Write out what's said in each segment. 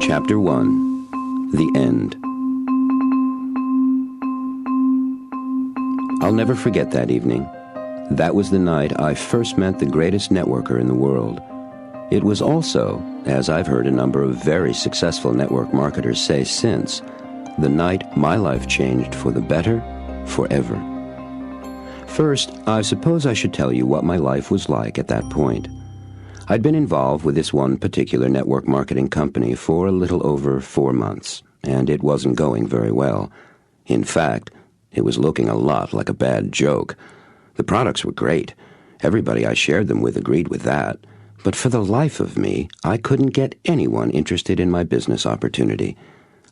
Chapter 1. The End. I'll never forget that evening. That was the night I first met the greatest networker in the world. It was also, as I've heard a number of very successful network marketers say since, the night my life changed for the better, forever. First, I suppose I should tell you what my life was like at that point. I'd been involved with this one particular network marketing company for a little over 4 months, and it wasn't going very well. In fact, it was looking a lot like a bad joke. The products were great. Everybody I shared them with agreed with that. But for the life of me, I couldn't get anyone interested in my business opportunity.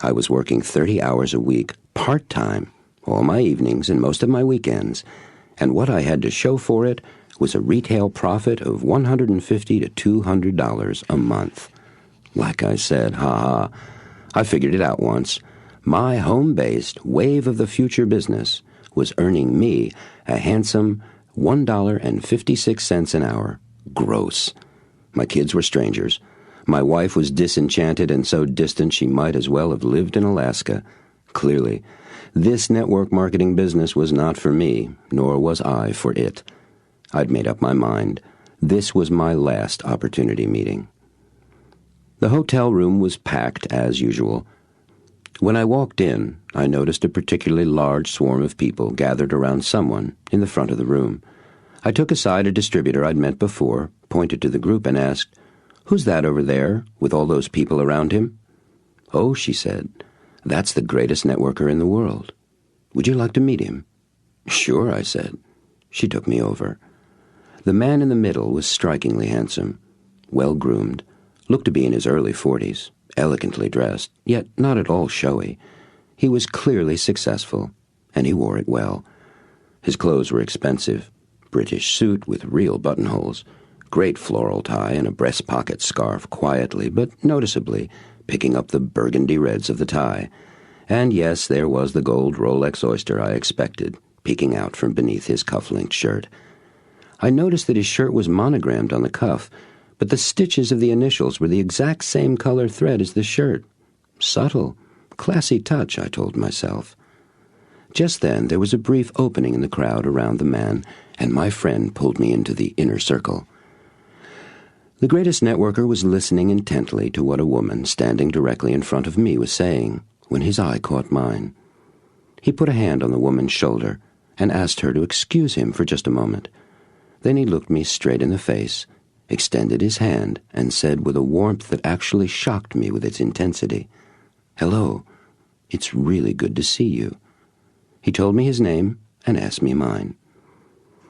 I was working 30 hours a week, part-time, all my evenings and most of my weekends, and what I had to show for it was a retail profit of $150 to $200 a month. Like I said, I figured it out once. My home-based wave of the future business was earning me a handsome $1.56 an hour, gross. My kids were strangers. My wife was disenchanted and so distant she might as well have lived in Alaska. Clearly, this network marketing business was not for me, nor was I for it. I'd made up my mind. This was my last opportunity meeting. The hotel room was packed as usual. When I walked in, I noticed a particularly large swarm of people gathered around someone in the front of the room. I took aside a distributor I'd met before, pointed to the group, and asked, "Who's that over there, with all those people around him?" "Oh," she said, "that's the greatest networker in the world. Would you like to meet him?" "Sure," I said. She took me over. The man in the middle was strikingly handsome, well-groomed, looked to be in his early 40s, elegantly dressed, yet not at all showy. He was clearly successful, and he wore it well. His clothes were expensive, British suit with real buttonholes, great floral tie and a breast pocket scarf, quietly but noticeably picking up the burgundy reds of the tie. And yes, there was the gold Rolex oyster I expected, peeking out from beneath his cuff-linked shirt. I noticed that his shirt was monogrammed on the cuff, but the stitches of the initials were the exact same color thread as the shirt. Subtle, classy touch, I told myself. Just then there was a brief opening in the crowd around the man, and my friend pulled me into the inner circle. The greatest networker was listening intently to what a woman standing directly in front of me was saying, when his eye caught mine. He put a hand on the woman's shoulder and asked her to excuse him for just a moment. Then he looked me straight in the face, extended his hand, and said with a warmth that actually shocked me with its intensity, "Hello, it's really good to see you." He told me his name and asked me mine.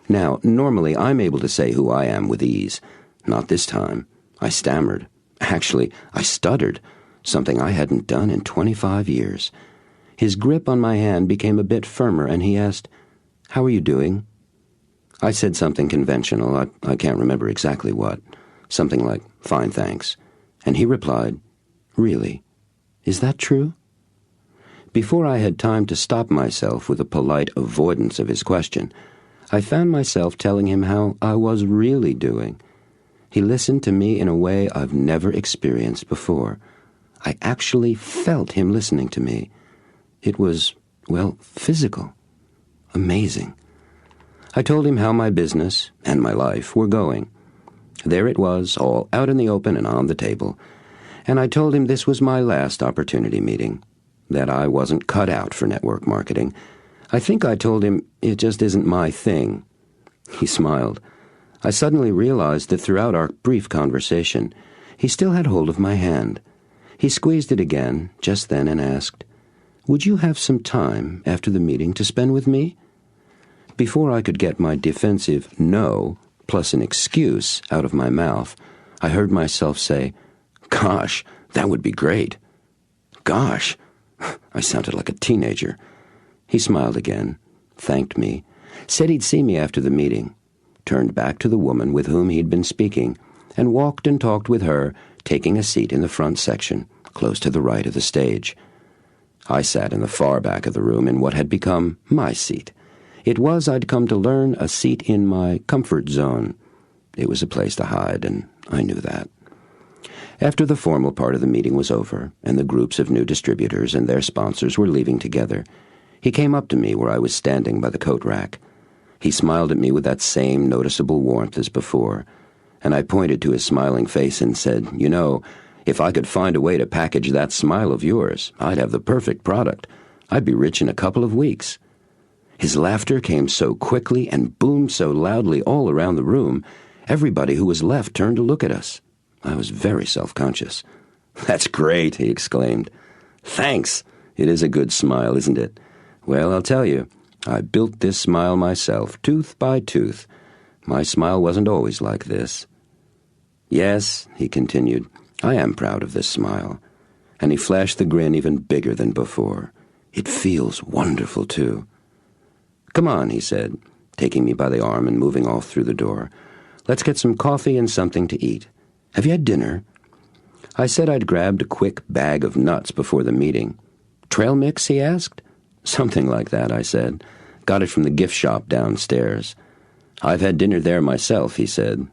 Now, normally I'm able to say who I am with ease. Not this time. I stammered. Actually, I stuttered, something I hadn't done in 25 years. His grip on my hand became a bit firmer, and he asked, "How are you doing?" I said something conventional, I can't remember exactly what, something like, "Fine, thanks." And he replied, "Really? Is that true?" Before I had time to stop myself with a polite avoidance of his question, I found myself telling him how I was really doing. He listened to me in a way I've never experienced before. I actually felt him listening to me. It was, well, physical. Amazing. I told him how my business and my life were going. There it was, all out in the open and on the table. And I told him this was my last opportunity meeting, that I wasn't cut out for network marketing. I think I told him it just isn't my thing. He smiled. I suddenly realized that throughout our brief conversation, he still had hold of my hand. He squeezed it again just then and asked, "Would you have some time after the meeting to spend with me?" Before I could get my defensive no, plus an excuse, out of my mouth, I heard myself say, "Gosh, that would be great." Gosh, I sounded like a teenager. He smiled again, thanked me, said he'd see me after the meeting, turned back to the woman with whom he'd been speaking, and walked and talked with her, taking a seat in the front section, close to the right of the stage. I sat in the far back of the room in what had become my seat. It was, I'd come to learn, a seat in my comfort zone. It was a place to hide, and I knew that. After the formal part of the meeting was over, and the groups of new distributors and their sponsors were leaving together, he came up to me where I was standing by the coat rack. He smiled at me with that same noticeable warmth as before, and I pointed to his smiling face and said, "You know, if I could find a way to package that smile of yours, I'd have the perfect product. I'd be rich in a couple of weeks." His laughter came so quickly and boomed so loudly all around the room, everybody who was left turned to look at us. I was very self-conscious. "That's great," he exclaimed. "Thanks. It is a good smile, isn't it? Well, I'll tell you, I built this smile myself, tooth by tooth. My smile wasn't always like this." "Yes," he continued, "I am proud of this smile." And he flashed the grin even bigger than before. "It feels wonderful, too." "Come on," he said, taking me by the arm and moving off through the door. "Let's get some coffee and something to eat. Have you had dinner?" I said I'd grabbed a quick bag of nuts before the meeting. "Trail mix?" he asked. "Something like that," I said. "Got it from the gift shop downstairs." "I've had dinner there myself," he said.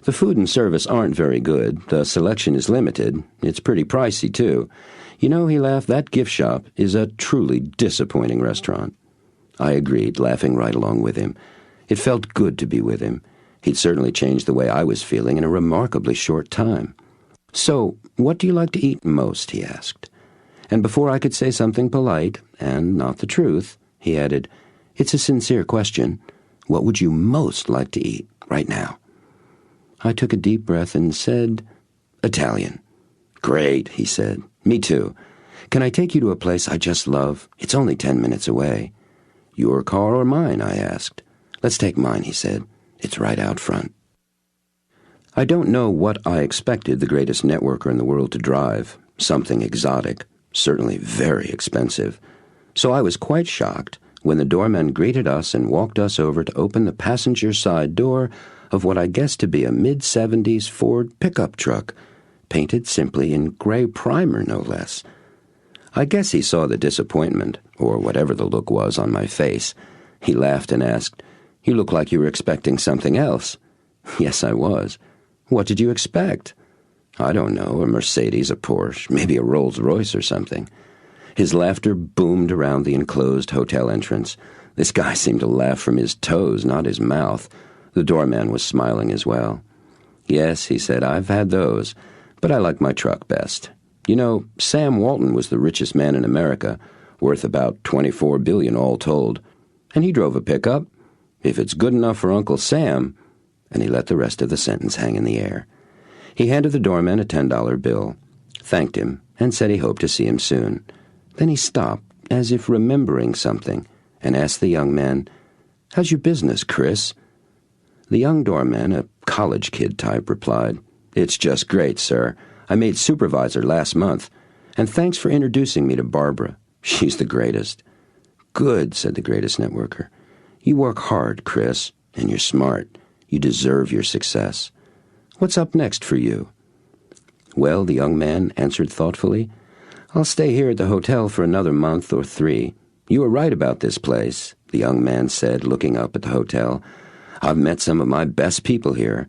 "The food and service aren't very good. The selection is limited. It's pretty pricey, too. You know," he laughed, "that gift shop is a truly disappointing restaurant." I agreed, laughing right along with him. It felt good to be with him. He'd certainly changed the way I was feeling in a remarkably short time. "So, what do you like to eat most?" he asked. And before I could say something polite, and not the truth, he added, "It's a sincere question. What would you most like to eat right now?" I took a deep breath and said, "Italian." "Great," he said. "Me too. Can I take you to a place I just love? It's only 10 minutes away." "Your car or mine?" I asked. "Let's take mine," he said. "It's right out front." I don't know what I expected the greatest networker in the world to drive. Something exotic, certainly very expensive. So I was quite shocked when the doorman greeted us and walked us over to open the passenger side door of what I guessed to be a mid-70s Ford pickup truck, painted simply in gray primer, no less. I guess he saw the disappointment, or whatever the look was, on my face. He laughed and asked, "You look like you were expecting something else." Yes, I was. "What did you expect?" "I don't know, a Mercedes, a Porsche, maybe a Rolls-Royce or something." His laughter boomed around the enclosed hotel entrance. This guy seemed to laugh from his toes, not his mouth. The doorman was smiling as well. "Yes," he said, "I've had those, but I like my truck best. You know, Sam Walton was the richest man in America, worth about $24 billion all told. And he drove a pickup. If it's good enough for Uncle Sam," and he let the rest of the sentence hang in the air. He handed the doorman a $10 bill, thanked him, and said he hoped to see him soon. Then he stopped, as if remembering something, and asked the young man, "How's your business, Chris?" The young doorman, a college kid type, replied, "It's just great, sir. I made supervisor last month, and thanks for introducing me to Barbara. She's the greatest." "Good," said the greatest networker. "You work hard, Chris, and you're smart. You deserve your success. What's up next for you?" "Well," the young man answered thoughtfully, "I'll stay here at the hotel for another month or 3. You were right about this place," the young man said, looking up at the hotel. "I've met some of my best people here.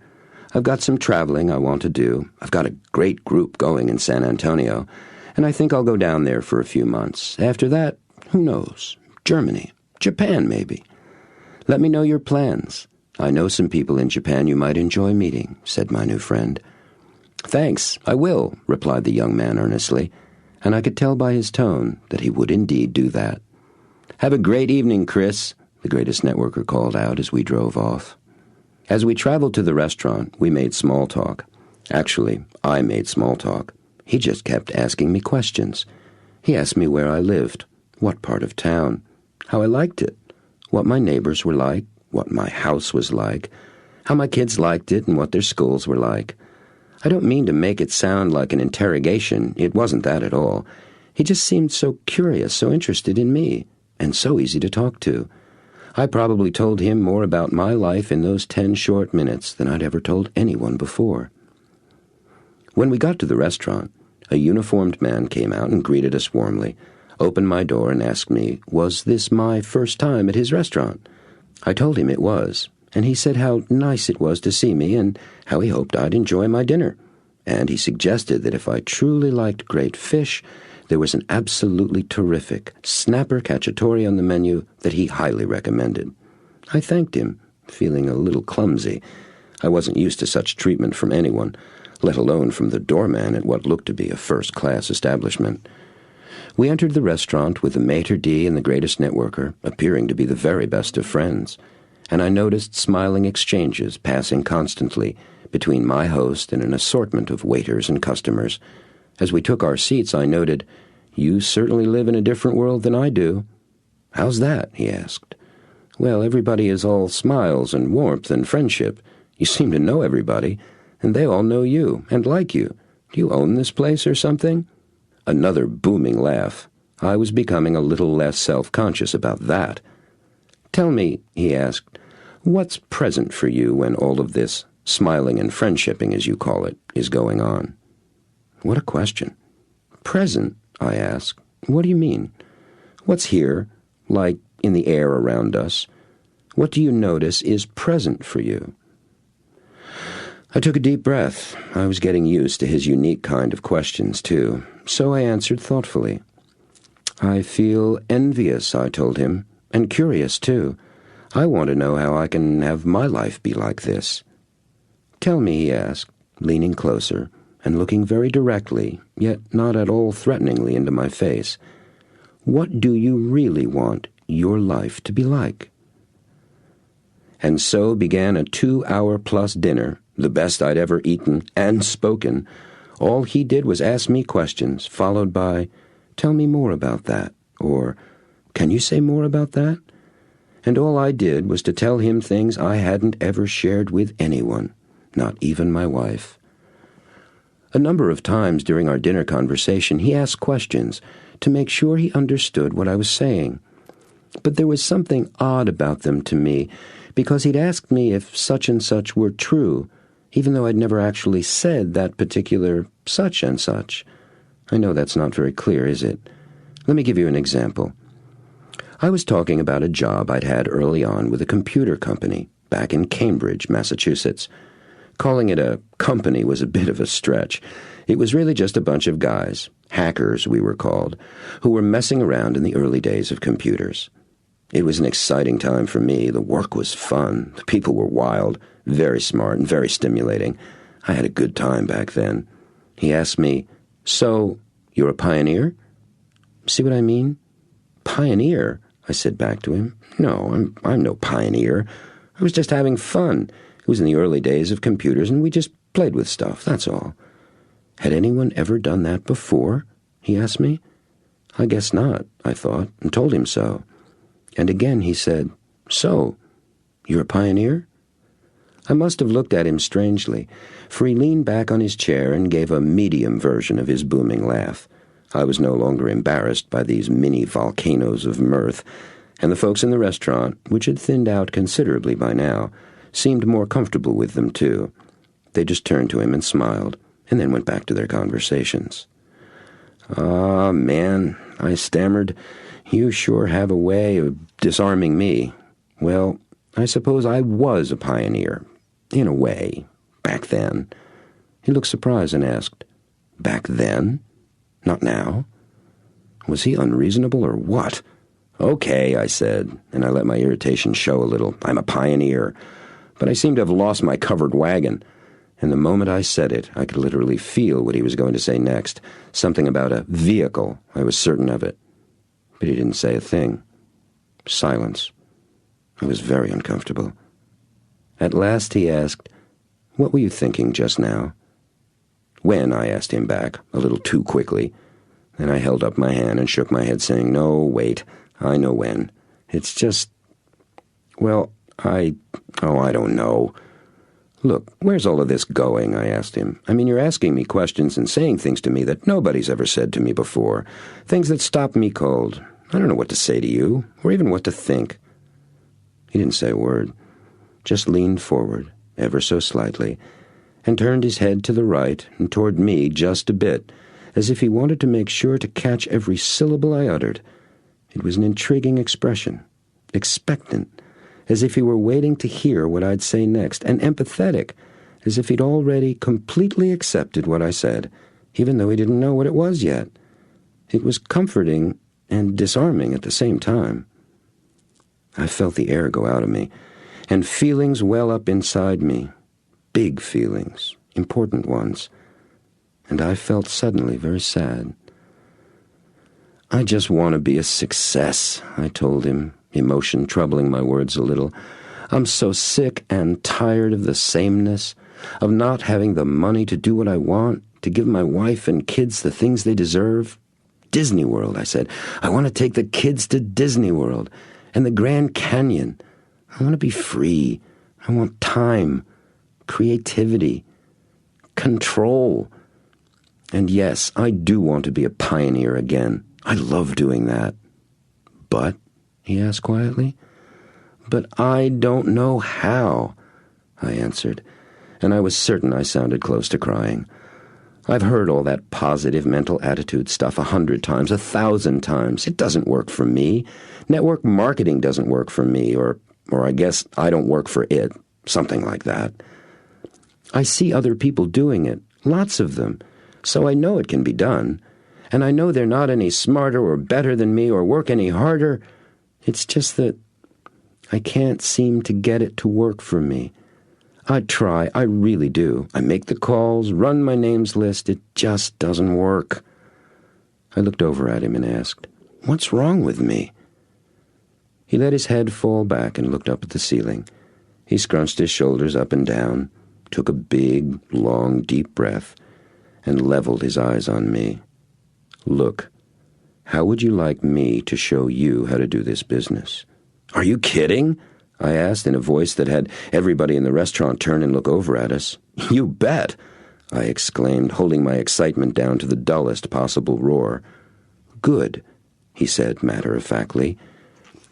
I've got some traveling I want to do. I've got a great group going in San Antonio, and I think I'll go down there for a few months. After that, who knows? Germany, Japan maybe. Let me know your plans. I know some people in Japan you might enjoy meeting," said my new friend. "Thanks, I will," replied the young man earnestly, and I could tell by his tone that he would indeed do that. "Have a great evening, Chris," the greatest networker called out as we drove off. As we traveled to the restaurant, we made small talk. Actually, I made small talk. He just kept asking me questions. He asked me where I lived, what part of town, how I liked it, what my neighbors were like, what my house was like, how my kids liked it, and what their schools were like. I don't mean to make it sound like an interrogation. It wasn't that at all. He just seemed so curious, so interested in me, and so easy to talk to. I probably told him more about my life in those 10 short minutes than I'd ever told anyone before. When we got to the restaurant, a uniformed man came out and greeted us warmly, opened my door and asked me, was this my first time at his restaurant? I told him it was, and he said how nice it was to see me and how he hoped I'd enjoy my dinner. and he suggested that if I truly liked great fish, there was an absolutely terrific snapper cacciatore on the menu that he highly recommended. I thanked him, feeling a little clumsy. I wasn't used to such treatment from anyone, let alone from the doorman at what looked to be a first-class establishment. We entered the restaurant with the maitre d' and the greatest networker, appearing to be the very best of friends, and I noticed smiling exchanges passing constantly between my host and an assortment of waiters and customers. As we took our seats, I noted, "You certainly live in a different world than I do." "How's that?" he asked. "Well, everybody is all smiles and warmth and friendship. You seem to know everybody, and they all know you and like you. Do you own this place or something?" Another booming laugh. I was becoming a little less self-conscious about that. "Tell me," he asked, "what's present for you when all of this smiling and friendshipping, as you call it, is going on?" What a question. "Present?" I asked. "What do you mean? What's here, like in the air around us? What do you notice is present for you?" I took a deep breath. I was getting used to his unique kind of questions, too, so I answered thoughtfully. "I feel envious," I told him, "and curious, too. I want to know how I can have my life be like this." "Tell me," he asked, leaning closer and looking very directly, yet not at all threateningly, into my face, "what do you really want your life to be like?" And so began a 2-hour-plus dinner, the best I'd ever eaten and spoken. All he did was ask me questions, followed by, "Tell me more about that," or "Can you say more about that?" And all I did was to tell him things I hadn't ever shared with anyone, not even my wife. A number of times during our dinner conversation, he asked questions to make sure he understood what I was saying. But there was something odd about them to me, because he'd asked me if such and such were true, even though I'd never actually said that particular such and such. I know that's not very clear, is it? Let me give you an example. I was talking about a job I'd had early on with a computer company back in Cambridge, Massachusetts. Calling it a company was a bit of a stretch. It was really just a bunch of guys, hackers we were called, who were messing around in the early days of computers. It was an exciting time for me. The work was fun. The people were wild, very smart, and very stimulating. I had a good time back then. He asked me, "So, you're a pioneer?" See what I mean? "Pioneer?" I said back to him. "No, I'm no pioneer. I was just having fun. It was in the early days of computers, and we just played with stuff, that's all." Had anyone ever done that before? He asked me. I guess not, I thought, and told him so. And again he said, "So, you're a pioneer?" I must have looked at him strangely, for he leaned back on his chair and gave a medium version of his booming laugh. I was no longer embarrassed by these mini volcanoes of mirth, and the folks in the restaurant, which had thinned out considerably by now, seemed more comfortable with them, too. They just turned to him and smiled, and then went back to their conversations. "Ah, man," I stammered, "you sure have a way of disarming me. Well, I suppose I was a pioneer, in a way, back then." He looked surprised and asked, "Back then? Not now?" Was he unreasonable or what? "Okay," I said, and I let my irritation show a little. "I'm a pioneer. But I seem to have lost my covered wagon." And the moment I said it, I could literally feel what he was going to say next. Something about a vehicle. I was certain of it. But he didn't say a thing. Silence. I was very uncomfortable. At last he asked, "What were you thinking just now?" "When?" I asked him back, a little too quickly. Then I held up my hand and shook my head, saying, "No, wait, I know when. It's just, well, I don't know." "Look, where's all of this going?" I asked him. "I mean, you're asking me questions and saying things to me that nobody's ever said to me before. Things that stop me cold. I don't know what to say to you, or even what to think." He didn't say a word, just leaned forward, ever so slightly, and turned his head to the right and toward me just a bit, as if he wanted to make sure to catch every syllable I uttered. It was an intriguing expression, expectant, as if he were waiting to hear what I'd say next, and empathetic, as if he'd already completely accepted what I said, even though he didn't know what it was yet. It was comforting and disarming at the same time. I felt the air go out of me, and feelings well up inside me. Big feelings, important ones. And I felt suddenly very sad. "I just want to be a success," I told him, emotion troubling my words a little. "I'm so sick and tired of the sameness, of not having the money to do what I want, to give my wife and kids the things they deserve. Disney World," I said. "I want to take the kids to Disney World and the Grand Canyon. I want to be free. I want time, creativity, control. And yes, I do want to be a pioneer again. I love doing that." "But," he asked quietly. "But I don't know how," I answered, and I was certain I sounded close to crying. I've heard all that positive mental attitude stuff 100 times, 1,000 times. It doesn't work for me. Network marketing doesn't work for me, or I guess I don't work for it, something like that. I see other people doing it, lots of them, so I know it can be done. And I know they're not any smarter or better than me or work any harder. It's just that I can't seem to get it to work for me. I try, I really do. I make the calls, run my names list. It just doesn't work. I looked over at him and asked, "What's wrong with me?" He let his head fall back and looked up at the ceiling. He scrunched his shoulders up and down, took a big, long, deep breath, and leveled his eyes on me. "Look, how would you like me to show you how to do this business?" "Are you kidding?" I asked in a voice that had everybody in the restaurant turn and look over at us. "You bet," I exclaimed, holding my excitement down to the dullest possible roar. "Good," he said matter-of-factly.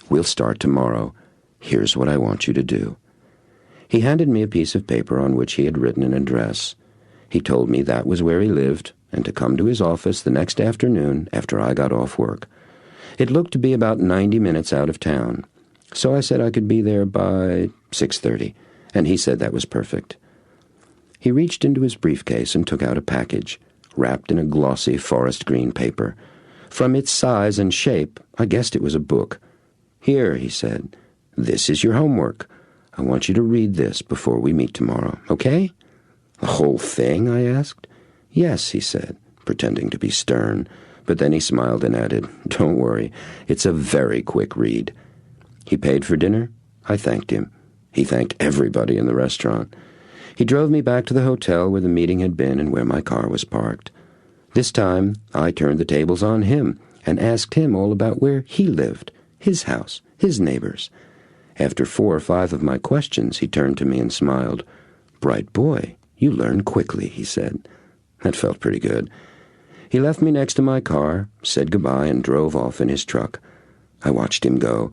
"We'll start tomorrow. Here's what I want you to do." He handed me a piece of paper on which he had written an address. He told me that was where he lived, and to come to his office the next afternoon after I got off work. It looked to be about 90 minutes out of town. So I said I could be there by 6:30, and he said that was perfect. He reached into his briefcase and took out a package, wrapped in a glossy forest green paper. From its size and shape, I guessed it was a book. "Here," he said, "this is your homework. I want you to read this before we meet tomorrow, okay?" "The whole thing?" I asked. "Yes," he said, pretending to be stern, but then he smiled and added, "Don't worry, it's a very quick read." He paid for dinner. I thanked him. He thanked everybody in the restaurant. He drove me back to the hotel where the meeting had been and where my car was parked. This time, I turned the tables on him and asked him all about where he lived, his house, his neighbors. After 4 or 5 of my questions, he turned to me and smiled. "Bright boy, you learn quickly," he said. That felt pretty good. He left me next to my car, said goodbye, and drove off in his truck. I watched him go.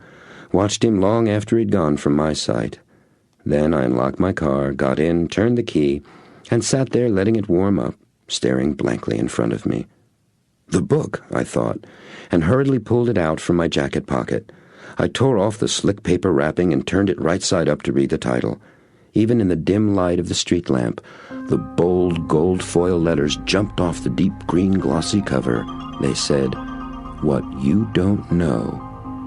Watched him long after he'd gone from my sight. Then I unlocked my car, got in, turned the key, and sat there letting it warm up, staring blankly in front of me. The book, I thought, and hurriedly pulled it out from my jacket pocket. I tore off the slick paper wrapping and turned it right side up to read the title. Even in the dim light of the street lamp, the bold gold foil letters jumped off the deep green glossy cover. They said, "What you don't know,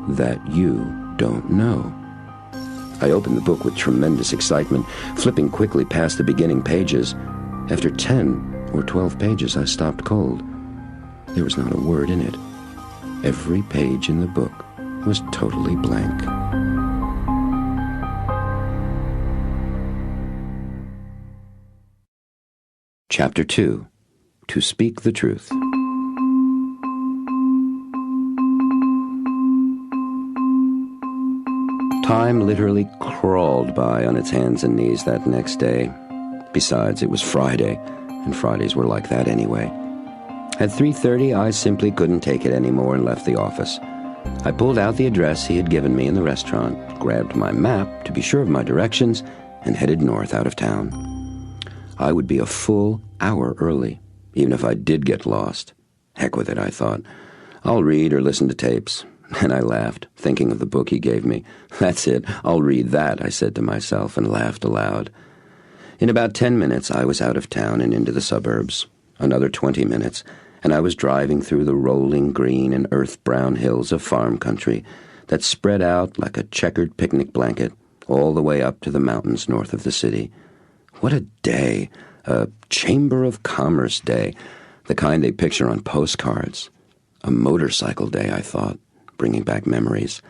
that you don't know." I opened the book with tremendous excitement, flipping quickly past the beginning pages. After 10 or 12 pages, I stopped cold. There was not a word in it. Every page in the book was totally blank. Chapter 2. To Speak the Truth. Time literally crawled by on its hands and knees that next day. Besides, it was Friday, and Fridays were like that anyway. At 3:30, I simply couldn't take it anymore and left the office. I pulled out the address he had given me in the restaurant, grabbed my map to be sure of my directions, and headed north out of town. I would be a full hour early, even if I did get lost. Heck with it, I thought. I'll read or listen to tapes. And I laughed, thinking of the book he gave me. "That's it, I'll read that," I said to myself, and laughed aloud. In about 10 minutes, I was out of town and into the suburbs. Another 20 minutes, and I was driving through the rolling green and earth-brown hills of farm country that spread out like a checkered picnic blanket all the way up to the mountains north of the city. What a day! A Chamber of Commerce day, the kind they picture on postcards. A motorcycle day, I thought, bringing back memories.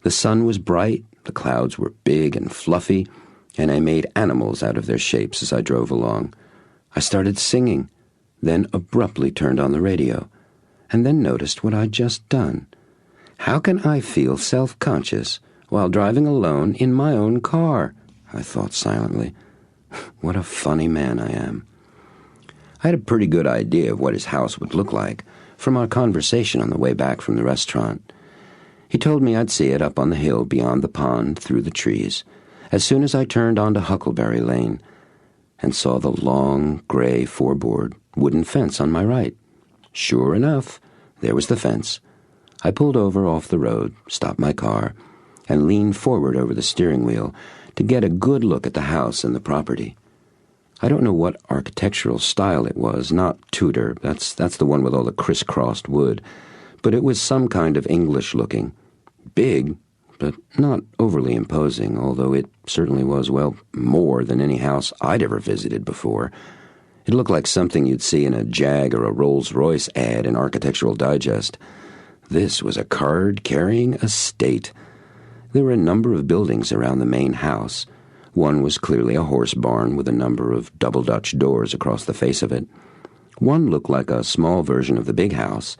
The sun was bright, the clouds were big and fluffy, and I made animals out of their shapes as I drove along. I started singing, then abruptly turned on the radio, and then noticed what I'd just done. How can I feel self-conscious while driving alone in my own car? I thought silently. What a funny man I am. I had a pretty good idea of what his house would look like from our conversation on the way back from the restaurant. He told me I'd see it up on the hill beyond the pond through the trees as soon as I turned onto Huckleberry Lane and saw the long, gray four-board wooden fence on my right. Sure enough, there was the fence. I pulled over off the road, stopped my car, and leaned forward over the steering wheel to get a good look at the house and the property. I don't know what architectural style it was, not Tudor, that's the one with all the crisscrossed wood, but it was some kind of English-looking. Big, but not overly imposing, although it certainly was, well, more than any house I'd ever visited before. It looked like something you'd see in a Jag or a Rolls-Royce ad in Architectural Digest. This was a card-carrying estate. There were a number of buildings around the main house. One was clearly a horse barn with a number of double Dutch doors across the face of it. One looked like a small version of the big house,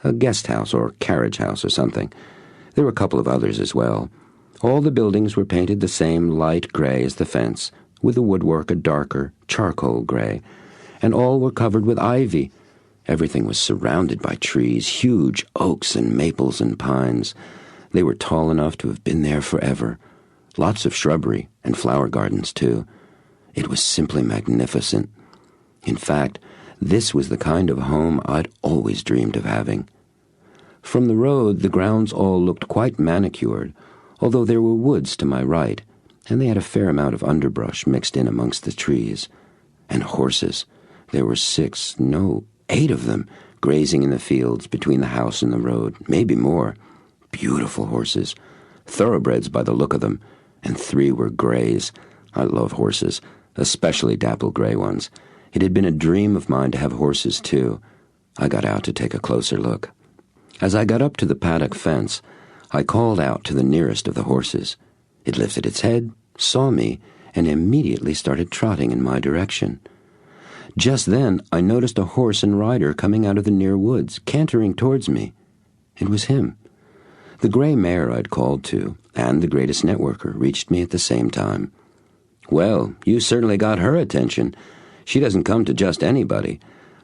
a guest house or carriage house or something. There were a couple of others as well. All the buildings were painted the same light gray as the fence, with the woodwork a darker charcoal gray, and all were covered with ivy. Everything was surrounded by trees, huge oaks and maples and pines. They were tall enough to have been there forever. Lots of shrubbery and flower gardens, too. It was simply magnificent. In fact, this was the kind of home I'd always dreamed of having. From the road, the grounds all looked quite manicured, although there were woods to my right, and they had a fair amount of underbrush mixed in amongst the trees. And horses. There were 8 of them, grazing in the fields between the house and the road, maybe more. Beautiful horses, thoroughbreds by the look of them, and 3 were grays. I love horses, especially dapple gray ones. It had been a dream of mine to have horses, too. I got out to take a closer look. As I got up to the paddock fence, I called out to the nearest of the horses. It lifted its head, saw me, and immediately started trotting in my direction. Just then, I noticed a horse and rider coming out of the near woods, cantering towards me. It was him. The gray mare I'd called to, and the greatest networker, reached me at the same time. "Well, you certainly got her attention. She doesn't come to just anybody.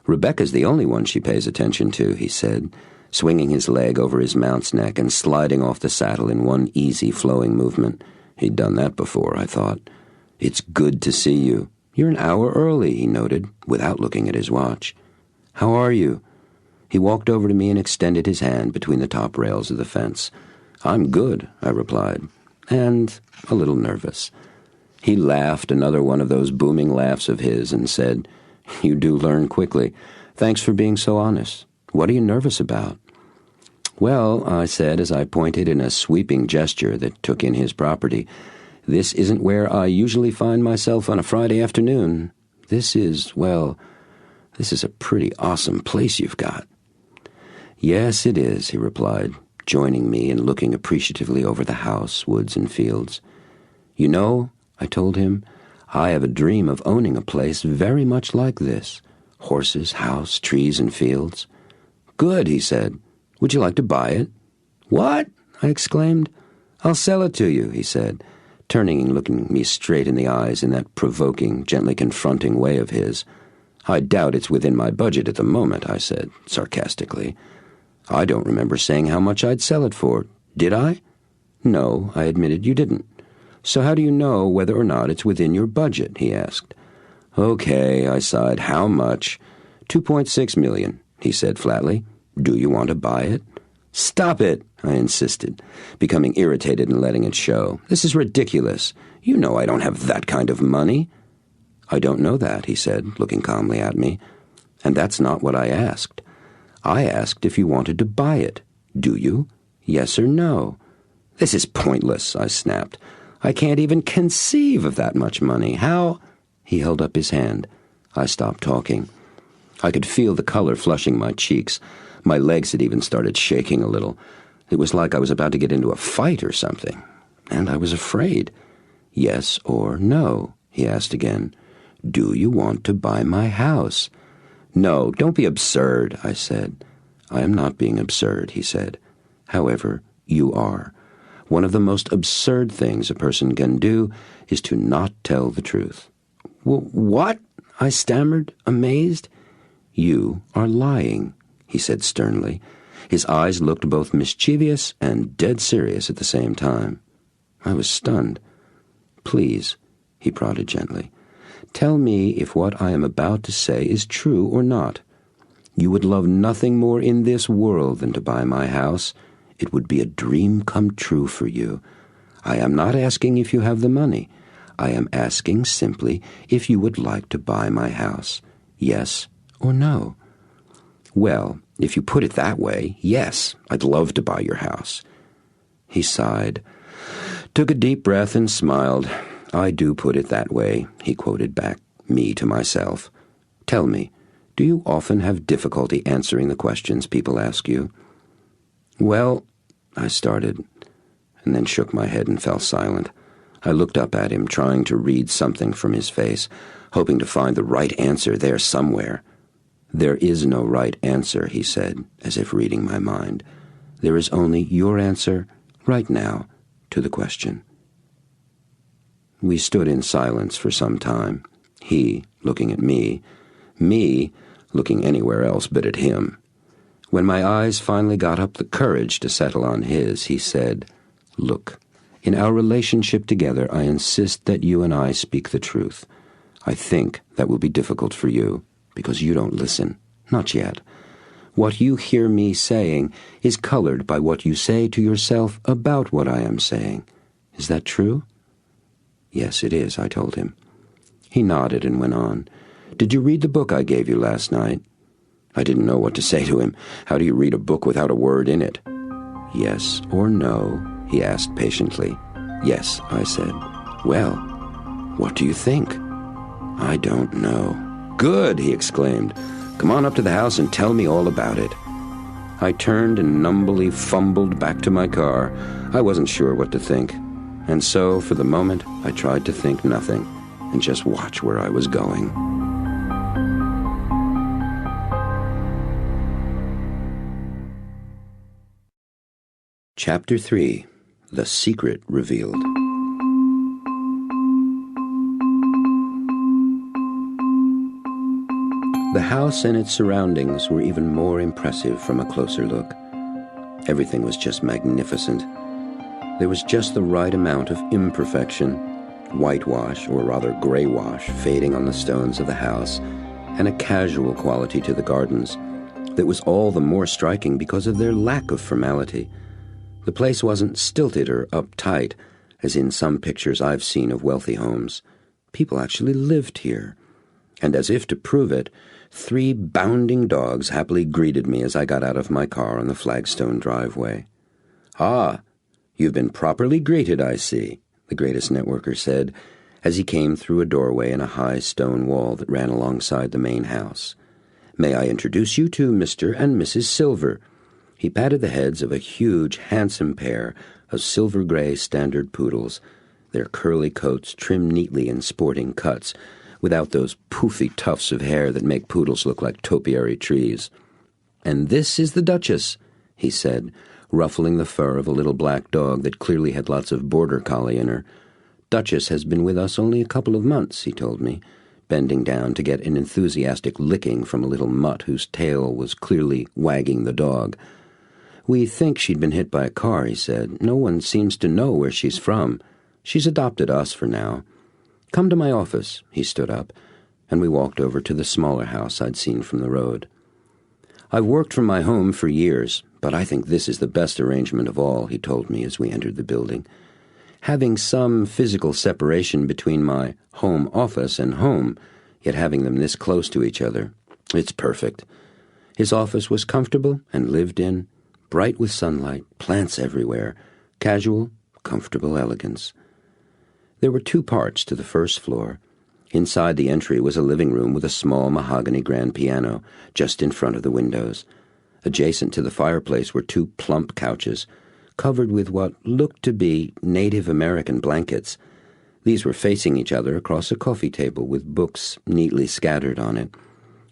Rebecca's the only one she pays attention to," he said, swinging his leg over his mount's neck and sliding off the saddle in one easy, flowing movement. He'd done that before, I thought. "It's good to see you. You're an hour early," he noted, without looking at his watch. "How are you?" He walked over to me and extended his hand between the top rails of the fence. "I'm good," I replied, and a little nervous. He laughed, another one of those booming laughs of his, and said, "You do learn quickly. Thanks for being so honest. What are you nervous about?" "Well," I said as I pointed in a sweeping gesture that took in his property, "this isn't where I usually find myself on a Friday afternoon. This is a pretty awesome place you've got." "Yes, it is," he replied, joining me and looking appreciatively over the house, woods, and fields. "You know," I told him, "I have a dream of owning a place very much like this. Horses, house, trees, and fields." "Good," he said. "Would you like to buy it?" "What?" I exclaimed. "I'll sell it to you," he said, turning and looking me straight in the eyes in that provoking, gently confronting way of his. "I doubt it's within my budget at the moment," I said, sarcastically. "I don't remember saying how much I'd sell it for. Did I?" "No," I admitted, "you didn't. So how do you know whether or not it's within your budget?" he asked. "Okay," I sighed. "How much?" $2.6 million, he said flatly. "Do you want to buy it?" "Stop it," I insisted, becoming irritated and letting it show. "This is ridiculous. You know I don't have that kind of money." "I don't know that," he said, looking calmly at me. "And that's not what I asked. I asked if you wanted to buy it. Do you? Yes or no?" "This is pointless," I snapped. "I can't even conceive of that much money. How—" He held up his hand. I stopped talking. I could feel the color flushing my cheeks. My legs had even started shaking a little. It was like I was about to get into a fight or something. And I was afraid. "Yes or no?" he asked again. "Do you want to buy my house?" "No, don't be absurd," I said. "I am not being absurd," he said. "However, you are. One of the most absurd things a person can do is to not tell the truth." "What?" I stammered, amazed. "You are lying," he said sternly. His eyes looked both mischievous and dead serious at the same time. I was stunned. "Please," he prodded gently, "tell me if what I am about to say is true or not. You would love nothing more in this world than to buy my house. It would be a dream come true for you. I am not asking if you have the money. I am asking simply if you would like to buy my house. Yes or no?" "Well, if you put it that way, yes, I'd love to buy your house." He sighed, took a deep breath and smiled. "I do put it that way," he quoted back, me to myself. "Tell me, do you often have difficulty answering the questions people ask you?" "Well," I started, and then shook my head and fell silent. I looked up at him, trying to read something from his face, hoping to find the right answer there somewhere. "There is no right answer," he said, as if reading my mind. "There is only your answer, right now, to the question." We stood in silence for some time, he looking at me looking anywhere else but at him. When my eyes finally got up the courage to settle on his, he said, "Look, in our relationship together, I insist that you and I speak the truth. I think that will be difficult for you, because you don't listen, not yet. What you hear me saying is colored by what you say to yourself about what I am saying. Is that true?" "Yes, it is," I told him. He nodded and went on. "Did you read the book I gave you last night?" I didn't know what to say to him. How do you read a book without a word in it? "Yes or no?" he asked patiently. "Yes," I said. "Well, what do you think?" "I don't know." "Good," he exclaimed. "Come on up to the house and tell me all about it." I turned and numbly fumbled back to my car. I wasn't sure what to think. And so, for the moment, I tried to think nothing and just watch where I was going. Chapter 3. The Secret Revealed. The house and its surroundings were even more impressive from a closer look. Everything was just magnificent. There was just the right amount of imperfection, whitewash, or rather gray wash, fading on the stones of the house, and a casual quality to the gardens that was all the more striking because of their lack of formality. The place wasn't stilted or uptight, as in some pictures I've seen of wealthy homes. People actually lived here. And as if to prove it, 3 bounding dogs happily greeted me as I got out of my car on the flagstone driveway. "Ah, you've been properly greeted, I see," the greatest networker said, as he came through a doorway in a high stone wall that ran alongside the main house. "May I introduce you to Mr. and Mrs. Silver?" He patted the heads of a huge, handsome pair of silver-gray standard poodles, their curly coats trimmed neatly in sporting cuts, without those poofy tufts of hair that make poodles look like topiary trees. "And this is the Duchess," he said, ruffling the fur of a little black dog that clearly had lots of border collie in her. "Duchess has been with us only a couple of months," he told me, bending down to get an enthusiastic licking from a little mutt whose tail was clearly wagging the dog. "We think she'd been hit by a car," he said. "No one seems to know where she's from. She's adopted us for now. Come to my office." He stood up, and we walked over to the smaller house I'd seen from the road. "I've worked from my home for years, but I think this is the best arrangement of all," he told me as we entered the building. Having some physical separation between my home office and home, yet having them this close to each other, it's perfect. His office was comfortable and lived in, bright with sunlight, plants everywhere, casual, comfortable elegance. There were 2 parts to the first floor. Inside the entry was a living room with a small mahogany grand piano just in front of the windows. Adjacent to the fireplace were 2 plump couches, covered with what looked to be Native American blankets. These were facing each other across a coffee table with books neatly scattered on it,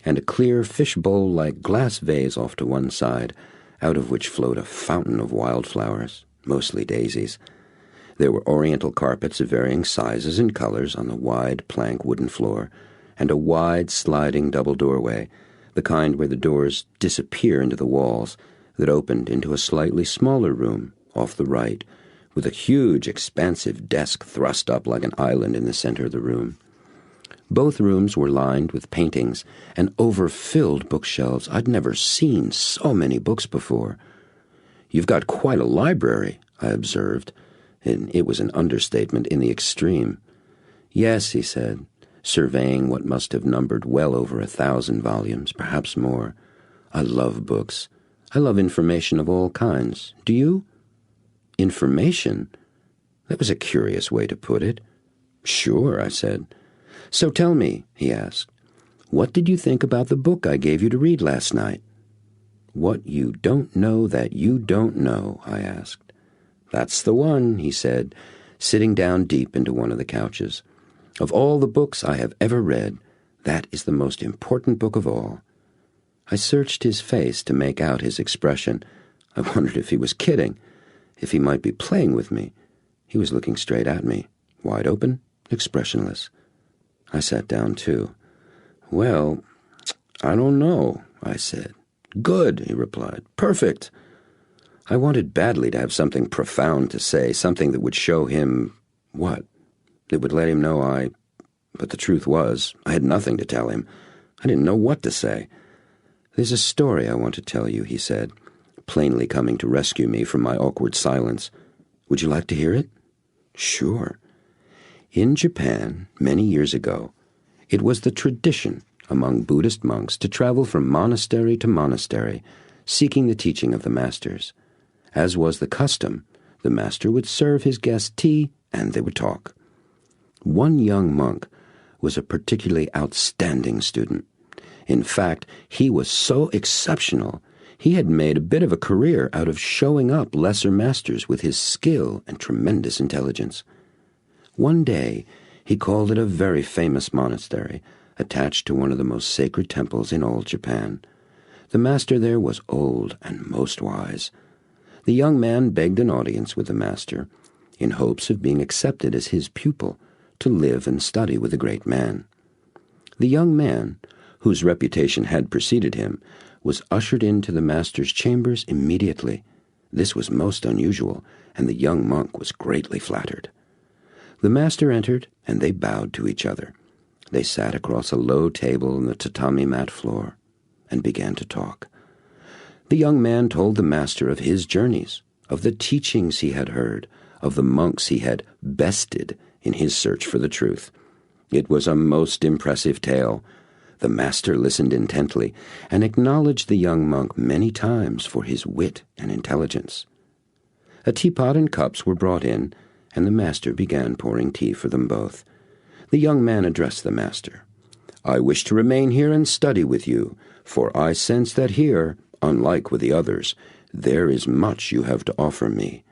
and a clear fishbowl-like glass vase off to one side, out of which flowed a fountain of wildflowers, mostly daisies. There were oriental carpets of varying sizes and colors on the wide plank wooden floor, and a wide sliding double doorway, the kind where the doors disappear into the walls, that opened into a slightly smaller room off the right, with a huge, expansive desk thrust up like an island in the center of the room. Both rooms were lined with paintings and overfilled bookshelves. I'd never seen so many books before. "You've got quite a library," I observed, and it was an understatement in the extreme. "Yes," he said, surveying what must have numbered well over 1,000 volumes, perhaps more. "I love books. I love information of all kinds. Do you?" "Information?" That was a curious way to put it. "Sure," I said. "So tell me," he asked, "what did you think about the book I gave you to read last night?" "What you don't know that you don't know," I asked. "That's the one," he said, sitting down deep into one of the couches. "Of all the books I have ever read, that is the most important book of all." I searched his face to make out his expression. I wondered if he was kidding, if he might be playing with me. He was looking straight at me, wide open, expressionless. I sat down too. "Well, I don't know," I said. "Good," he replied. "Perfect." I wanted badly to have something profound to say, something that would show him what? That would let him know But the truth was, I had nothing to tell him. I didn't know what to say. "There's a story I want to tell you," he said, plainly coming to rescue me from my awkward silence. "Would you like to hear it?" "Sure." In Japan, many years ago, it was the tradition among Buddhist monks to travel from monastery to monastery, seeking the teaching of the masters. As was the custom, the master would serve his guests tea and they would talk. One young monk was a particularly outstanding student. In fact, he was so exceptional, he had made a bit of a career out of showing up lesser masters with his skill and tremendous intelligence. One day, he called at a very famous monastery, attached to one of the most sacred temples in all Japan. The master there was old and most wise. The young man begged an audience with the master, in hopes of being accepted as his pupil, to live and study with the great man. The young man, whose reputation had preceded him, was ushered into the master's chambers immediately. This was most unusual, and the young monk was greatly flattered. The master entered, and they bowed to each other. They sat across a low table on the tatami mat floor and began to talk. The young man told the master of his journeys, of the teachings he had heard, of the monks he had bested in his search for the truth. It was a most impressive tale. The master listened intently and acknowledged the young monk many times for his wit and intelligence. A teapot and cups were brought in, and the master began pouring tea for them both. The young man addressed the master. "I wish to remain here and study with you, for I sense that here, unlike with the others, there is much you have to offer me."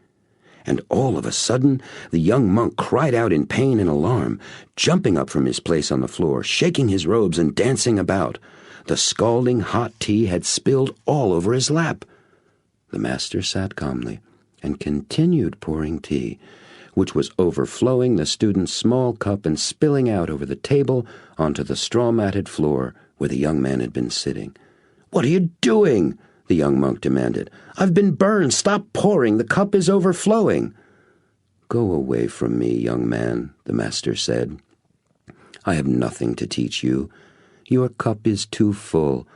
And all of a sudden, the young monk cried out in pain and alarm, jumping up from his place on the floor, shaking his robes and dancing about. The scalding hot tea had spilled all over his lap. The master sat calmly and continued pouring tea, which was overflowing the student's small cup and spilling out over the table onto the straw-matted floor where the young man had been sitting. "What are you doing?" the young monk demanded. "I've been burned. Stop pouring. The cup is overflowing." "Go away from me, young man," the master said. "I have nothing to teach you. Your cup is too full,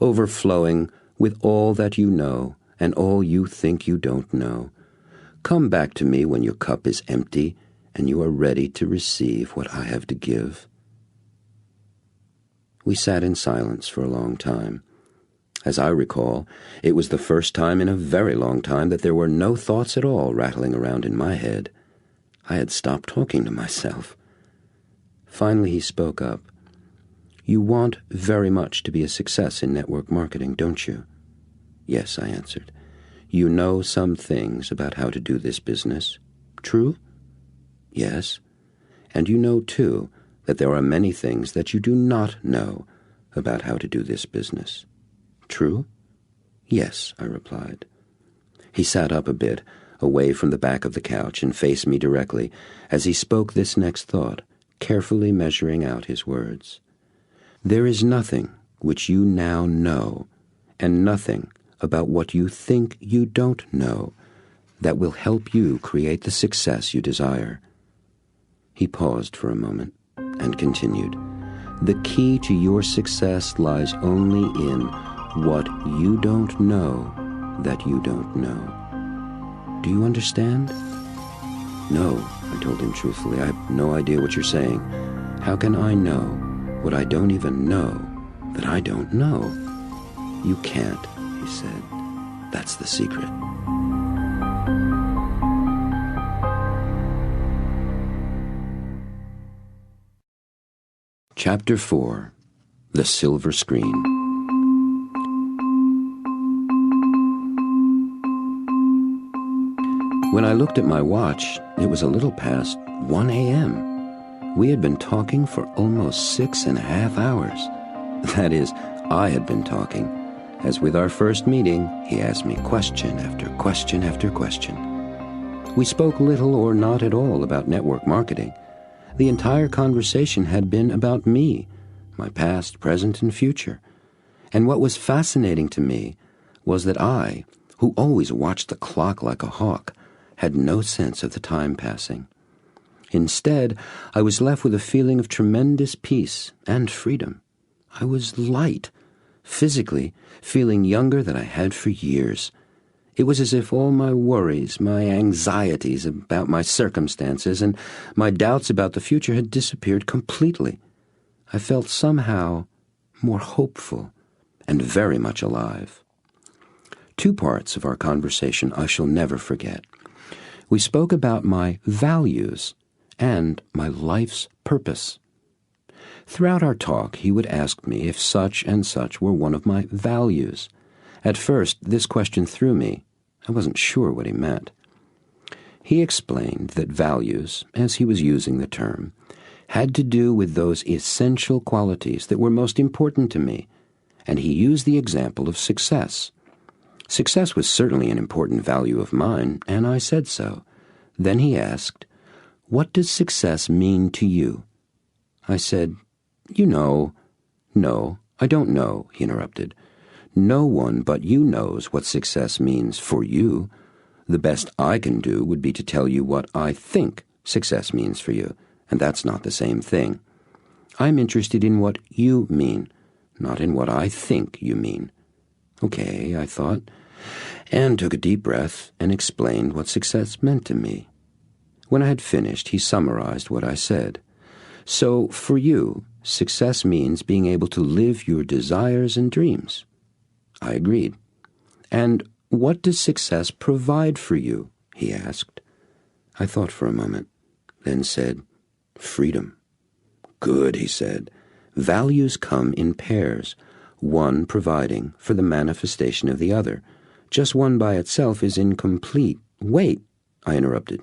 overflowing with all that you know and all you think you don't know. Come back to me when your cup is empty and you are ready to receive what I have to give." We sat in silence for a long time. As I recall, it was the first time in a very long time that there were no thoughts at all rattling around in my head. I had stopped talking to myself. Finally he spoke up. "You want very much to be a success in network marketing, don't you?" "Yes," I answered. "You know some things about how to do this business. True?" "Yes. And you know, too, that there are many things that you do not know about how to do this business. True?" "Yes," I replied. He sat up a bit, away from the back of the couch, and faced me directly as he spoke this next thought, carefully measuring out his words. "There is nothing which you now know, and nothing about what you think you don't know, that will help you create the success you desire." He paused for a moment and continued, "The key to your success lies only in what you don't know that you don't know. Do you understand?" "No," I told him truthfully. "I have no idea what you're saying. How can I know what I don't even know that I don't know?" "You can't," he said. "That's the secret." Chapter 4. The Silver Screen. When I looked at my watch, it was a little past 1 a.m. We had been talking for almost 6.5 hours. That is, I had been talking. As with our first meeting, he asked me question after question after question. We spoke little or not at all about network marketing. The entire conversation had been about me, my past, present, and future. And what was fascinating to me was that I, who always watched the clock like a hawk, had no sense of the time passing. Instead, I was left with a feeling of tremendous peace and freedom. I was light, physically feeling younger than I had for years. It was as if all my worries, my anxieties about my circumstances, and my doubts about the future had disappeared completely. I felt somehow more hopeful and very much alive. 2 parts of our conversation I shall never forget. We spoke about my values and my life's purpose. Throughout our talk, he would ask me if such and such were one of my values. At first, this question threw me. I wasn't sure what he meant. He explained that values, as he was using the term, had to do with those essential qualities that were most important to me, and he used the example of success. Success was certainly an important value of mine, and I said so. Then he asked, "What does success mean to you?" I said, "No, I don't know," he interrupted. "No one but you knows what success means for you. The best I can do would be to tell you what I think success means for you, and that's not the same thing. I'm interested in what you mean, not in what I think you mean." "Okay," I thought, and took a deep breath and explained what success meant to me. When I had finished, he summarized what I said. "So, for you, success means being able to live your desires and dreams." I agreed. "And what does success provide for you?" he asked. I thought for a moment, then said, "Freedom." "Good," he said. "Values come in pairs, one providing for the manifestation of the other. Just one by itself is incomplete." "Wait," I interrupted.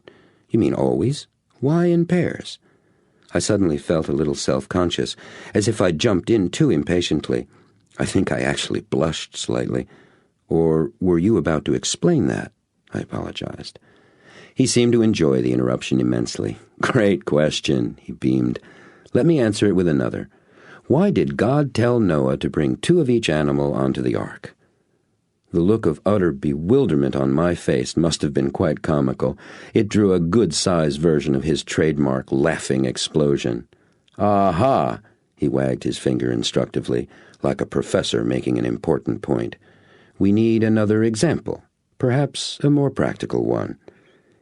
"You mean always? Why in pairs?" I suddenly felt a little self-conscious, as if I'd jumped in too impatiently. I think I actually blushed slightly. "Or were you about to explain that?" I apologized. He seemed to enjoy the interruption immensely. "Great question," he beamed. "Let me answer it with another. Why did God tell Noah to bring 2 of each animal onto the ark?" The look of utter bewilderment on my face must have been quite comical. It drew a good-sized version of his trademark laughing explosion. "Aha!" He wagged his finger instructively, like a professor making an important point. "We need another example, perhaps a more practical one."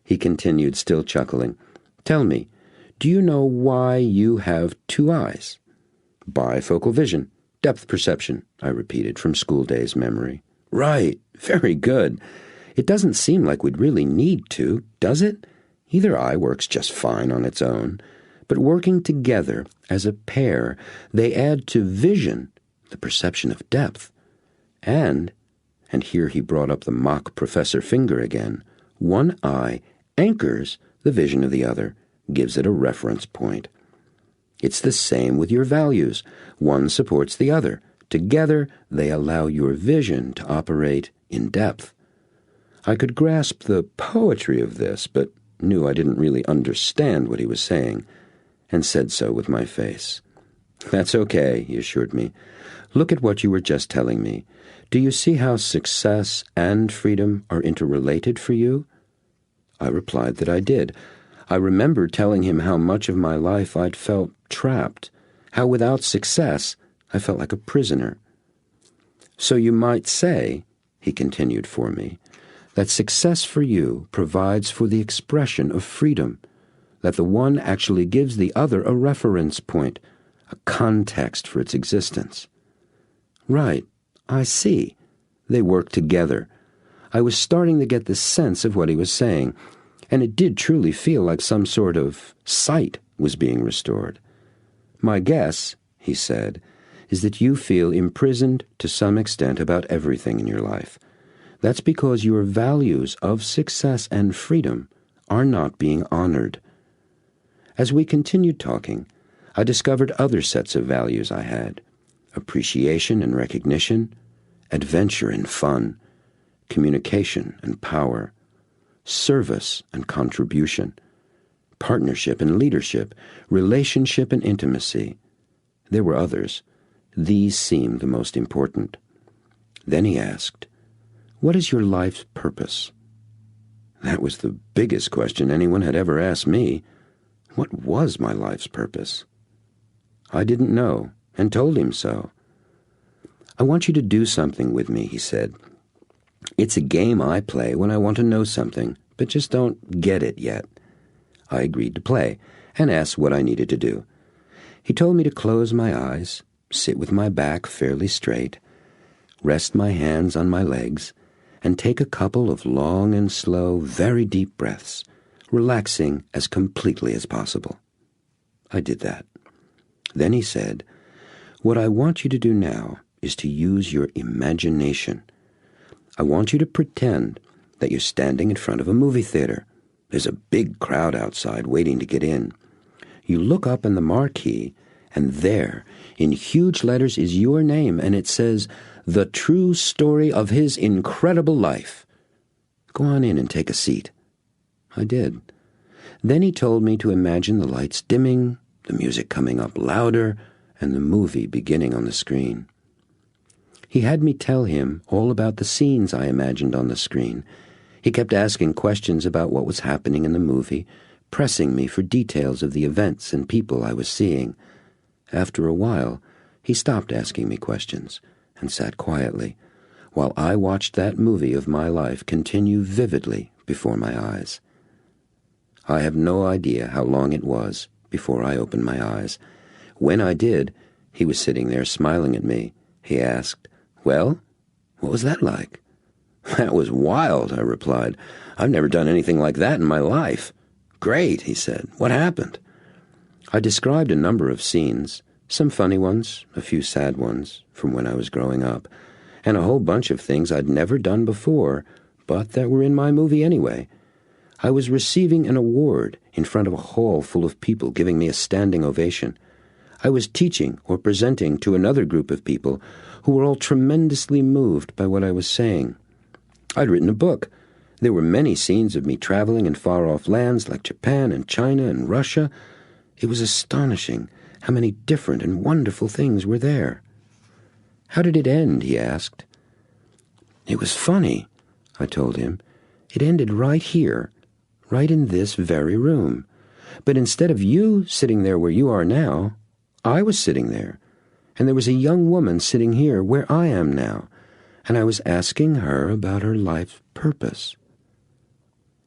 He continued, still chuckling. Tell me, do you know why you have two eyes? Bifocal vision, depth perception, I repeated from school days memory. Right, very good. It doesn't seem like we'd really need to, does it? Either eye works just fine on its own, but working together as a pair, they add to vision the perception of depth. And here he brought up the mock Professor Finger again, one eye anchors the vision of the other, gives it a reference point. It's the same with your values. One supports the other. Together, they allow your vision to operate in depth. I could grasp the poetry of this, but knew I didn't really understand what he was saying, and said so with my face. That's okay, he assured me. Look at what you were just telling me. Do you see how success and freedom are interrelated for you? I replied that I did. I remembered telling him how much of my life I'd felt trapped, how without success I felt like a prisoner. So you might say, he continued for me, that success for you provides for the expression of freedom, that the one actually gives the other a reference point, a context for its existence. Right, I see. They work together. I was starting to get the sense of what he was saying, and it did truly feel like some sort of sight was being restored. My guess, he said, is that you feel imprisoned to some extent about everything in your life. That's because your values of success and freedom are not being honored. As we continued talking, I discovered other sets of values I had: appreciation and recognition, adventure and fun, communication and power, service and contribution, partnership and leadership, relationship and intimacy. There were others. These seemed the most important. Then he asked, "What is your life's purpose?" That was the biggest question anyone had ever asked me. What was my life's purpose? I didn't know, and told him so. "I want you to do something with me," he said. "It's a game I play when I want to know something, but just don't get it yet." I agreed to play, and asked what I needed to do. He told me to close my eyes, sit with my back fairly straight, rest my hands on my legs, and take a couple of long and slow, very deep breaths, relaxing as completely as possible. I did that. Then he said, "What I want you to do now is to use your imagination. I want you to pretend that you're standing in front of a movie theater. There's a big crowd outside waiting to get in. You look up in the marquee, and there, in huge letters, is your name, and it says, 'The True Story of His Incredible Life.' Go on in and take a seat." I did. Then he told me to imagine the lights dimming, the music coming up louder, and the movie beginning on the screen. He had me tell him all about the scenes I imagined on the screen. He kept asking questions about what was happening in the movie, pressing me for details of the events and people I was seeing. After a while, he stopped asking me questions and sat quietly, while I watched that movie of my life continue vividly before my eyes. I have no idea how long it was before I opened my eyes. When I did, he was sitting there smiling at me. He asked, "Well, what was that like?" "That was wild," I replied. "I've never done anything like that in my life." "Great," he said. "What happened?" I described a number of scenes, some funny ones, a few sad ones, from when I was growing up, and a whole bunch of things I'd never done before, but that were in my movie anyway. I was receiving an award in front of a hall full of people giving me a standing ovation. I was teaching or presenting to another group of people who were all tremendously moved by what I was saying. I'd written a book. There were many scenes of me traveling in far-off lands like Japan and China and Russia. It was astonishing how many different and wonderful things were there. "How did it end?" he asked. "It was funny," I told him. "It ended right here, right in this very room. But instead of you sitting there where you are now, I was sitting there, and there was a young woman sitting here where I am now, and I was asking her about her life's purpose."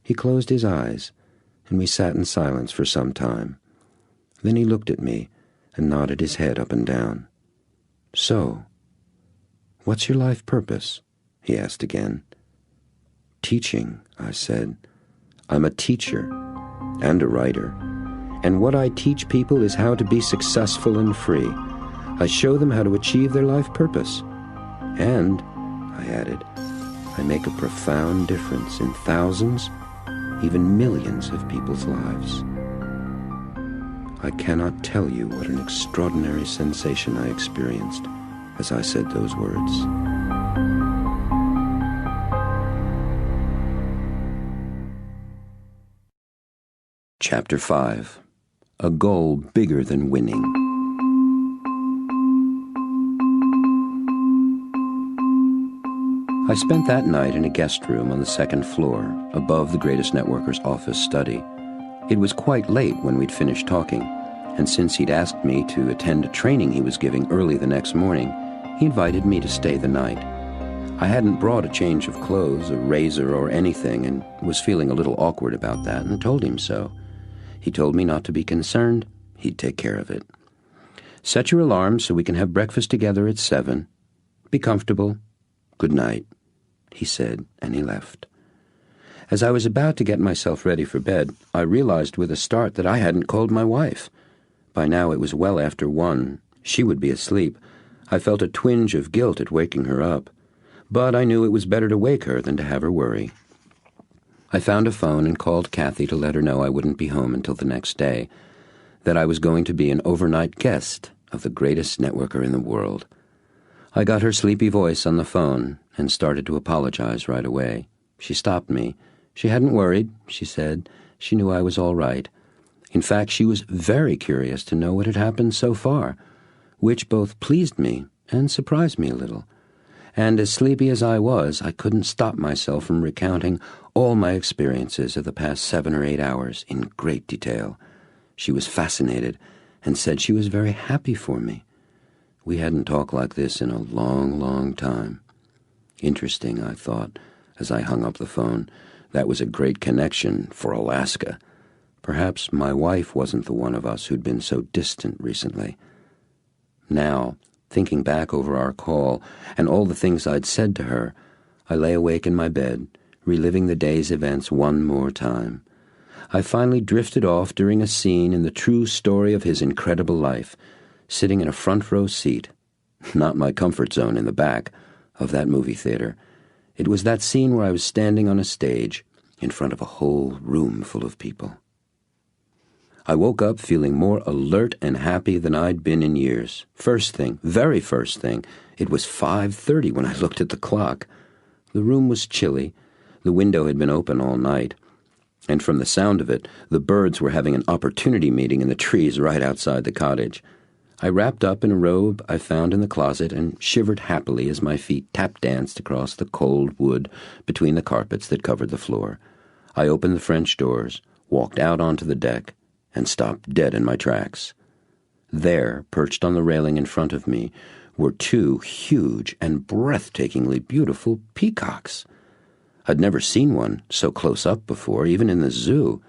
He closed his eyes, and we sat in silence for some time. Then he looked at me and nodded his head up and down. "So, what's your life purpose?" he asked again. "Teaching," I said. "I'm a teacher and a writer, and what I teach people is how to be successful and free. I show them how to achieve their life purpose. And," I added, "I make a profound difference in thousands, even millions of people's lives." I cannot tell you what an extraordinary sensation I experienced as I said those words. Chapter 5. A Goal Bigger Than Winning. I spent that night in a guest room on the second floor, above the greatest networker's office study. It was quite late when we'd finished talking, and since he'd asked me to attend a training he was giving early the next morning, he invited me to stay the night. I hadn't brought a change of clothes, a razor, or anything, and was feeling a little awkward about that, and told him so. He told me not to be concerned. He'd take care of it. "Set your alarm so we can have breakfast together at 7. Be comfortable. Good night," he said, and he left. As I was about to get myself ready for bed, I realized with a start that I hadn't called my wife. By now it was well after 1. She would be asleep. I felt a twinge of guilt at waking her up, but I knew it was better to wake her than to have her worry. I found a phone and called Kathy to let her know I wouldn't be home until the next day, that I was going to be an overnight guest of the greatest networker in the world. I got her sleepy voice on the phone and started to apologize right away. She stopped me. She hadn't worried, she said. She knew I was all right. In fact, she was very curious to know what had happened so far, which both pleased me and surprised me a little. And as sleepy as I was, I couldn't stop myself from recounting all my experiences of the past 7 or 8 hours in great detail. She was fascinated and said she was very happy for me. We hadn't talked like this in a long, long time. Interesting, I thought, as I hung up the phone. That was a great connection for Alaska. Perhaps my wife wasn't the one of us who'd been so distant recently. Now, thinking back over our call and all the things I'd said to her, I lay awake in my bed, reliving the day's events one more time. I finally drifted off during a scene in the true story of his incredible life, sitting in a front row seat, not my comfort zone in the back, of that movie theater. It was that scene where I was standing on a stage in front of a whole room full of people. I woke up feeling more alert and happy than I'd been in years. First thing, very first thing, it was 5:30 when I looked at the clock. The room was chilly. The window had been open all night. And from the sound of it, the birds were having an opportunity meeting in the trees right outside the cottage. I wrapped up in a robe I found in the closet and shivered happily as my feet tap-danced across the cold wood between the carpets that covered the floor. I opened the French doors, walked out onto the deck, and stopped dead in my tracks. There, perched on the railing in front of me, were 2 huge and breathtakingly beautiful peacocks. I'd never seen one so close up before, even in the zoo.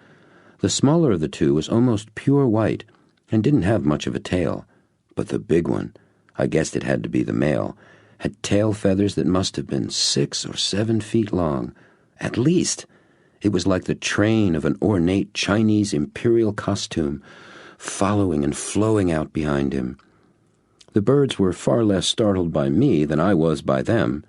The smaller of the 2 was almost pure white and didn't have much of a tail. But the big one, I guessed it had to be the male, had tail feathers that must have been 6 or 7 feet long. At least. It was like the train of an ornate Chinese imperial costume, following and flowing out behind him. The birds were far less startled by me than I was by them.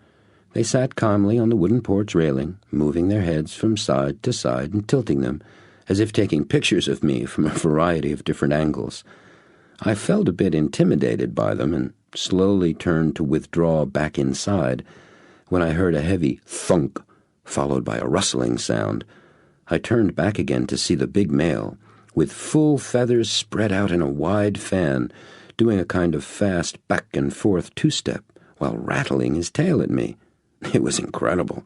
They sat calmly on the wooden porch railing, moving their heads from side to side and tilting them, as if taking pictures of me from a variety of different angles. I felt a bit intimidated by them and slowly turned to withdraw back inside when I heard a heavy thunk, followed by a rustling sound. I turned back again to see the big male, with full feathers spread out in a wide fan, doing a kind of fast back-and-forth two-step while rattling his tail at me. It was incredible.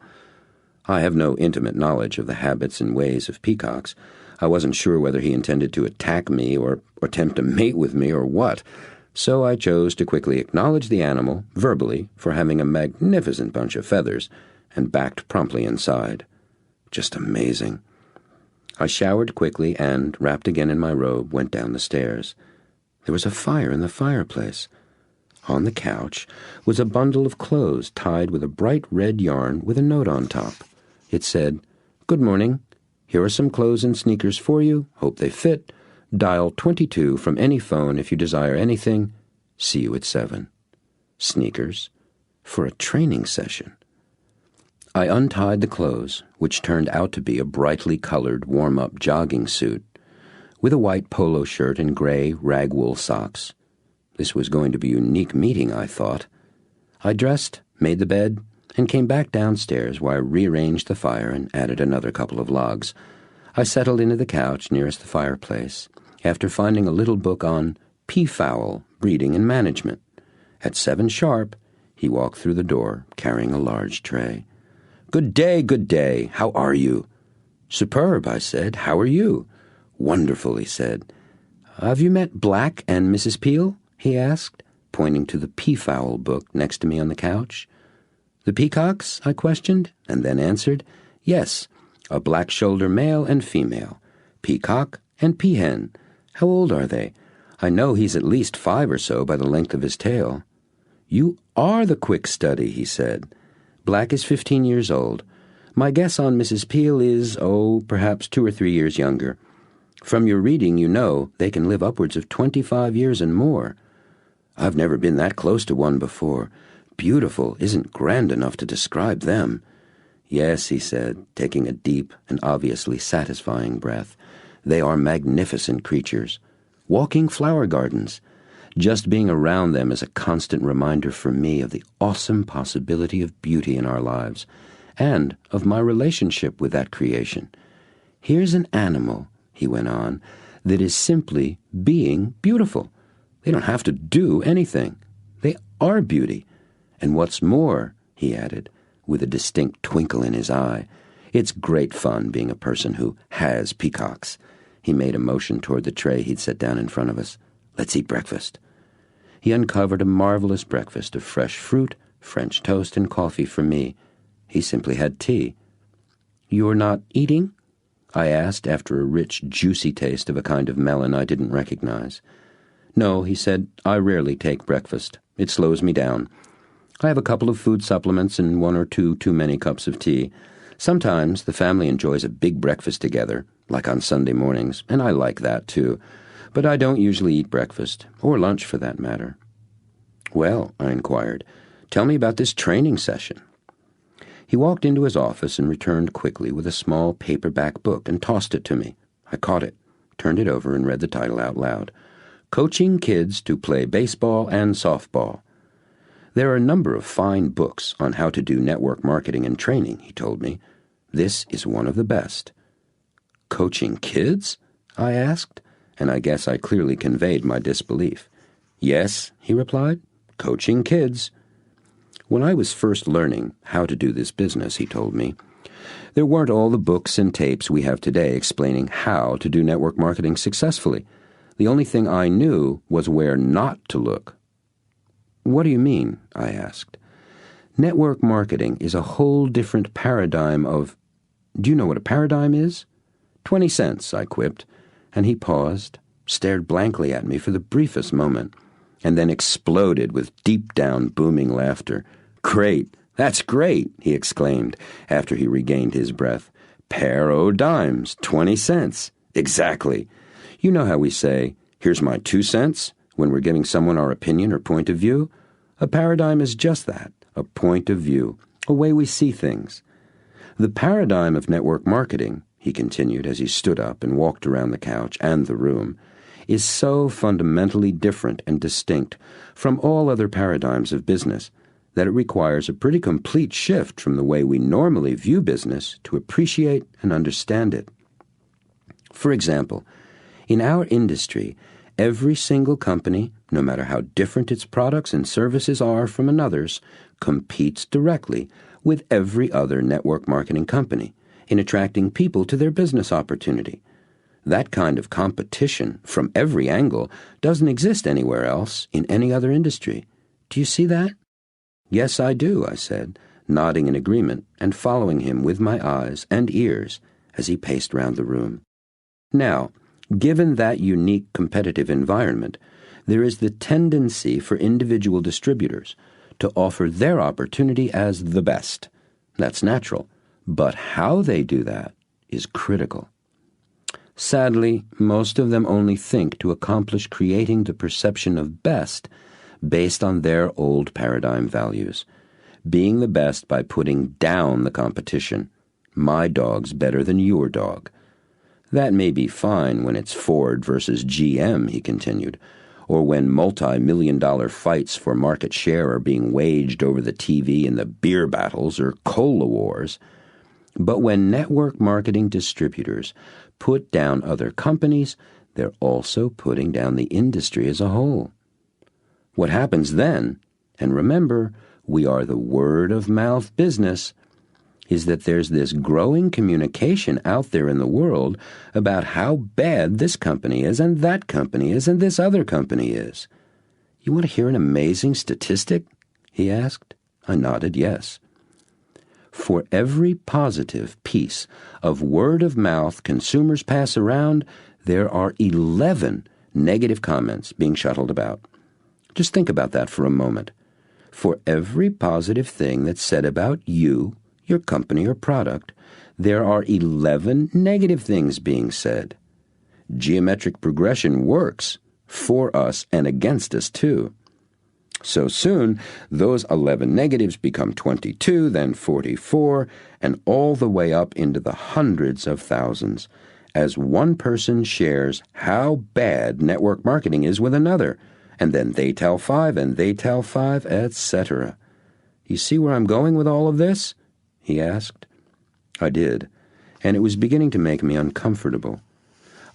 I have no intimate knowledge of the habits and ways of peacocks. I wasn't sure whether he intended to attack me or attempt to mate with me or what, so I chose to quickly acknowledge the animal, verbally, for having a magnificent bunch of feathers, and backed promptly inside. Just amazing. I showered quickly and, wrapped again in my robe, went down the stairs. There was a fire in the fireplace. On the couch was a bundle of clothes tied with a bright red yarn with a note on top. It said, "Good morning. Here are some clothes and sneakers for you. Hope they fit. Dial 22 from any phone if you desire anything. See you at 7. Sneakers? For a training session. I untied the clothes, which turned out to be a brightly colored warm-up jogging suit, with a white polo shirt and gray ragwool socks. This was going to be a unique meeting, I thought. I dressed, made the bed, and came back downstairs where I rearranged the fire and added another couple of logs. I settled into the couch nearest the fireplace, after finding a little book on peafowl breeding and management. At 7 sharp, he walked through the door, carrying a large tray. Good day. How are you?" "Superb," I said. "How are you?" "Wonderful," he said. "Have you met Black and Mrs. Peel?" he asked, pointing to the peafowl book next to me on the couch. "The peacocks?" I questioned, and then answered, "Yes, a black-shoulder male and female, peacock and peahen. How old are they? I know he's at least 5 or so by the length of his tail." "You are the quick study," he said. "Black is 15 years old. My guess on Mrs. Peel is, perhaps 2 or 3 years younger. From your reading, you know they can live upwards of 25 years and more. I've never been that close to one before. Beautiful isn't grand enough to describe them." "Yes," he said, taking a deep and obviously satisfying breath. "They are magnificent creatures. Walking flower gardens. Just being around them is a constant reminder for me of the awesome possibility of beauty in our lives, and of my relationship with that creation. Here's an animal," he went on, "that is simply being beautiful. They don't have to do anything. They are beauty. And what's more," he added, with a distinct twinkle in his eye, "it's great fun being a person who has peacocks." He made a motion toward the tray he'd set down in front of us. "Let's eat breakfast." He uncovered a marvelous breakfast of fresh fruit, French toast, and coffee for me. He simply had tea. "You're not eating?" I asked after a rich, juicy taste of a kind of melon I didn't recognize. "No," he said, "I rarely take breakfast. It slows me down. I have a couple of food supplements and 1 or 2 too many cups of tea. Sometimes the family enjoys a big breakfast together, like on Sunday mornings, and I like that too. But I don't usually eat breakfast, or lunch for that matter." "Well," I inquired, "tell me about this training session." He walked into his office and returned quickly with a small paperback book and tossed it to me. I caught it, turned it over, and read the title out loud. "Coaching Kids to Play Baseball and Softball." "There are a number of fine books on how to do network marketing and training," he told me. "This is one of the best." "Coaching kids?" I asked, and I guess I clearly conveyed my disbelief. "Yes," he replied, "coaching kids." When I was first learning how to do this business, he told me, there weren't all the books and tapes we have today explaining how to do network marketing successfully. The only thing I knew was where not to look. "What do you mean?" I asked. "Network marketing is a whole different paradigm of—" "Do you know what a paradigm is?" 20 cents, I quipped, and he paused, stared blankly at me for the briefest moment, and then exploded with deep-down booming laughter. "Great! That's great!" he exclaimed after he regained his breath. "Pair o' dimes, 20 cents. Exactly. You know how we say, 'Here's my 2 cents,' when we're giving someone our opinion or point of view? A paradigm is just that, a point of view, a way we see things. The paradigm of network marketing," he continued as he stood up and walked around the couch and the room, "is so fundamentally different and distinct from all other paradigms of business that it requires a pretty complete shift from the way we normally view business to appreciate and understand it. For example, in our industry, every single company, no matter how different its products and services are from another's, competes directly with every other network marketing company in attracting people to their business opportunity. That kind of competition from every angle doesn't exist anywhere else in any other industry. Do you see that?" "Yes, I do," I said, nodding in agreement and following him with my eyes and ears as he paced round the room. Now, given that unique competitive environment, there is the tendency for individual distributors to offer their opportunity as the best. That's natural, but how they do that is critical. Sadly, most of them only think to accomplish creating the perception of best based on their old paradigm values, being the best by putting down the competition. My dog's better than your dog. That may be fine when it's Ford versus GM, he continued, or when multi-million-dollar fights for market share are being waged over the TV in the beer battles or cola wars. But when network marketing distributors put down other companies, they're also putting down the industry as a whole. What happens then, and remember, we are the word-of-mouth business, is that there's this growing communication out there in the world about how bad this company is and that company is and this other company is. You want to hear an amazing statistic? He asked. I nodded yes. For every positive piece of word-of-mouth consumers pass around, there are 11 negative comments being shuttled about. Just think about that for a moment. For every positive thing that's said about you, your company or product, there are 11 negative things being said. Geometric progression works for us and against us too. So soon, those 11 negatives become 22, then 44, and all the way up into the hundreds of thousands, as one person shares how bad network marketing is with another, and then they tell 5, and they tell 5, etc. You see where I'm going with all of this? He asked. I did, and it was beginning to make me uncomfortable.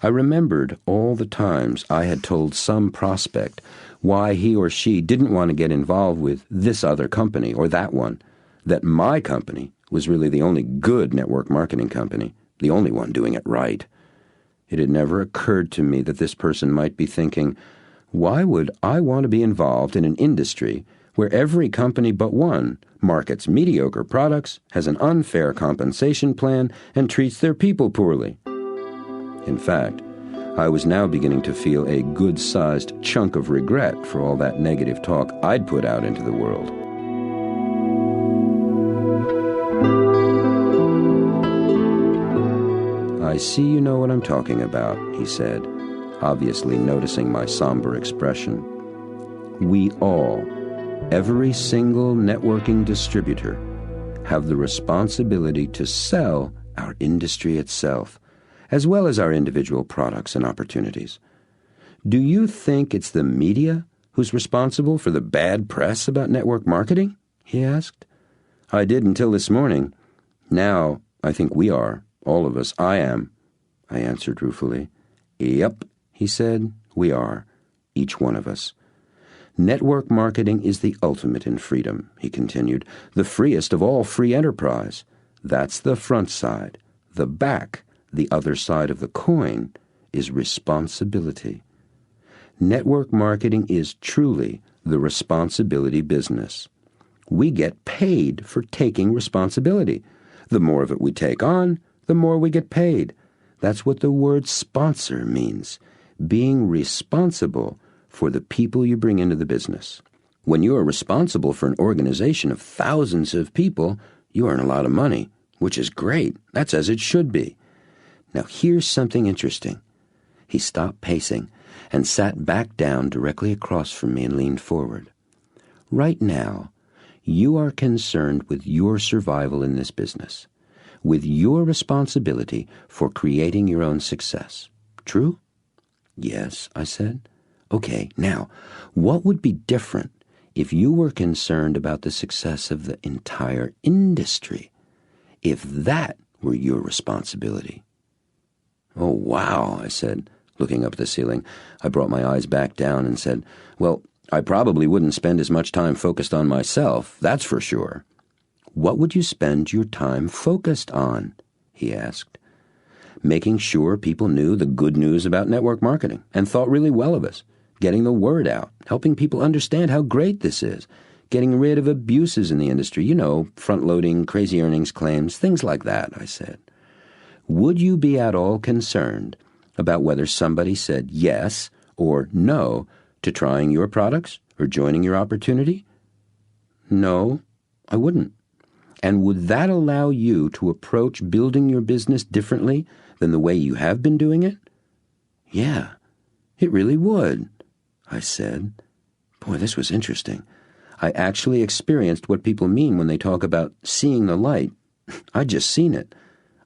I remembered all the times I had told some prospect why he or she didn't want to get involved with this other company or that one, that my company was really the only good network marketing company, the only one doing it right. It had never occurred to me that this person might be thinking, why would I want to be involved in an industry where every company but one markets mediocre products, has an unfair compensation plan, and treats their people poorly? In fact, I was now beginning to feel a good-sized chunk of regret for all that negative talk I'd put out into the world. I see you know what I'm talking about, he said, obviously noticing my somber expression. We all, every single networking distributor, have the responsibility to sell our industry itself, as well as our individual products and opportunities. Do you think it's the media who's responsible for the bad press about network marketing? He asked. I did until this morning. Now I think we are, all of us. I am, I answered ruefully. Yep, he said, we are, each one of us. Network marketing is the ultimate in freedom, he continued, the freest of all free enterprise. That's the front side. The back, the other side of the coin, is responsibility. Network marketing is truly the responsibility business. We get paid for taking responsibility. The more of it we take on, the more we get paid. That's what the word sponsor means, being responsible for the people you bring into the business. When you are responsible for an organization of thousands of people, you earn a lot of money, which is great. That's as it should be. Now here's something interesting. He stopped pacing and sat back down directly across from me and leaned forward. Right now, you are concerned with your survival in this business, with your responsibility for creating your own success. True? Yes, I said. Okay, now, what would be different if you were concerned about the success of the entire industry, if that were your responsibility? Oh, wow, I said, looking up at the ceiling. I brought my eyes back down and said, well, I probably wouldn't spend as much time focused on myself, that's for sure. What would you spend your time focused on? He asked. Making sure people knew the good news about network marketing and thought really well of us, getting the word out, helping people understand how great this is, getting rid of abuses in the industry, front-loading, crazy earnings claims, things like that, I said. Would you be at all concerned about whether somebody said yes or no to trying your products or joining your opportunity? No, I wouldn't. And would that allow you to approach building your business differently than the way you have been doing it? Yeah, it really would, I said. Boy, this was interesting. I actually experienced what people mean when they talk about seeing the light. I'd just seen it.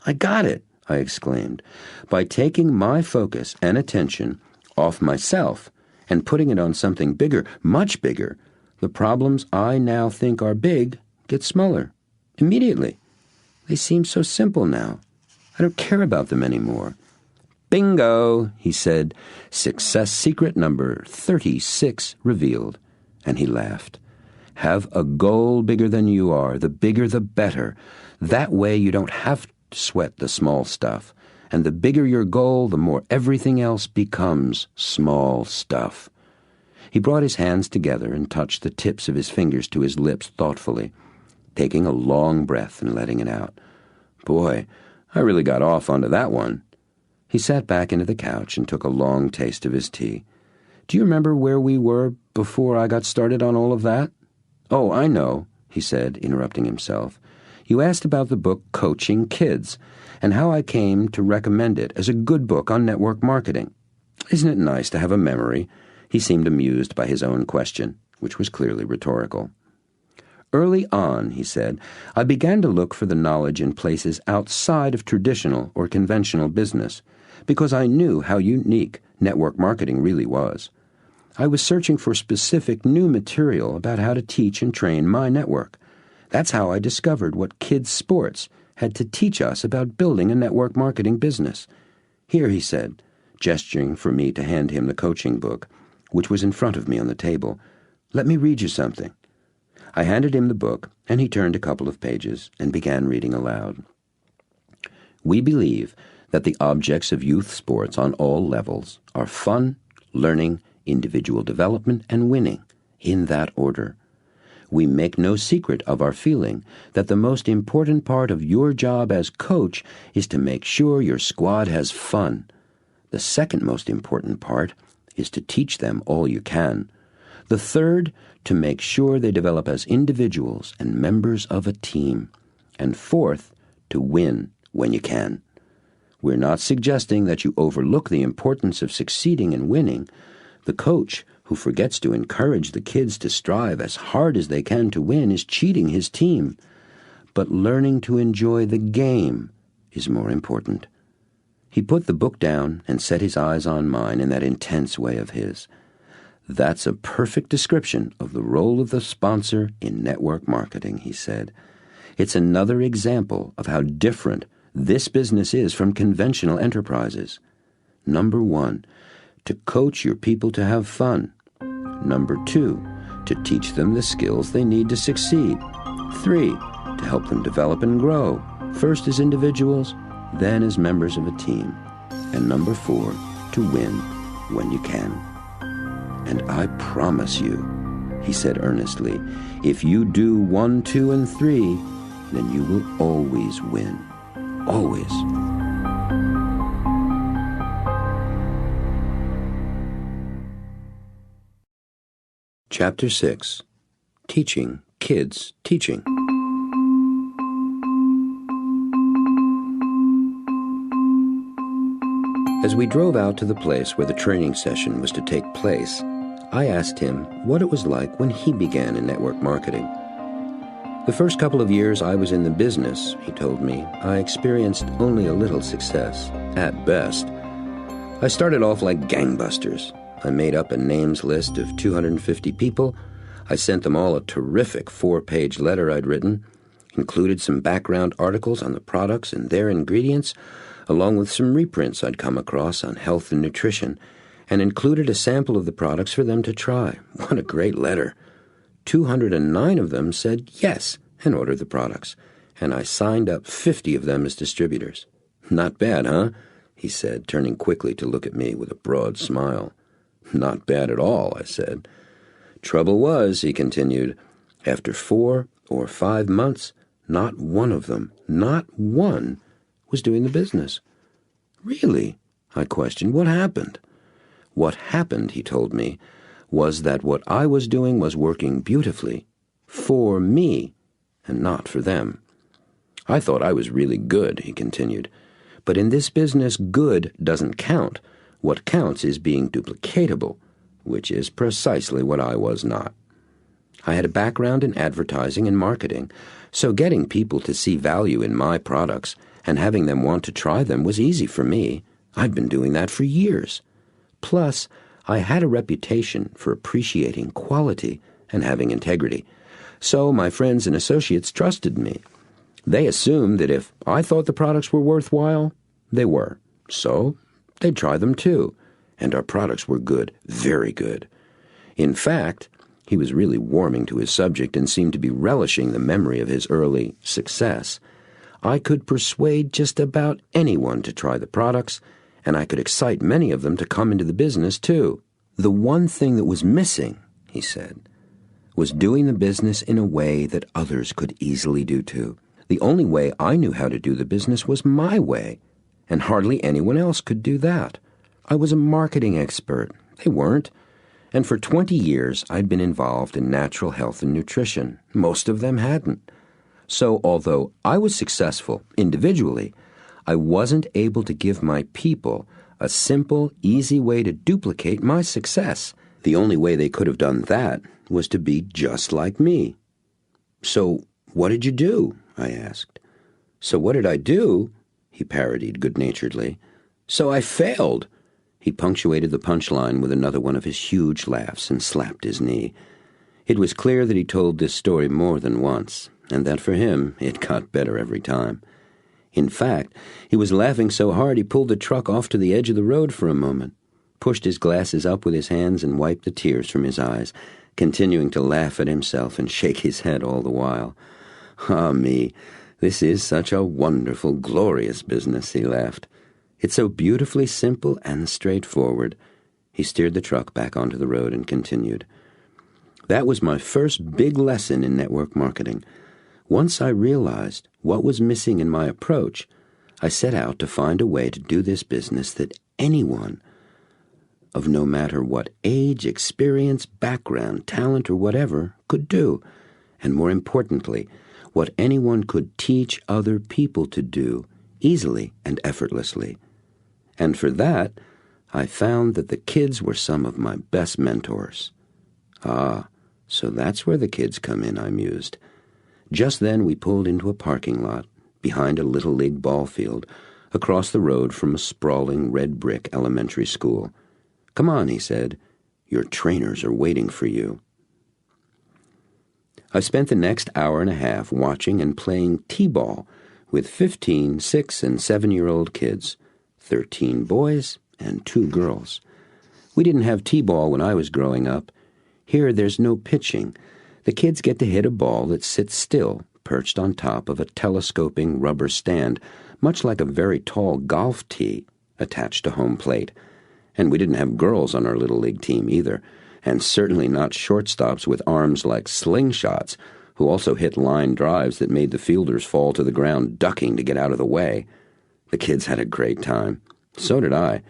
I got it, I exclaimed. By taking my focus and attention off myself and putting it on something bigger, much bigger, the problems I now think are big get smaller. Immediately. They seem so simple now. I don't care about them anymore. Bingo, he said. Success secret number 36 revealed. And he laughed. Have a goal bigger than you are. The bigger the better. That way you don't have to sweat the small stuff. And the bigger your goal, the more everything else becomes small stuff. He brought his hands together and touched the tips of his fingers to his lips thoughtfully, taking a long breath and letting it out. Boy, I really got off onto that one. He sat back into the couch and took a long taste of his tea. Do you remember where we were before I got started on all of that? Oh, I know, he said, interrupting himself. You asked about the book Coaching Kids, and how I came to recommend it as a good book on network marketing. Isn't it nice to have a memory? He seemed amused by his own question, which was clearly rhetorical. Early on, he said, I began to look for the knowledge in places outside of traditional or conventional business, because I knew how unique network marketing really was. I was searching for specific new material about how to teach and train my network. That's how I discovered what kids' sports had to teach us about building a network marketing business. Here, he said, gesturing for me to hand him the coaching book, which was in front of me on the table. Let me read you something. I handed him the book, and he turned a couple of pages and began reading aloud. We believe that the objects of youth sports on all levels are fun, learning, individual development, and winning, in that order. We make no secret of our feeling that the most important part of your job as coach is to make sure your squad has fun. The second most important part is to teach them all you can. The third, to make sure they develop as individuals and members of a team. And fourth, to win when you can. We're not suggesting that you overlook the importance of succeeding and winning. The coach who forgets to encourage the kids to strive as hard as they can to win is cheating his team. But learning to enjoy the game is more important. He put the book down and set his eyes on mine in that intense way of his. That's a perfect description of the role of the sponsor in network marketing, he said. It's another example of how different this business is from conventional enterprises. Number 1, to coach your people to have fun. Number 2, to teach them the skills they need to succeed. 3, to help them develop and grow, first as individuals, then as members of a team. And number 4, to win when you can. And I promise you, he said earnestly, if you do 1, 2, and 3, then you will always win. Always. Chapter 6. Teaching Kids Teaching. As we drove out to the place where the training session was to take place, I asked him what it was like when he began in network marketing. The first couple of years I was in the business, he told me, I experienced only a little success, at best. I started off like gangbusters. I made up a names list of 250 people. I sent them all a terrific 4-page letter I'd written, included some background articles on the products and their ingredients, along with some reprints I'd come across on health and nutrition, and included a sample of the products for them to try. What a great letter. 209 of them said yes and ordered the products, and I signed up 50 of them as distributors. Not bad, huh? He said, turning quickly to look at me with a broad smile. Not bad at all, I said. Trouble was, he continued, after 4 or 5 months, not one of them, not one, was doing the business. Really? I questioned. What happened? What happened, he told me, was that what I was doing was working beautifully for me and not for them. I thought I was really good, he continued. But in this business, good doesn't count. What counts is being duplicatable, which is precisely what I was not. I had a background in advertising and marketing, so getting people to see value in my products and having them want to try them was easy for me. I'd been doing that for years. Plus, I had a reputation for appreciating quality and having integrity, so my friends and associates trusted me. They assumed that if I thought the products were worthwhile, they were. So they'd try them too, and our products were good, very good. In fact, he was really warming to his subject and seemed to be relishing the memory of his early success. I could persuade just about anyone to try the products, and I could excite many of them to come into the business too. The one thing that was missing, he said, was doing the business in a way that others could easily do too. The only way I knew how to do the business was my way, and hardly anyone else could do that. I was a marketing expert. They weren't. And for 20 years, I'd been involved in natural health and nutrition. Most of them hadn't. So although I was successful individually, I wasn't able to give my people a simple, easy way to duplicate my success. The only way they could have done that was to be just like me. So what did you do? I asked. So what did I do? He parodied good-naturedly. So I failed. He punctuated the punchline with another one of his huge laughs and slapped his knee. It was clear that he told this story more than once, and that for him it got better every time. In fact, he was laughing so hard he pulled the truck off to the edge of the road for a moment, pushed his glasses up with his hands and wiped the tears from his eyes, continuing to laugh at himself and shake his head all the while. Ah, me, this is such a wonderful, glorious business, he laughed. It's so beautifully simple and straightforward. He steered the truck back onto the road and continued. That was my first big lesson in network marketing. Once I realized what was missing in my approach, I set out to find a way to do this business that anyone, of no matter what age, experience, background, talent, or whatever, could do, and more importantly, what anyone could teach other people to do easily and effortlessly. And for that, I found that the kids were some of my best mentors. Ah, so that's where the kids come in, I mused. Just then we pulled into a parking lot behind a Little League ball field across the road from a sprawling red brick elementary school. Come on, he said. Your trainers are waiting for you. I spent the next hour and a half watching and playing t-ball with 15 6- and 7-year-old kids, 13 boys and 2 girls. We didn't have t-ball when I was growing up. Here there's no pitching. The kids get to hit a ball that sits still, perched on top of a telescoping rubber stand, much like a very tall golf tee attached to home plate. And we didn't have girls on our Little League team either, and certainly not shortstops with arms like slingshots, who also hit line drives that made the fielders fall to the ground ducking to get out of the way. The kids had a great time. So did I,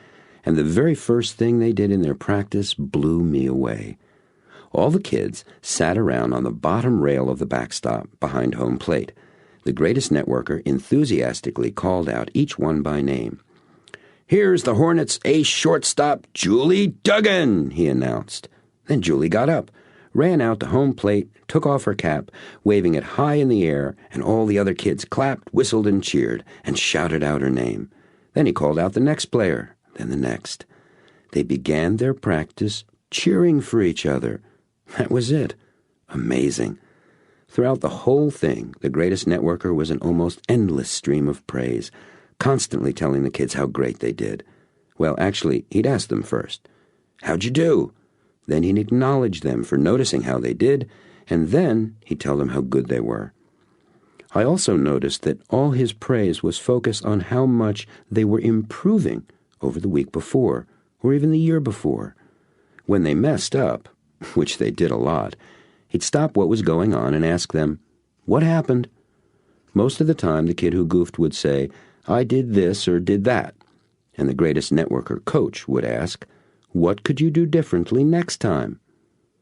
and the very first thing they did in their practice blew me away. All the kids sat around on the bottom rail of the backstop behind home plate. The greatest networker enthusiastically called out each one by name. Here's the Hornets' ace shortstop, Julie Duggan, he announced. Then Julie got up, ran out to home plate, took off her cap, waving it high in the air, and all the other kids clapped, whistled, and cheered, and shouted out her name. Then he called out the next player, then the next. They began their practice cheering for each other. That was it. Amazing. Throughout the whole thing, the greatest networker was an almost endless stream of praise, constantly telling the kids how great they did. Well, actually, he'd ask them first, "How'd you do?" Then he'd acknowledge them for noticing how they did, and then he'd tell them how good they were. I also noticed that all his praise was focused on how much they were improving over the week before, or even the year before. When they messed up, which they did a lot, he'd stop what was going on and ask them, "What happened?" Most of the time, the kid who goofed would say, "I did this or did that." And the greatest networker coach would ask, "What could you do differently next time?"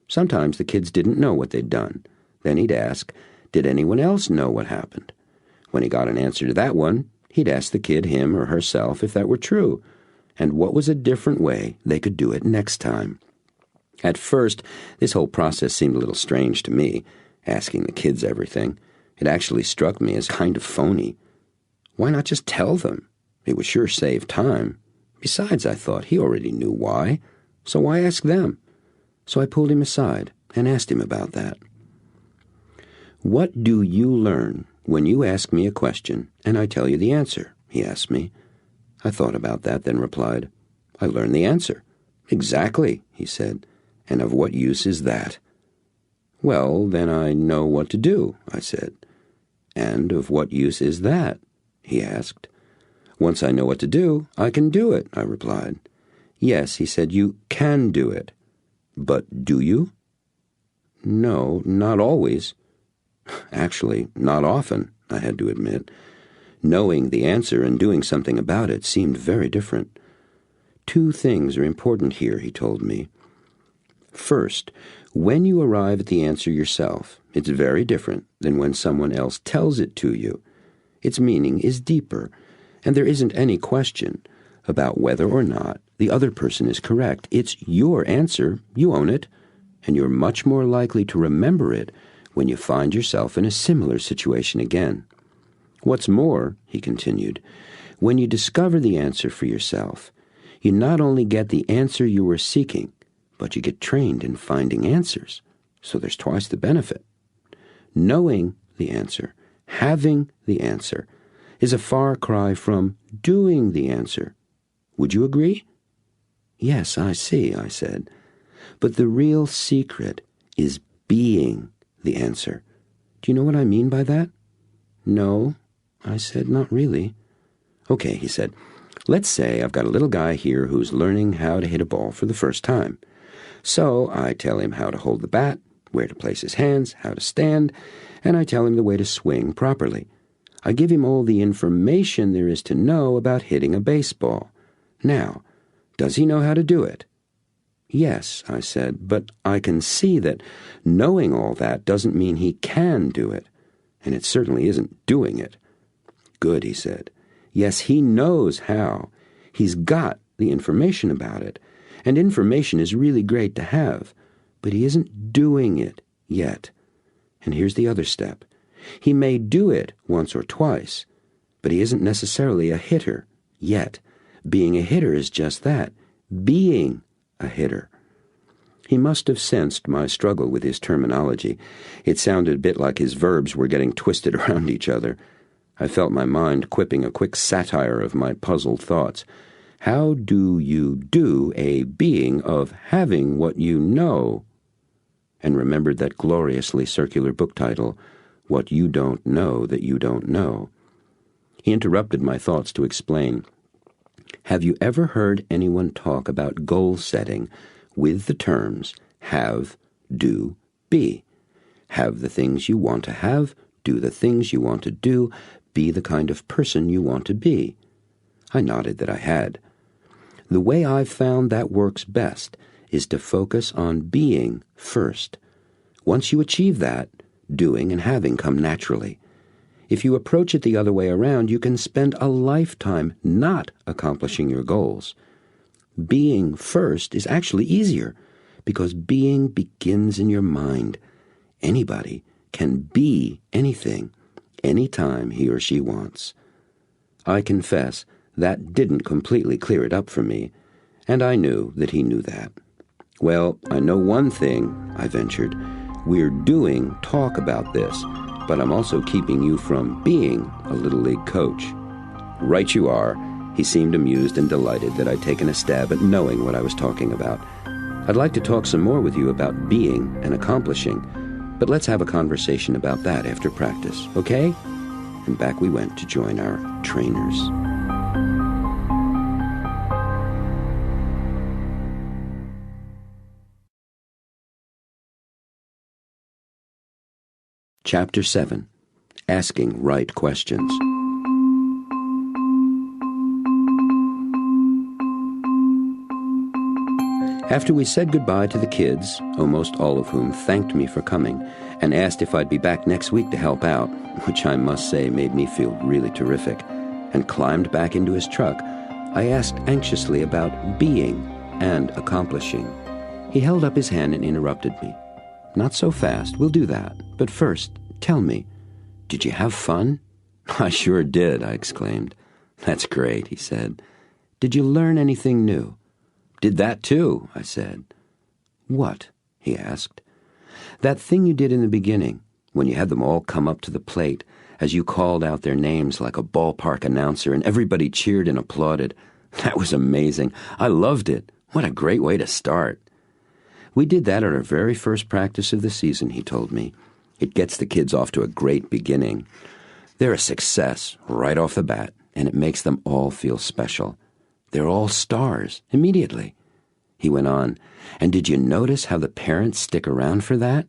Sometimes the kids didn't know what they'd done. Then he'd ask, "Did anyone else know what happened?" When he got an answer to that one, he'd ask the kid, him or herself, if that were true, and what was a different way they could do it next time. At first, this whole process seemed a little strange to me, asking the kids everything. It actually struck me as kind of phony. Why not just tell them? It would sure save time. Besides, I thought, he already knew why, so why ask them? So I pulled him aside and asked him about that. "What do you learn when you ask me a question and I tell you the answer?" he asked me. I thought about that, then replied, "I learn the answer." "Exactly," he said. "And of what use is that?" "Well, then I know what to do," I said. "And of what use is that?" he asked. "Once I know what to do, I can do it," I replied. "Yes," he said, "you can do it. But do you?" "No, not always." Actually, not often, I had to admit. Knowing the answer and doing something about it seemed very different. "Two things are important here," he told me. First, when you arrive at the answer yourself, it's very different than when someone else tells it to you. Its meaning is deeper, and there isn't any question about whether or not the other person is correct. It's your answer, you own it, and you're much more likely to remember it when you find yourself in a similar situation again. "What's more," he continued, "when you discover the answer for yourself, you not only get the answer you were seeking, but you get trained in finding answers, so there's twice the benefit. Knowing the answer, having the answer, is a far cry from doing the answer. Would you agree?" "Yes, I see," I said. "But the real secret is being the answer. Do you know what I mean by that?" "No," I said, "not really." "Okay," he said. "Let's say I've got a little guy here who's learning how to hit a ball for the first time. So I tell him how to hold the bat, where to place his hands, how to stand, and I tell him the way to swing properly. I give him all the information there is to know about hitting a baseball. Now, does he know how to do it?" "Yes," I said, "but I can see that knowing all that doesn't mean he can do it, and it certainly isn't doing it." "Good," he said. "Yes, he knows how. He's got the information about it, and information is really great to have, but he isn't doing it yet. And here's the other step. He may do it once or twice, but he isn't necessarily a hitter yet. Being a hitter is just that, being a hitter." He must have sensed my struggle with his terminology. It sounded a bit like his verbs were getting twisted around each other. I felt my mind quipping a quick satire of my puzzled thoughts. How do you do a being of having what you know? And remembered that gloriously circular book title, What You Don't Know That You Don't Know. He interrupted my thoughts to explain. "Have you ever heard anyone talk about goal setting with the terms have, do, be? Have the things you want to have, do the things you want to do, be the kind of person you want to be?" I nodded that I had. "The way I've found that works best is to focus on being first. Once you achieve that, doing and having come naturally. If you approach it the other way around, you can spend a lifetime not accomplishing your goals. Being first is actually easier, because being begins in your mind. Anybody can be anything, anytime he or she wants." I confess that didn't completely clear it up for me, and I knew that he knew that. "Well, I know one thing," I ventured. "We're doing talk about this, but I'm also keeping you from being a Little League coach." "Right you are." He seemed amused and delighted that I'd taken a stab at knowing what I was talking about. "I'd like to talk some more with you about being and accomplishing, but let's have a conversation about that after practice, okay?" And back we went to join our trainers. Chapter 7. Asking Right Questions. After we said goodbye to the kids, almost all of whom thanked me for coming, and asked if I'd be back next week to help out, which I must say made me feel really terrific, and climbed back into his truck, I asked anxiously about being and accomplishing. He held up his hand and interrupted me. "Not so fast, we'll do that. But first, tell me, did you have fun?" "I sure did," I exclaimed. "That's great," he said. "Did you learn anything new?" "Did that too," I said. "What?" he asked. "That thing you did in the beginning, when you had them all come up to the plate, as you called out their names like a ballpark announcer and everybody cheered and applauded. That was amazing. I loved it. What a great way to start." "We did that at our very first practice of the season," he told me. "It gets the kids off to a great beginning. They're a success right off the bat, and it makes them all feel special. They're all stars immediately." He went on, "And did you notice how the parents stick around for that?"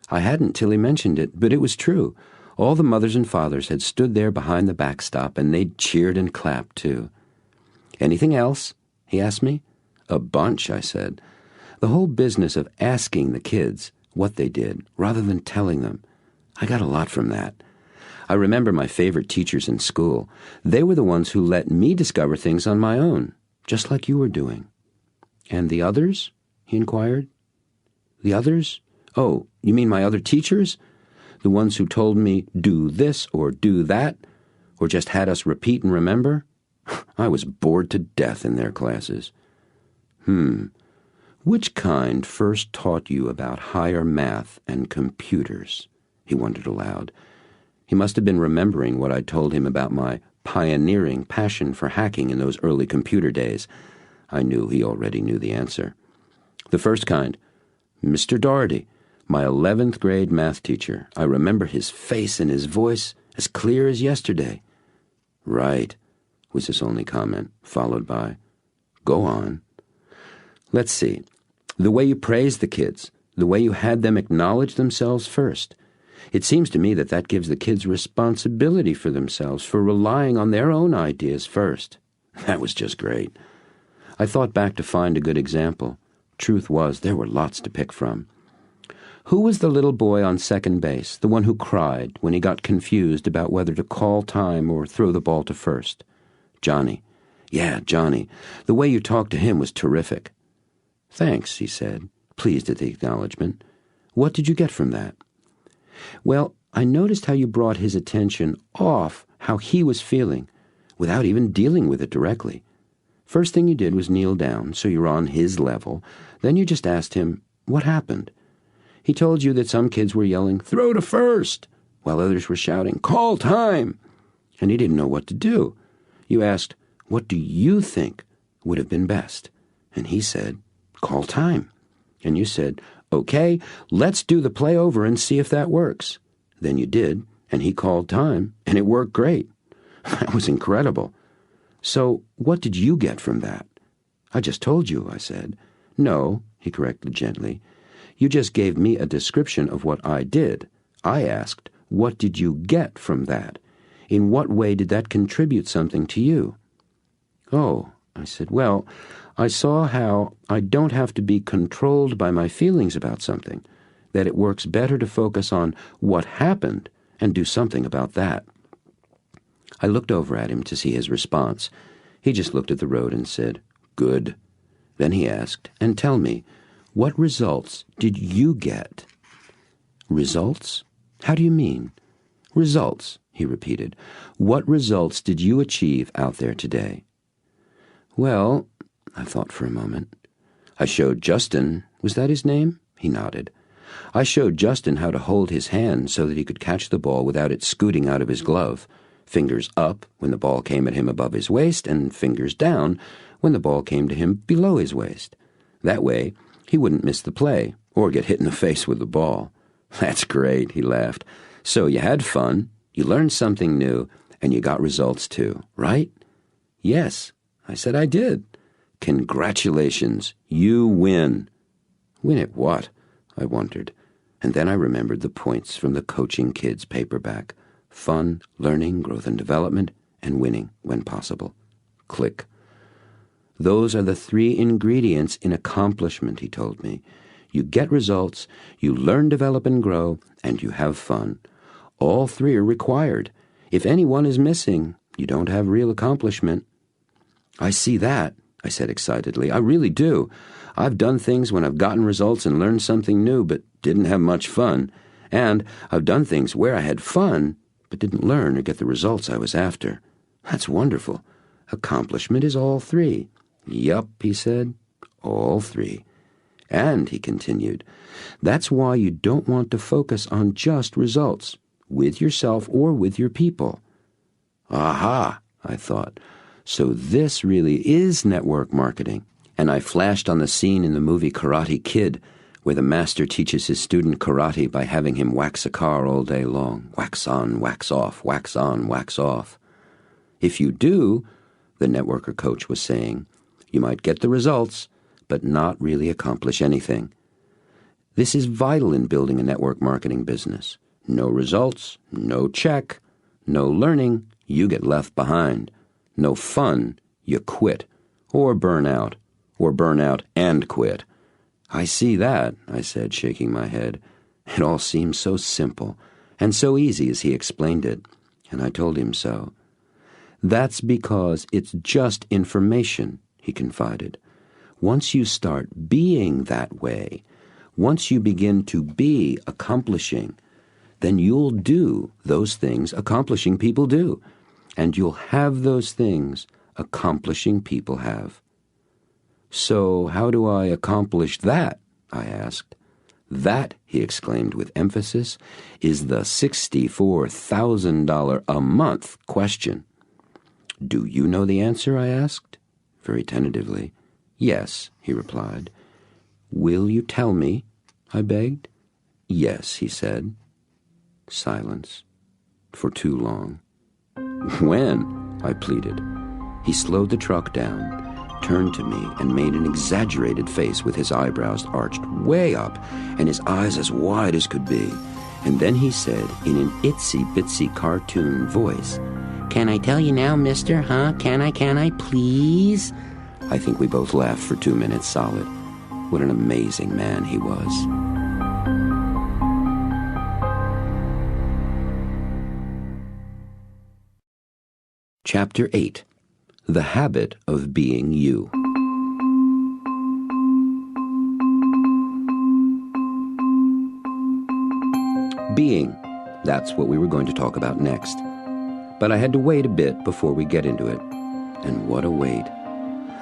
I hadn't till he mentioned it, but it was true. All the mothers and fathers had stood there behind the backstop, and they'd cheered and clapped too. "Anything else?" he asked me. "A bunch," I said. "The whole business of asking the kids what they did rather than telling them. I got a lot from that. I remember my favorite teachers in school. They were the ones who let me discover things on my own, just like you were doing." "And the others?" he inquired. "The others? Oh, you mean my other teachers? The ones who told me, do this or do that, or just had us repeat and remember? I was bored to death in their classes." "Which kind first taught you about higher math and computers?" he wondered aloud. He must have been remembering what I'd told him about my pioneering passion for hacking in those early computer days. I knew he already knew the answer. "The first kind. Mr. Doherty, my 11th grade math teacher. I remember his face and his voice as clear as yesterday." "Right," was his only comment, followed by, "Go on." "Let's see. The way you praised the kids, the way you had them acknowledge themselves first. It seems to me that gives the kids responsibility for themselves, for relying on their own ideas first. That was just great." I thought back to find a good example. Truth was, there were lots to pick from. "Who was the little boy on second base, the one who cried when he got confused about whether to call time or throw the ball to first?" "Johnny." "Yeah, Johnny. The way you talked to him was terrific." "Thanks," he said, pleased at the acknowledgement. "What did you get from that?" "Well, I noticed how you brought his attention off how he was feeling, without even dealing with it directly. First thing you did was kneel down, so you're on his level. Then you just asked him, what happened? He told you that some kids were yelling, 'Throw to first,' while others were shouting, 'Call time!' And he didn't know what to do. You asked, 'What do you think would have been best?' And he said, 'Call time.' And you said, 'Okay, let's do the play over and see if that works.' Then you did, and he called time, and it worked great. That was incredible. So what did you get from that?" "I just told you," I said. "No," he corrected gently. "You just gave me a description of what I did. I asked, what did you get from that? In what way did that contribute something to you?" "Oh," I said, "well, I saw how I don't have to be controlled by my feelings about something, that it works better to focus on what happened and do something about that." I looked over at him to see his response. He just looked at the road and said, "Good." Then he asked, "And tell me, what results did you get?" "Results? How do you mean?" "Results," he repeated. "What results did you achieve out there today?" "Well," I thought for a moment. "I showed Justin, was that his name?" He nodded. "I showed Justin how to hold his hand so that he could catch the ball without it scooting out of his glove. Fingers up when the ball came at him above his waist, and fingers down when the ball came to him below his waist. That way, he wouldn't miss the play or get hit in the face with the ball." "That's great," he laughed. "So you had fun, you learned something new, and you got results too, right?" "Yes," I said, "I did." "Congratulations, you win." "Win at what?" I wondered. And then I remembered the points from the Coaching Kids paperback. Fun, learning, growth and development, and winning when possible. Click. Those are the 3 ingredients in accomplishment, he told me. You get results, you learn, develop, and grow, and you have fun. All 3 are required. If any one is missing, you don't have real accomplishment. I see that, I said excitedly. I really do. I've done things when I've gotten results and learned something new, but didn't have much fun. And I've done things where I had fun, but didn't learn or get the results I was after. That's wonderful. Accomplishment is all 3. Yup, he said, all 3. And, he continued, that's why you don't want to focus on just results, with yourself or with your people. Aha, I thought. So this really is network marketing. And I flashed on the scene in the movie Karate Kid, where the master teaches his student karate by having him wax a car all day long. Wax on, wax off, wax on, wax off. If you do, the networker coach was saying, you might get the results, but not really accomplish anything. This is vital in building a network marketing business. No results, no check, no learning, you get left behind. No fun, you quit, or burn out and quit. I see that, I said, shaking my head. It all seems so simple and so easy as he explained it, and I told him so. That's because it's just information, he confided. Once you start being that way, once you begin to be accomplishing, then you'll do those things accomplishing people do, and you'll have those things accomplishing people have. So how do I accomplish that? I asked. That, he exclaimed with emphasis, is the $64,000 a month question. Do you know the answer? I asked, very tentatively. Yes, he replied. Will you tell me? I begged. Yes, he said. Silence. For too long. When? I pleaded. He slowed the truck down, turned to me, and made an exaggerated face with his eyebrows arched way up and his eyes as wide as could be. And then he said in an itsy-bitsy cartoon voice, Can I tell you now, mister, huh? Can I, please? I think we both laughed for 2 minutes solid. What an amazing man he was. Chapter 8. The Habit of Being You. Being. That's what we were going to talk about next. But I had to wait a bit before we get into it. And what a wait.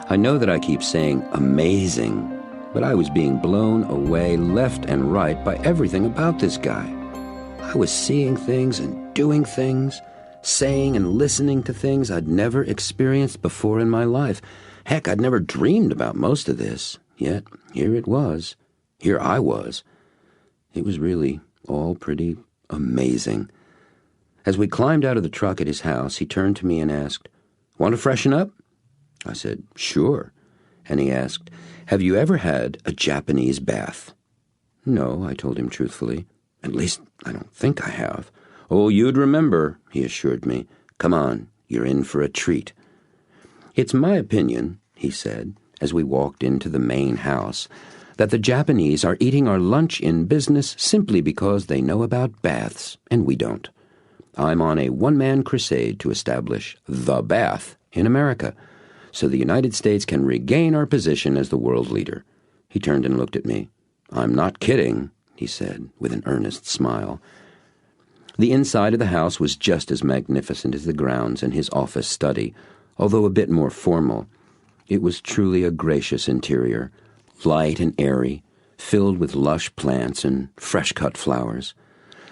I know that I keep saying amazing, but I was being blown away left and right by everything about this guy. I was seeing things and doing things, saying and listening to things I'd never experienced before in my life. Heck, I'd never dreamed about most of this. Yet, here it was. Here I was. It was really all pretty amazing. As we climbed out of the truck at his house, he turned to me and asked, Want to freshen up? I said, Sure. And he asked, Have you ever had a Japanese bath? No, I told him truthfully. At least, I don't think I have. Oh, you'd remember, he assured me. Come on, you're in for a treat. It's my opinion, he said, as we walked into the main house, that the Japanese are eating our lunch in business simply because they know about baths, and we don't. I'm on a one-man crusade to establish the bath in America, so the United States can regain our position as the world leader. He turned and looked at me. I'm not kidding, he said, with an earnest smile. The inside of the house was just as magnificent as the grounds and his office study, although a bit more formal. It was truly a gracious interior, light and airy, filled with lush plants and fresh-cut flowers.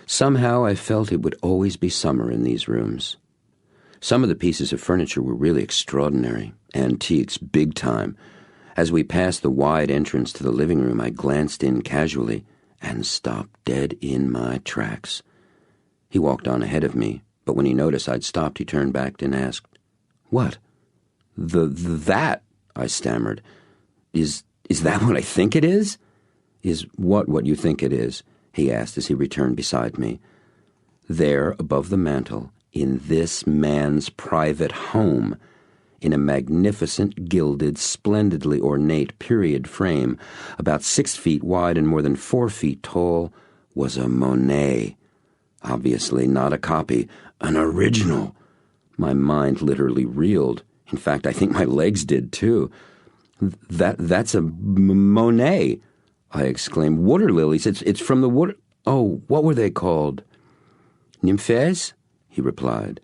Somehow I felt it would always be summer in these rooms. Some of the pieces of furniture were really extraordinary, antiques big time. As we passed the wide entrance to the living room, I glanced in casually and stopped dead in my tracks. He walked on ahead of me, but when he noticed I'd stopped, he turned back and asked, What? That, I stammered. Is that what I think it is? Is what you think it is? He asked as he returned beside me. There, above the mantel, in this man's private home, in a magnificent, gilded, splendidly ornate period frame, about 6 feet wide and more than 4 feet tall, was a Monet. Obviously not a copy, an original. My mind literally reeled. In fact, I think my legs did too. That's a Monet, I exclaimed. Water lilies, it's from the water... Oh, what were they called? Nymphes, he replied.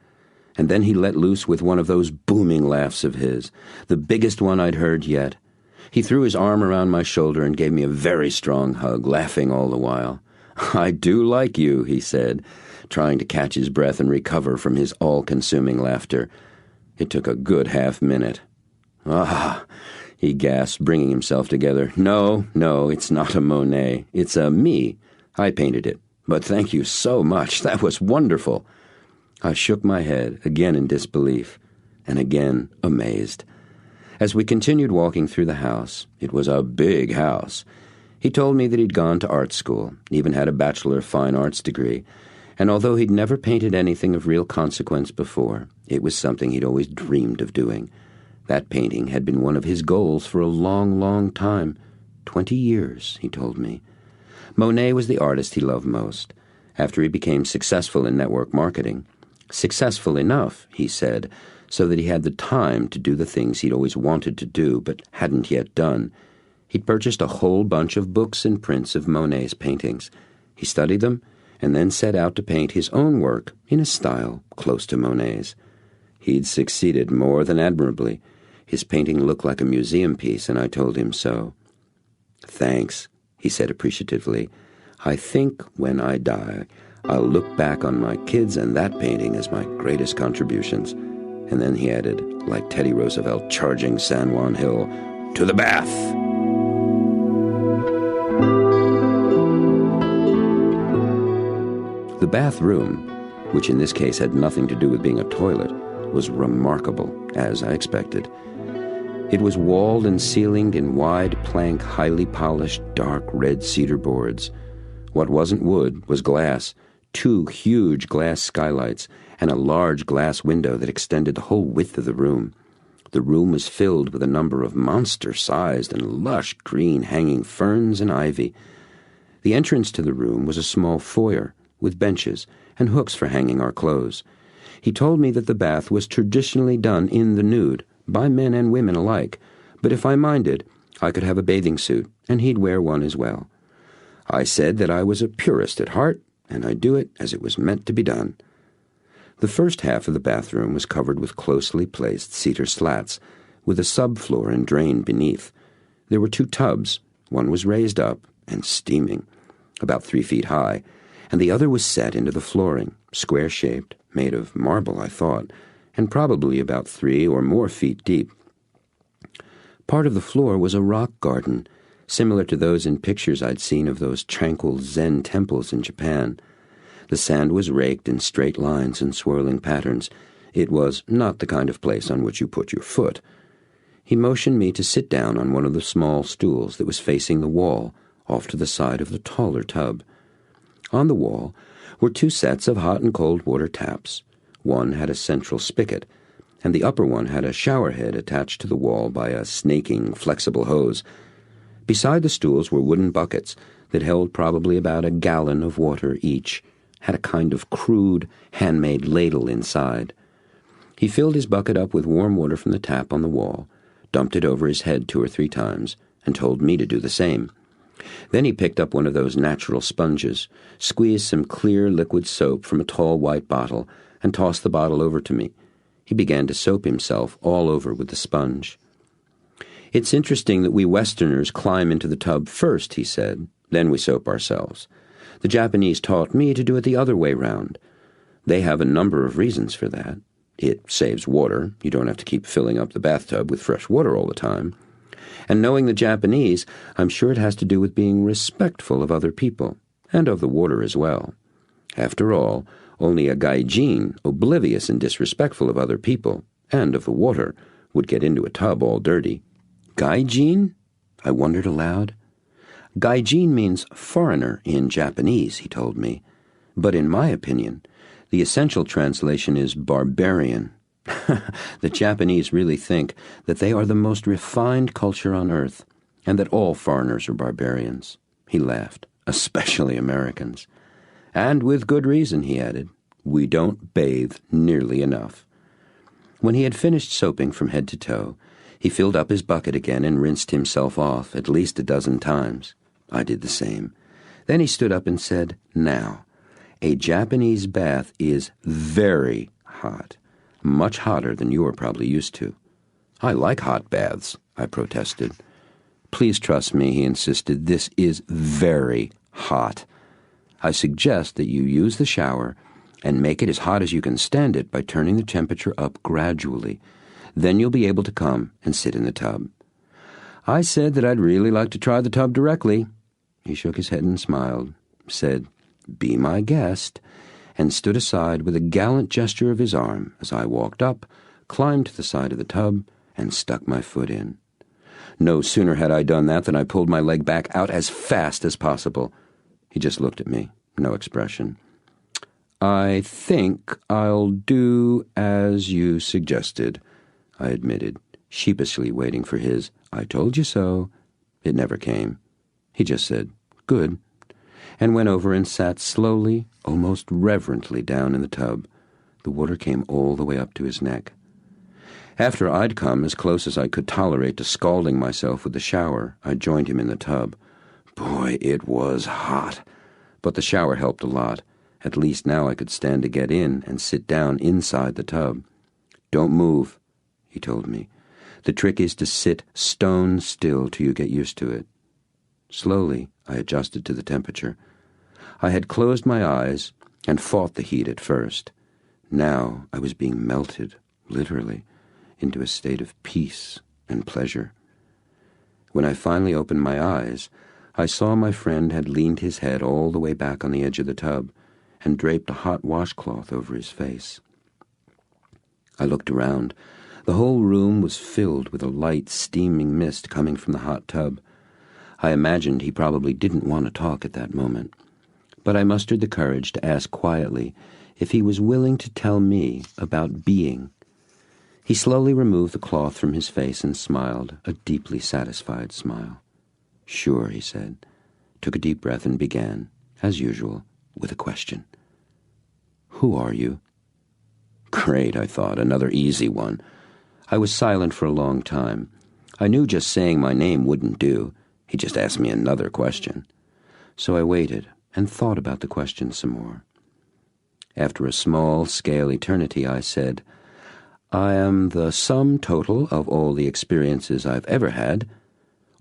And then he let loose with one of those booming laughs of his, the biggest one I'd heard yet. He threw his arm around my shoulder and gave me a very strong hug, laughing all the while. I do like you, he said, trying to catch his breath and recover from his all-consuming laughter. It took a good half-minute. Ah, he gasped, bringing himself together. No, it's not a Monet. It's a me. I painted it. But thank you so much. That was wonderful. I shook my head, again in disbelief, and again amazed. As we continued walking through the house, it was a big house. He told me that he'd gone to art school, even had a Bachelor of Fine Arts degree, and although he'd never painted anything of real consequence before, it was something he'd always dreamed of doing. That painting had been one of his goals for a long, long time. 20 years, he told me. Monet was the artist he loved most. After he became successful in network marketing, successful enough, he said, so that he had the time to do the things he'd always wanted to do but hadn't yet done. He'd purchased a whole bunch of books and prints of Monet's paintings. He studied them and then set out to paint his own work in a style close to Monet's. He'd succeeded more than admirably. His painting looked like a museum piece, and I told him so. Thanks, he said appreciatively. I think when I die, I'll look back on my kids and that painting as my greatest contributions. And then he added, like Teddy Roosevelt charging San Juan Hill, to the bath! The bathroom, which in this case had nothing to do with being a toilet, was remarkable, as I expected. It was walled and ceilinged in wide plank, highly polished, dark red cedar boards. What wasn't wood was glass, 2 huge glass skylights, and a large glass window that extended the whole width of the room. The room was filled with a number of monster-sized and lush green hanging ferns and ivy. The entrance to the room was a small foyer, with benches and hooks for hanging our clothes. He told me that the bath was traditionally done in the nude, by men and women alike, but if I minded, I could have a bathing suit, and he'd wear one as well. I said that I was a purist at heart, and I'd do it as it was meant to be done. The first half of the bathroom was covered with closely placed cedar slats, with a subfloor and drain beneath. There were 2 tubs. One was raised up and steaming, about 3 feet high, and the other was set into the flooring, square-shaped, made of marble, I thought, and probably about 3 or more feet deep. Part of the floor was a rock garden, similar to those in pictures I'd seen of those tranquil Zen temples in Japan. The sand was raked in straight lines and swirling patterns. It was not the kind of place on which you put your foot. He motioned me to sit down on one of the small stools that was facing the wall, off to the side of the taller tub. On the wall were 2 sets of hot and cold water taps. One had a central spigot, and the upper one had a shower head attached to the wall by a snaking, flexible hose. Beside the stools were wooden buckets that held probably about a gallon of water each, had a kind of crude, handmade ladle inside. He filled his bucket up with warm water from the tap on the wall, dumped it over his head 2 or 3 times, and told me to do the same. Then he picked up one of those natural sponges, squeezed some clear liquid soap from a tall white bottle, and tossed the bottle over to me. He began to soap himself all over with the sponge. It's interesting that we Westerners climb into the tub first, he said, then we soap ourselves. The Japanese taught me to do it the other way round. They have a number of reasons for that. It saves water. You don't have to keep filling up the bathtub with fresh water all the time. And knowing the Japanese, I'm sure it has to do with being respectful of other people, and of the water as well. After all, only a gaijin, oblivious and disrespectful of other people, and of the water, would get into a tub all dirty. Gaijin? I wondered aloud. Gaijin means foreigner in Japanese, he told me. But in my opinion, the essential translation is barbarian, The Japanese really think that they are the most refined culture on earth, and that all foreigners are barbarians. He laughed. Especially Americans. And with good reason, he added. We don't bathe nearly enough. When he had finished soaping from head to toe, he filled up his bucket again and rinsed himself off at least a dozen times. I did the same. Then he stood up and said, Now, a Japanese bath is very hot. Much hotter than you are probably used to. I like hot baths, I protested. Please trust me, he insisted. This is very hot. I suggest that you use the shower and make it as hot as you can stand it by turning the temperature up gradually. Then you'll be able to come and sit in the tub. I said that I'd really like to try the tub directly. He shook his head and smiled, said, Be my guest, and stood aside with a gallant gesture of his arm as I walked up, climbed to the side of the tub, and stuck my foot in. No sooner had I done that than I pulled my leg back out as fast as possible. He just looked at me, no expression. I think I'll do as you suggested, I admitted, sheepishly waiting for his, I told you so. It never came. He just said, Good, and went over and sat slowly, almost reverently down in the tub. The water came all the way up to his neck. After I'd come as close as I could tolerate to scalding myself with the shower, I joined him in the tub. Boy, it was hot. But the shower helped a lot. At least now I could stand to get in and sit down inside the tub. Don't move, he told me. The trick is to sit stone still till you get used to it. Slowly, I adjusted to the temperature. I had closed my eyes and fought the heat at first. Now I was being melted, literally, into a state of peace and pleasure. When I finally opened my eyes, I saw my friend had leaned his head all the way back on the edge of the tub and draped a hot washcloth over his face. I looked around. The whole room was filled with a light, steaming mist coming from the hot tub. I imagined he probably didn't want to talk at that moment, but I mustered the courage to ask quietly if he was willing to tell me about being. He slowly removed the cloth from his face and smiled, a deeply satisfied smile. Sure, he said, took a deep breath and began, as usual, with a question. Who are you? Great, I thought, another easy one. I was silent for a long time. I knew just saying my name wouldn't do. He just asked me another question. So I waited and thought about the question some more. After a small-scale eternity, I said, I am the sum total of all the experiences I've ever had,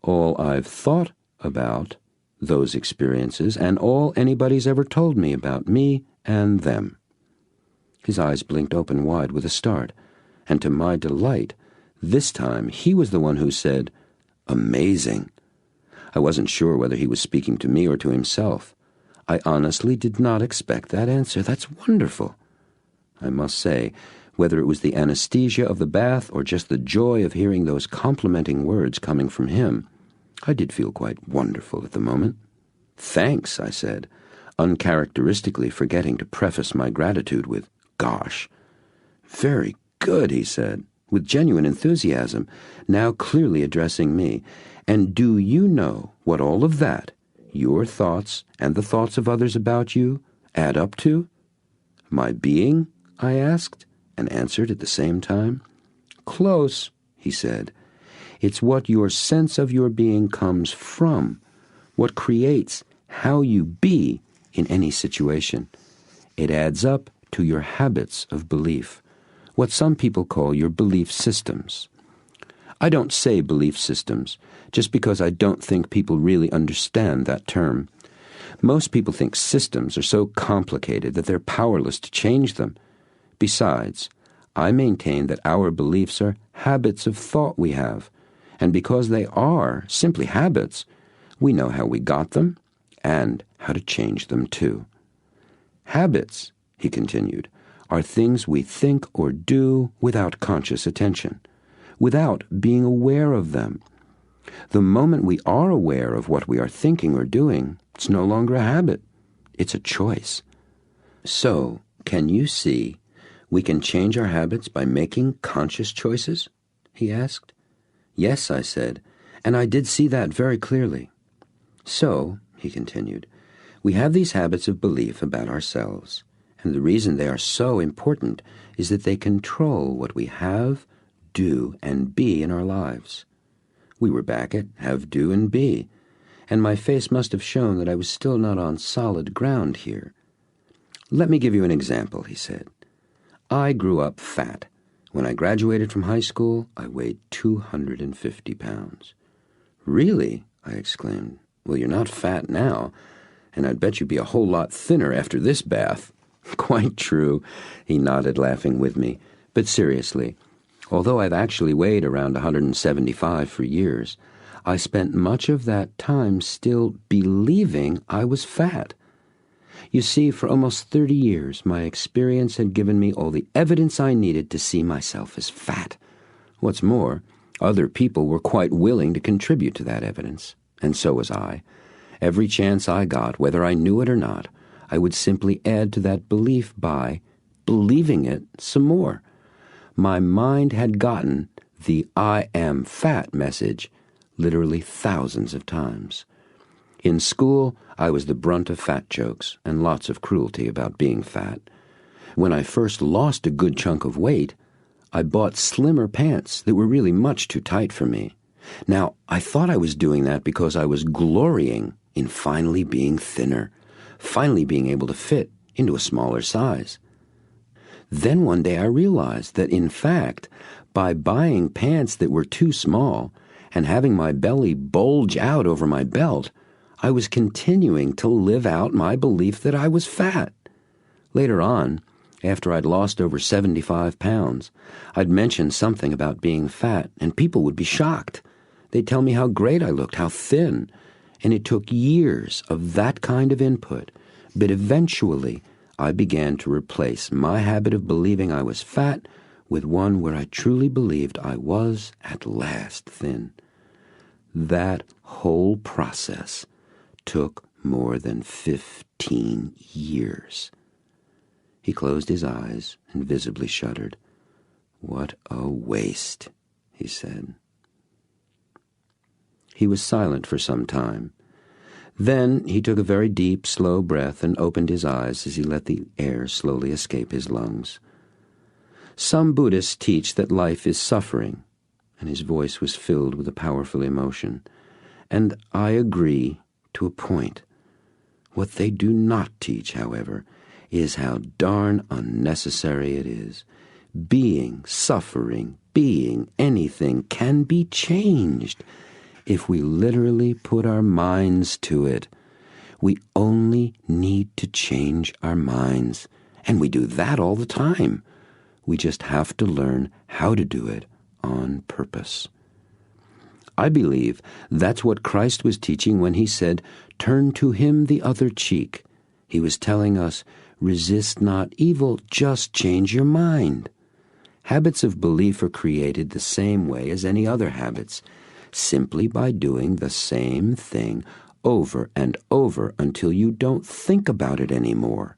all I've thought about those experiences, and all anybody's ever told me about me and them. His eyes blinked open wide with a start, and to my delight, this time he was the one who said, Amazing. I wasn't sure whether he was speaking to me or to himself. I honestly did not expect that answer. That's wonderful. I must say, whether it was the anesthesia of the bath or just the joy of hearing those complimenting words coming from him, I did feel quite wonderful at the moment. Thanks, I said, uncharacteristically forgetting to preface my gratitude with, Gosh. Very good, he said, with genuine enthusiasm, now clearly addressing me. And do you know what all of that, your thoughts and the thoughts of others about you, add up to? My being? I asked, and answered at the same time. Close, he said. It's what your sense of your being comes from, what creates how you be in any situation. It adds up to your habits of belief, what some people call your belief systems. I don't say belief systems just because I don't think people really understand that term. Most people think systems are so complicated that they're powerless to change them. Besides, I maintain that our beliefs are habits of thought we have, and because they are simply habits, we know how we got them and how to change them too. Habits, he continued, are things we think or do without conscious attention, without being aware of them. The moment we are aware of what we are thinking or doing, it's no longer a habit. It's a choice. So, can you see, We can change our habits by making conscious choices? He asked. Yes, I said, and I did see that very clearly. So, he continued, we have these habits of belief about ourselves, and the reason they are so important is that they control what we have, do, and be in our lives. We were back at have, do, and be, and my face must have shown that I was still not on solid ground here. Let me give you an example, he said. I grew up fat. When I graduated from high school, I weighed 250 pounds. Really? I exclaimed. Well, you're not fat now, and I'd bet you'd be a whole lot thinner after this bath. Quite true, he nodded, laughing with me. But seriously, although I've actually weighed around 175 for years, I spent much of that time still believing I was fat. You see, for almost 30 years, my experience had given me all the evidence I needed to see myself as fat. What's more, other people were quite willing to contribute to that evidence, and so was I. Every chance I got, whether I knew it or not, I would simply add to that belief by believing it some more. My mind had gotten the I am fat message literally thousands of times. In school, I was the brunt of fat jokes and lots of cruelty about being fat. When I first lost a good chunk of weight, I bought slimmer pants that were really much too tight for me. Now, I thought I was doing that because I was glorying in finally being thinner, finally being able to fit into a smaller size. Then one day I realized that, in fact, by buying pants that were too small and having my belly bulge out over my belt, I was continuing to live out my belief that I was fat. Later on, after I'd lost over 75 pounds, I'd mention something about being fat, and people would be shocked. They'd tell me how great I looked, how thin, and it took years of that kind of input, but eventually I began to replace my habit of believing I was fat with one where I truly believed I was at last thin. That whole process took more than 15 years. He closed his eyes and visibly shuddered. What a waste, he said. He was silent for some time. Then he took a very deep, slow breath and opened his eyes as he let the air slowly escape his lungs. Some Buddhists teach that life is suffering, and his voice was filled with a powerful emotion. And I agree to a point. What they do not teach, however, is how darn unnecessary it is. Being, suffering, being anything can be changed if we literally put our minds to it. We only need to change our minds, and we do that all the time. We just have to learn how to do it on purpose. I believe that's what Christ was teaching when he said, "Turn to him the other cheek." He was telling us, resist not evil, just change your mind. Habits of belief are created the same way as any other habits, simply by doing the same thing over and over until you don't think about it anymore.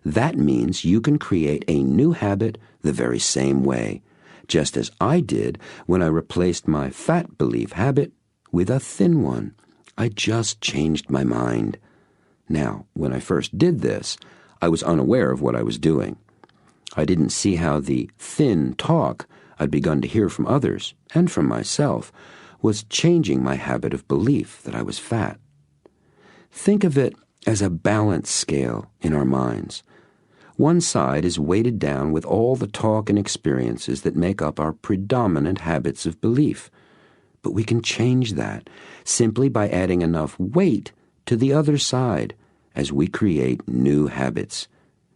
That means you can create a new habit the very same way, just as I did when I replaced my fat belief habit with a thin one. I just changed my mind. Now, when I first did this, I was unaware of what I was doing. I didn't see how the thin talk I'd begun to hear from others, and from myself, was changing my habit of belief that I was fat. Think of it as a balance scale in our minds. One side is weighted down with all the talk and experiences that make up our predominant habits of belief. But we can change that simply by adding enough weight to the other side as we create new habits.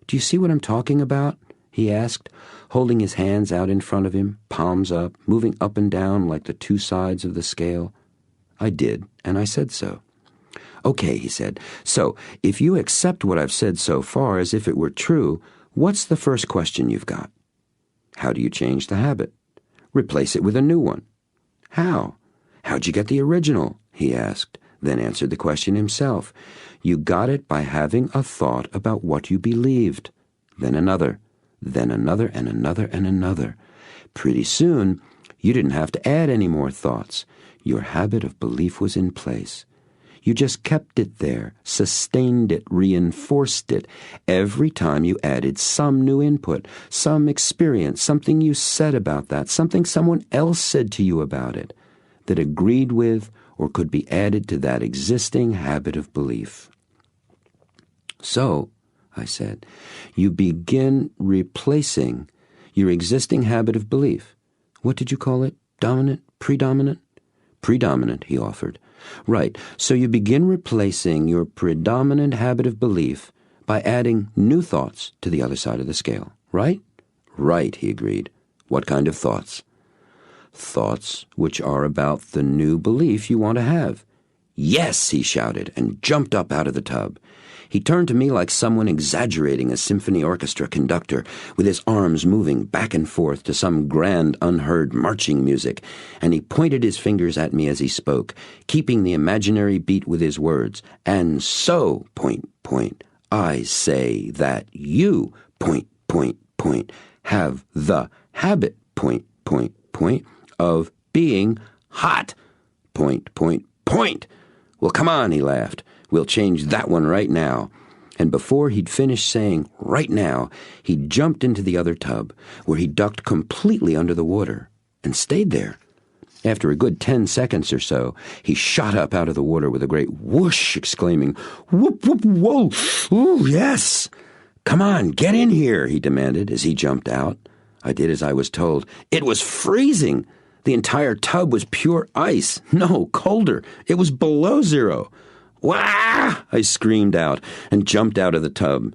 Do you see what I'm talking about? He asked, holding his hands out in front of him, palms up, moving up and down like the two sides of the scale. I did, and I said so. Okay, he said, so if you accept what I've said so far as if it were true, what's the first question you've got? How do you change the habit? Replace it with a new one. How? How'd you get the original? He asked, then answered the question himself. You got it by having a thought about what you believed, then another, then another and another and another. Pretty soon, you didn't have to add any more thoughts. Your habit of belief was in place. You just kept it there, sustained it, reinforced it, every time you added some new input, some experience, something you said about that, something someone else said to you about it, that agreed with or could be added to that existing habit of belief. So, I said, you begin replacing your existing habit of belief. What did you call it? Dominant? Predominant? Predominant, he offered. Right, so you begin replacing your predominant habit of belief by adding new thoughts to the other side of the scale, right? Right, he agreed. What kind of thoughts? Thoughts which are about the new belief you want to have. Yes, he shouted, and jumped up out of the tub. He turned to me like someone exaggerating a symphony orchestra conductor, with his arms moving back and forth to some grand, unheard marching music, and he pointed his fingers at me as he spoke, keeping the imaginary beat with his words. And so, point, point, I say that you, point, point, point, have the habit, point, point, point, of being hot, point, point, point. Well, come on, he laughed. We'll change that one right now. And before he'd finished saying right now, he jumped into the other tub, where he ducked completely under the water and stayed there. After a good 10 seconds or so, he shot up out of the water with a great whoosh, exclaiming, "Whoop, whoop, whoa, ooh, yes! Come on, get in here," he demanded as he jumped out. I did as I was told. It was freezing. The entire tub was pure ice. No, colder. It was below zero. "Wah!" I screamed out and jumped out of the tub.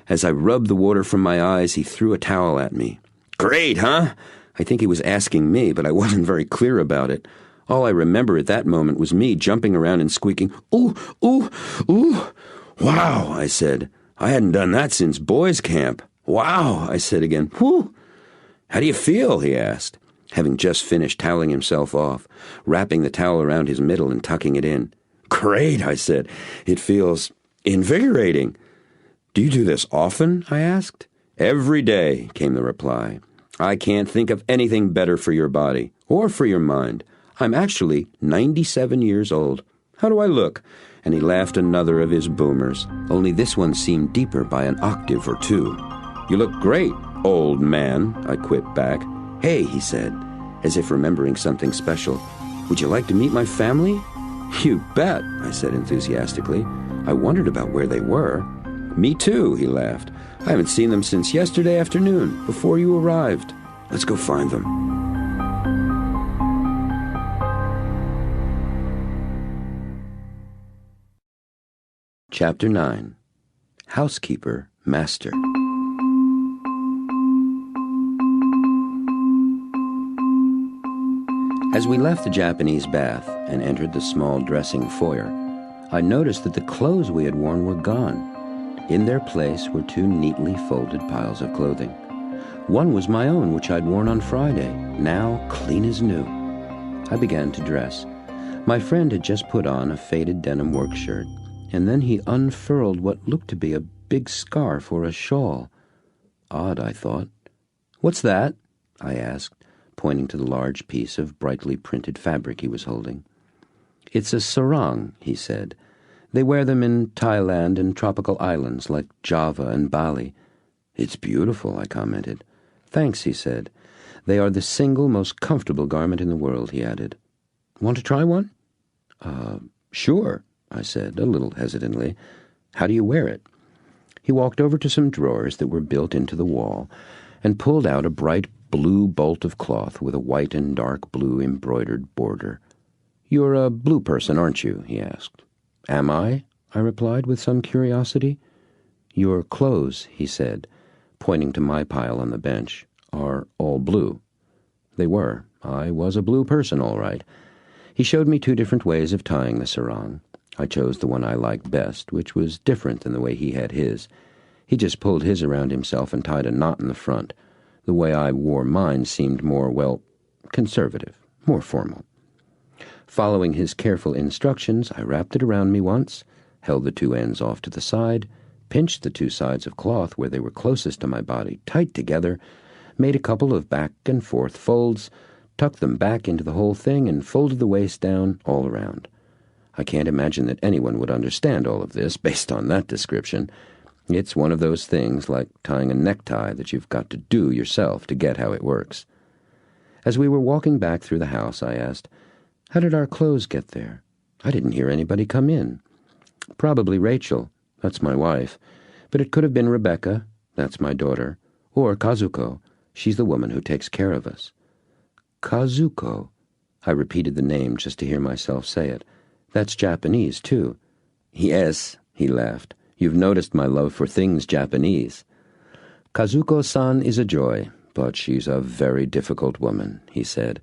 As I rubbed the water from my eyes, he threw a towel at me. "Great, huh?" I think he was asking me, but I wasn't very clear about it. All I remember at that moment was me jumping around and squeaking, "Ooh, ooh, ooh." "Wow," I said. I hadn't done that since boys' camp. "Wow," I said again. "Whew." "How do you feel?" he asked, having just finished toweling himself off, wrapping the towel around his middle and tucking it in. "Great," I said. "It feels invigorating." "Do you do this often?" I asked. "Every day," came the reply. "I can't think of anything better for your body, or for your mind. I'm actually 97 years old. How do I look?" And he laughed another of his boomers, only this one seemed deeper by an octave or two. "You look great, old man," I quipped back. "Hey," he said, as if remembering something special. "Would you like to meet my family?" "You bet," I said enthusiastically. I wondered about where they were. "Me too," he laughed. "I haven't seen them since yesterday afternoon, before you arrived. Let's go find them." Chapter 9. Housekeeper Master. As we left the Japanese bath and entered the small dressing foyer, I noticed that the clothes we had worn were gone. In their place were two neatly folded piles of clothing. One was my own, which I'd worn on Friday, now clean as new. I began to dress. My friend had just put on a faded denim work shirt, and then he unfurled what looked to be a big scarf or a shawl. Odd, I thought. "What's that?" I asked, pointing to the large piece of brightly printed fabric he was holding. "It's a sarong," he said. "They wear them in Thailand and tropical islands like Java and Bali." "It's beautiful," I commented. "Thanks," he said. "They are the single most comfortable garment in the world," he added. "Want to try one?" Sure," I said, a little hesitantly. "How do you wear it?" He walked over to some drawers that were built into the wall and pulled out a bright blue bolt of cloth with a white and dark blue embroidered border. "You're a blue person, aren't you?" he asked. "Am I?" I replied with some curiosity. "Your clothes," he said, pointing to my pile on the bench, "are all blue." They were. I was a blue person, all right. He showed me two different ways of tying the sarong. I chose the one I liked best, which was different than the way he had his. He just pulled his around himself and tied a knot in the front. The way I wore mine seemed more, well, conservative, more formal. Following his careful instructions, I wrapped it around me once, held the two ends off to the side, pinched the 2 sides of cloth where they were closest to my body tight together, made a couple of back and forth folds, tucked them back into the whole thing, and folded the waist down all around. I can't imagine that anyone would understand all of this based on that description. It's one of those things like tying a necktie that you've got to do yourself to get how it works. As we were walking back through the house, I asked, "How did our clothes get there? I didn't hear anybody come in." "Probably Rachel, that's my wife, but it could have been Rebecca, that's my daughter, or Kazuko, she's the woman who takes care of us." "Kazuko," I repeated the name just to hear myself say it. "That's Japanese, too." "Yes," he laughed. "You've noticed my love for things Japanese." "Kazuko-san is a joy, but she's a very difficult woman," he said,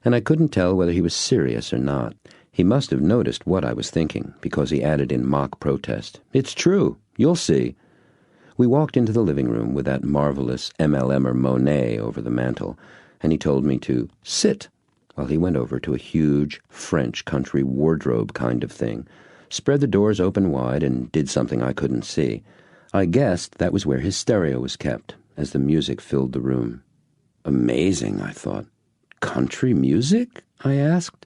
and I couldn't tell whether he was serious or not. He must have noticed what I was thinking, because he added in mock protest, "It's true. You'll see." We walked into the living room with that marvelous MLMer Monet over the mantel, and he told me to sit while he went over to a huge French country wardrobe kind of thing, spread the doors open wide, and did something I couldn't see. I guessed that was where his stereo was kept, as the music filled the room. Amazing, I thought. "Country music?" I asked.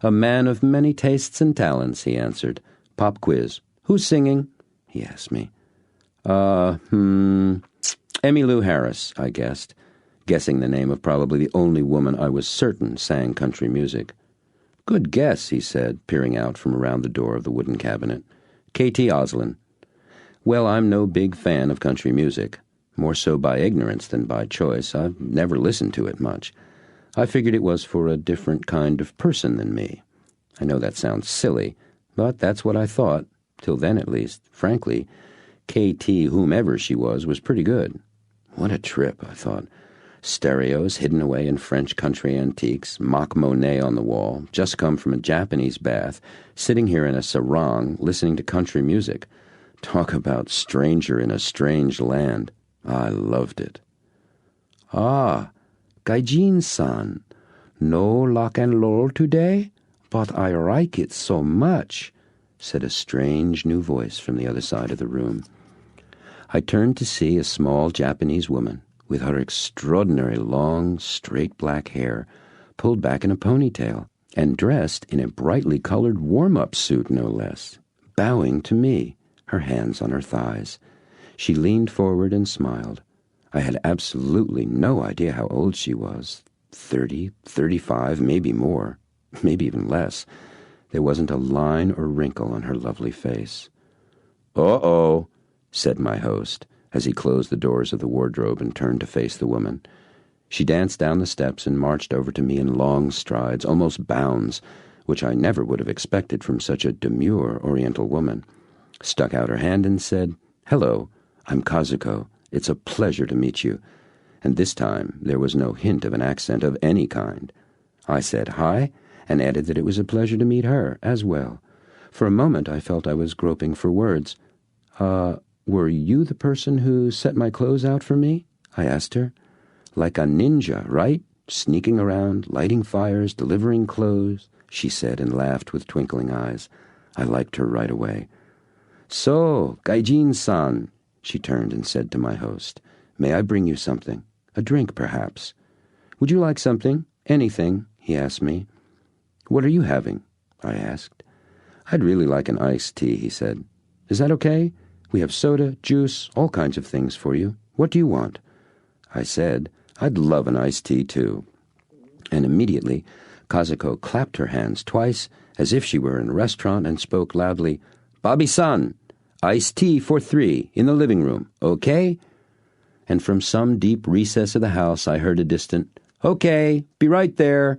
"A man of many tastes and talents," he answered. "Pop quiz. Who's singing?" he asked me. Emmylou Harris, I guessed, guessing the name of probably the only woman I was certain sang country music. "Good guess," he said, peering out from around the door of the wooden cabinet. "K.T. Oslin." "Well, I'm no big fan of country music. More so by ignorance than by choice. I've never listened to it much. I figured it was for a different kind of person than me. I know that sounds silly, but that's what I thought, till then at least. Frankly, K.T., whomever she was pretty good." What a trip, I thought. Stereos hidden away in French country antiques, mock Monet on the wall, just come from a Japanese bath, sitting here in a sarong listening to country music. Talk about stranger in a strange land. I loved it. "Ah, Gaijin-san, no lock and roll today? But I like it so much," said a strange new voice from the other side of the room. I turned to see a small Japanese woman with her extraordinary long, straight black hair pulled back in a ponytail and dressed in a brightly colored warm-up suit, no less, bowing to me, her hands on her thighs. She leaned forward and smiled. I had absolutely no idea how old she was. 30, 35, maybe more, maybe even less. There wasn't a line or wrinkle on her lovely face. "Uh-oh," said my host, as he closed the doors of the wardrobe and turned to face the woman. She danced down the steps and marched over to me in long strides, almost bounds, which I never would have expected from such a demure Oriental woman, stuck out her hand and said, "Hello, I'm Kazuko. It's a pleasure to meet you." And this time there was no hint of an accent of any kind. I said hi, and added that it was a pleasure to meet her as well. For a moment I felt I was groping for words. Were you the person who set my clothes out for me?" I asked her. "Like a ninja, right? Sneaking around, lighting fires, delivering clothes," she said and laughed with twinkling eyes. I liked her right away. "So, Gaijin-san," she turned and said to my host, "may I bring you something? A drink, perhaps?" "Would you like something? Anything?" he asked me. "What are you having?" I asked. "I'd really like an iced tea," he said. "Is that okay? We have soda, juice, all kinds of things for you. What do you want?" I said, "I'd love an iced tea, too." And immediately, Kazuko clapped her hands twice, as if she were in a restaurant, and spoke loudly, "Bobby-san, iced tea for 3 in the living room, okay?" And from some deep recess of the house I heard a distant, "Okay, be right there."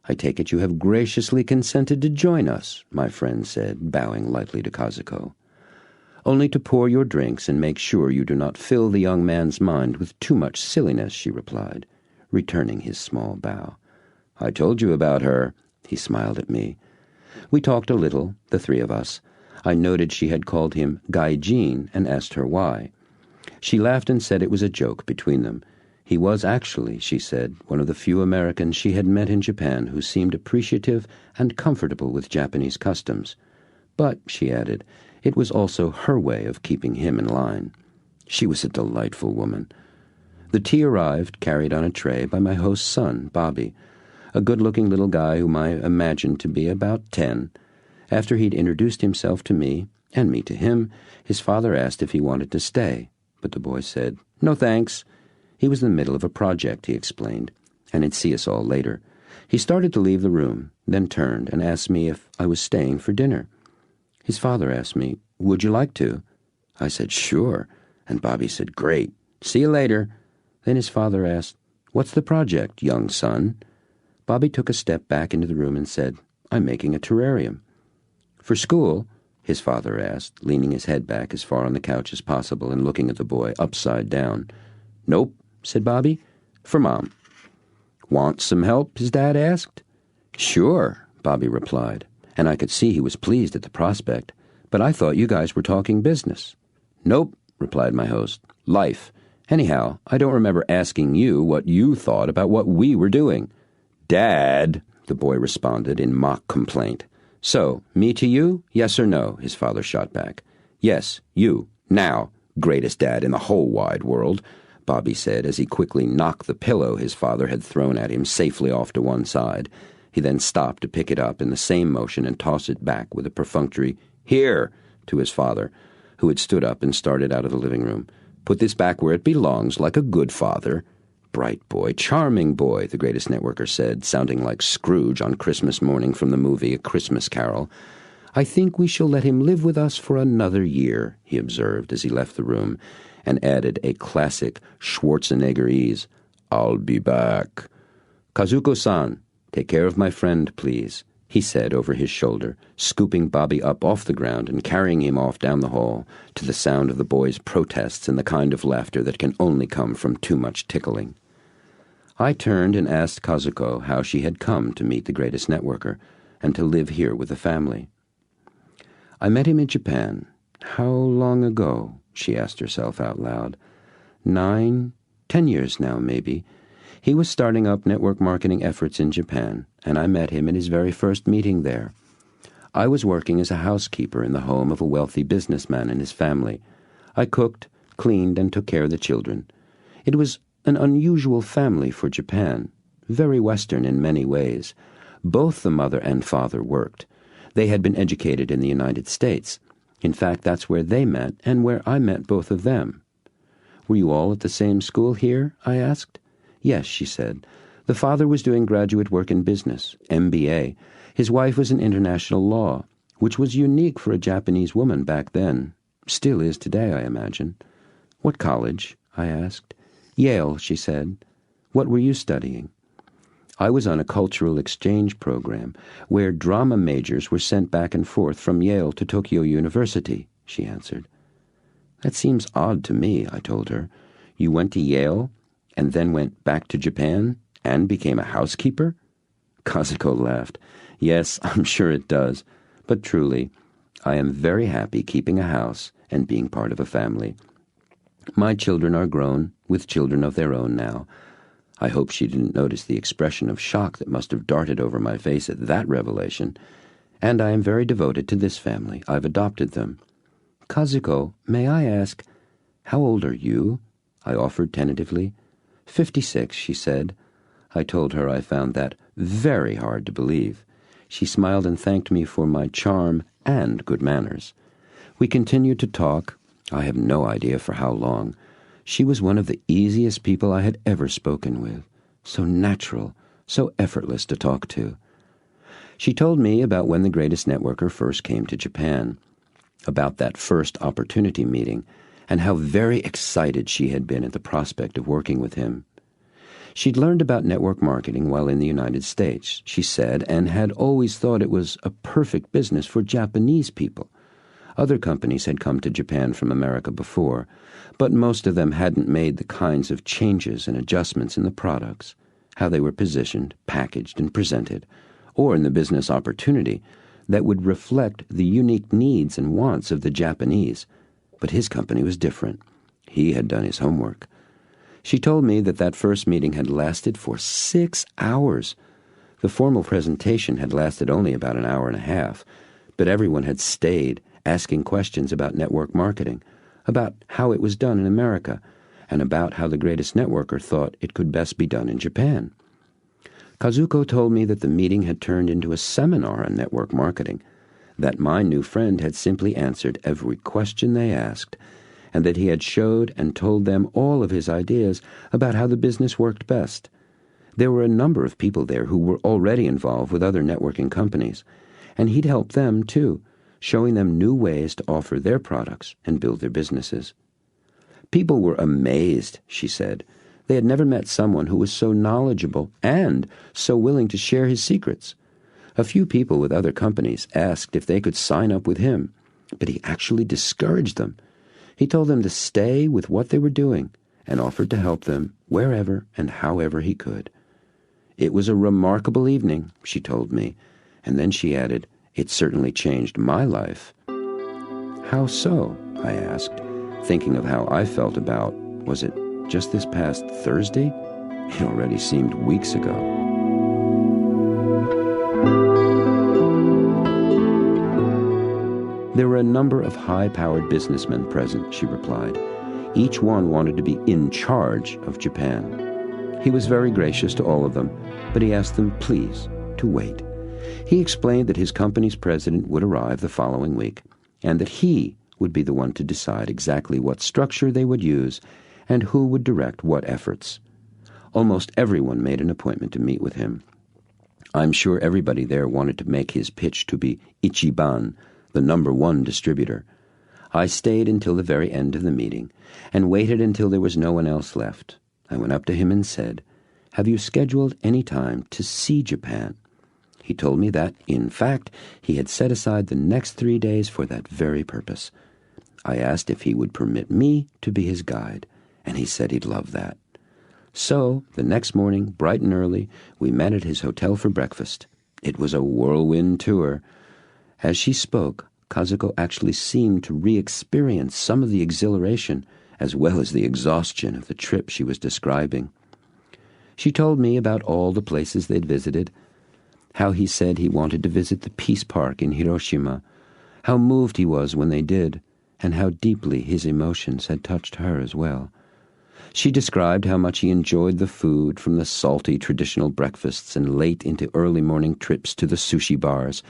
"I take it you have graciously consented to join us," my friend said, bowing lightly to Kazuko. "Only to pour your drinks and make sure you do not fill the young man's mind with too much silliness," she replied, returning his small bow. "I told you about her," he smiled at me. We talked a little, the 3 of us. I noted she had called him Gaijin and asked her why. She laughed and said it was a joke between them. He was actually, she said, one of the few Americans she had met in Japan who seemed appreciative and comfortable with Japanese customs. But, she added, It was also her way of keeping him in line. She was a delightful woman. The tea arrived, carried on a tray by my host's son, Bobby, a good-looking little guy whom I imagined to be about 10. After he'd introduced himself to me, and me to him, his father asked if he wanted to stay, but the boy said, "No thanks." He was in the middle of a project, he explained, and he'd see us all later. He started to leave the room, then turned and asked me if I was staying for dinner. His father asked me, "Would you like to?" I said, "Sure," and Bobby said, "Great. See you later." Then his father asked, "What's the project, young son?" Bobby took a step back into the room and said, "I'm making a terrarium." "For school?" his father asked, leaning his head back as far on the couch as possible and looking at the boy upside down. "Nope," said Bobby. "For Mom." "Want some help?" his dad asked. "Sure," Bobby replied, and I could see he was pleased at the prospect. "But I thought you guys were talking business." "Nope," replied my host. "Life. Anyhow, I don't remember asking you what you thought about what we were doing." "Dad," the boy responded in mock complaint. "So, me to you, yes or no?" his father shot back. "Yes, you. Now, greatest dad in the whole wide world," Bobby said as he quickly knocked the pillow his father had thrown at him safely off to one side. He then stopped to pick it up in the same motion and toss it back with a perfunctory "Here!" to his father, who had stood up and started out of the living room. "Put this back where it belongs, like a good father." "Bright boy, charming boy," the greatest networker said, sounding like Scrooge on Christmas morning from the movie A Christmas Carol. "I think we shall let him live with us for another year," he observed as he left the room, and added a classic Schwarzeneggerese, "I'll be back." "Kazuko-san, take care of my friend, please," he said over his shoulder, scooping Bobby up off the ground and carrying him off down the hall to the sound of the boy's protests and the kind of laughter that can only come from too much tickling. I turned and asked Kazuko how she had come to meet the greatest networker and to live here with the family. "I met him in Japan. How long ago?" she asked herself out loud. 9, 10 years now, maybe. He was starting up network marketing efforts in Japan, and I met him at his very first meeting there. I was working as a housekeeper in the home of a wealthy businessman and his family. I cooked, cleaned, and took care of the children. It was an unusual family for Japan, very Western in many ways. Both the mother and father worked. They had been educated in the United States. In fact, that's where they met and where I met both of them. "Were you all at the same school here?" I asked. "Yes," she said. "The father was doing graduate work in business, MBA. His wife was in international law, which was unique for a Japanese woman back then. Still is today, I imagine." "What college?" I asked. "Yale," she said. "What were you studying?" "I was on a cultural exchange program where drama majors were sent back and forth from Yale to Tokyo University," she answered. "That seems odd to me," I told her. "You went to Yale and then went back to Japan and became a housekeeper?" Kazuko laughed. "Yes, I'm sure it does. But truly, I am very happy keeping a house and being part of a family. My children are grown, with children of their own now." I hope she didn't notice the expression of shock that must have darted over my face at that revelation. "And I am very devoted to this family. I've adopted them." "Kazuko, may I ask, how old are you?" I offered tentatively. 56, she said. I told her I found that very hard to believe. She smiled and thanked me for my charm and good manners. We continued to talk. I have no idea for how long. She was one of the easiest people I had ever spoken with. So natural, so effortless to talk to. She told me about when the greatest networker first came to Japan, about that first opportunity meeting, and how very excited she had been at the prospect of working with him. She'd learned about network marketing while in the United States, she said, and had always thought it was a perfect business for Japanese people. Other companies had come to Japan from America before, but most of them hadn't made the kinds of changes and adjustments in the products, how they were positioned, packaged, and presented, or in the business opportunity that would reflect the unique needs and wants of the Japanese. But his company was different. He had done his homework. She told me that first meeting had lasted for 6 hours. The formal presentation had lasted only about an hour and a half, but everyone had stayed asking questions about network marketing, about how it was done in America, and about how the greatest networker thought it could best be done in Japan. Kazuko told me that the meeting had turned into a seminar on network marketing, that my new friend had simply answered every question they asked, and that he had showed and told them all of his ideas about how the business worked best. There were a number of people there who were already involved with other networking companies, and he'd helped them too, showing them new ways to offer their products and build their businesses. People were amazed, she said. They had never met someone who was so knowledgeable and so willing to share his secrets. A few people with other companies asked if they could sign up with him, but he actually discouraged them. He told them to stay with what they were doing and offered to help them wherever and however he could. It was a remarkable evening, she told me, and then she added, "It certainly changed my life." "How so?" I asked, thinking of how I felt about, was it just this past Thursday? It already seemed weeks ago. There were a number of high-powered businessmen present, she replied. Each one wanted to be in charge of Japan. He was very gracious to all of them, but he asked them, please, to wait. He explained that his company's president would arrive the following week, and that he would be the one to decide exactly what structure they would use and who would direct what efforts. Almost everyone made an appointment to meet with him. I'm sure everybody there wanted to make his pitch to be Ichiban, the #1 distributor. I stayed until the very end of the meeting and waited until there was no one else left. I went up to him and said, "Have you scheduled any time to see Japan?" He told me that, in fact, he had set aside the next 3 days for that very purpose. I asked if he would permit me to be his guide, and he said he'd love that. So, the next morning, bright and early, we met at his hotel for breakfast. It was a whirlwind tour. As she spoke, Kazuko actually seemed to re-experience some of the exhilaration as well as the exhaustion of the trip she was describing. She told me about all the places they'd visited, how he said he wanted to visit the Peace Park in Hiroshima, how moved he was when they did, and how deeply his emotions had touched her as well. She described how much he enjoyed the food, from the salty traditional breakfasts and late into early morning trips to the sushi bars,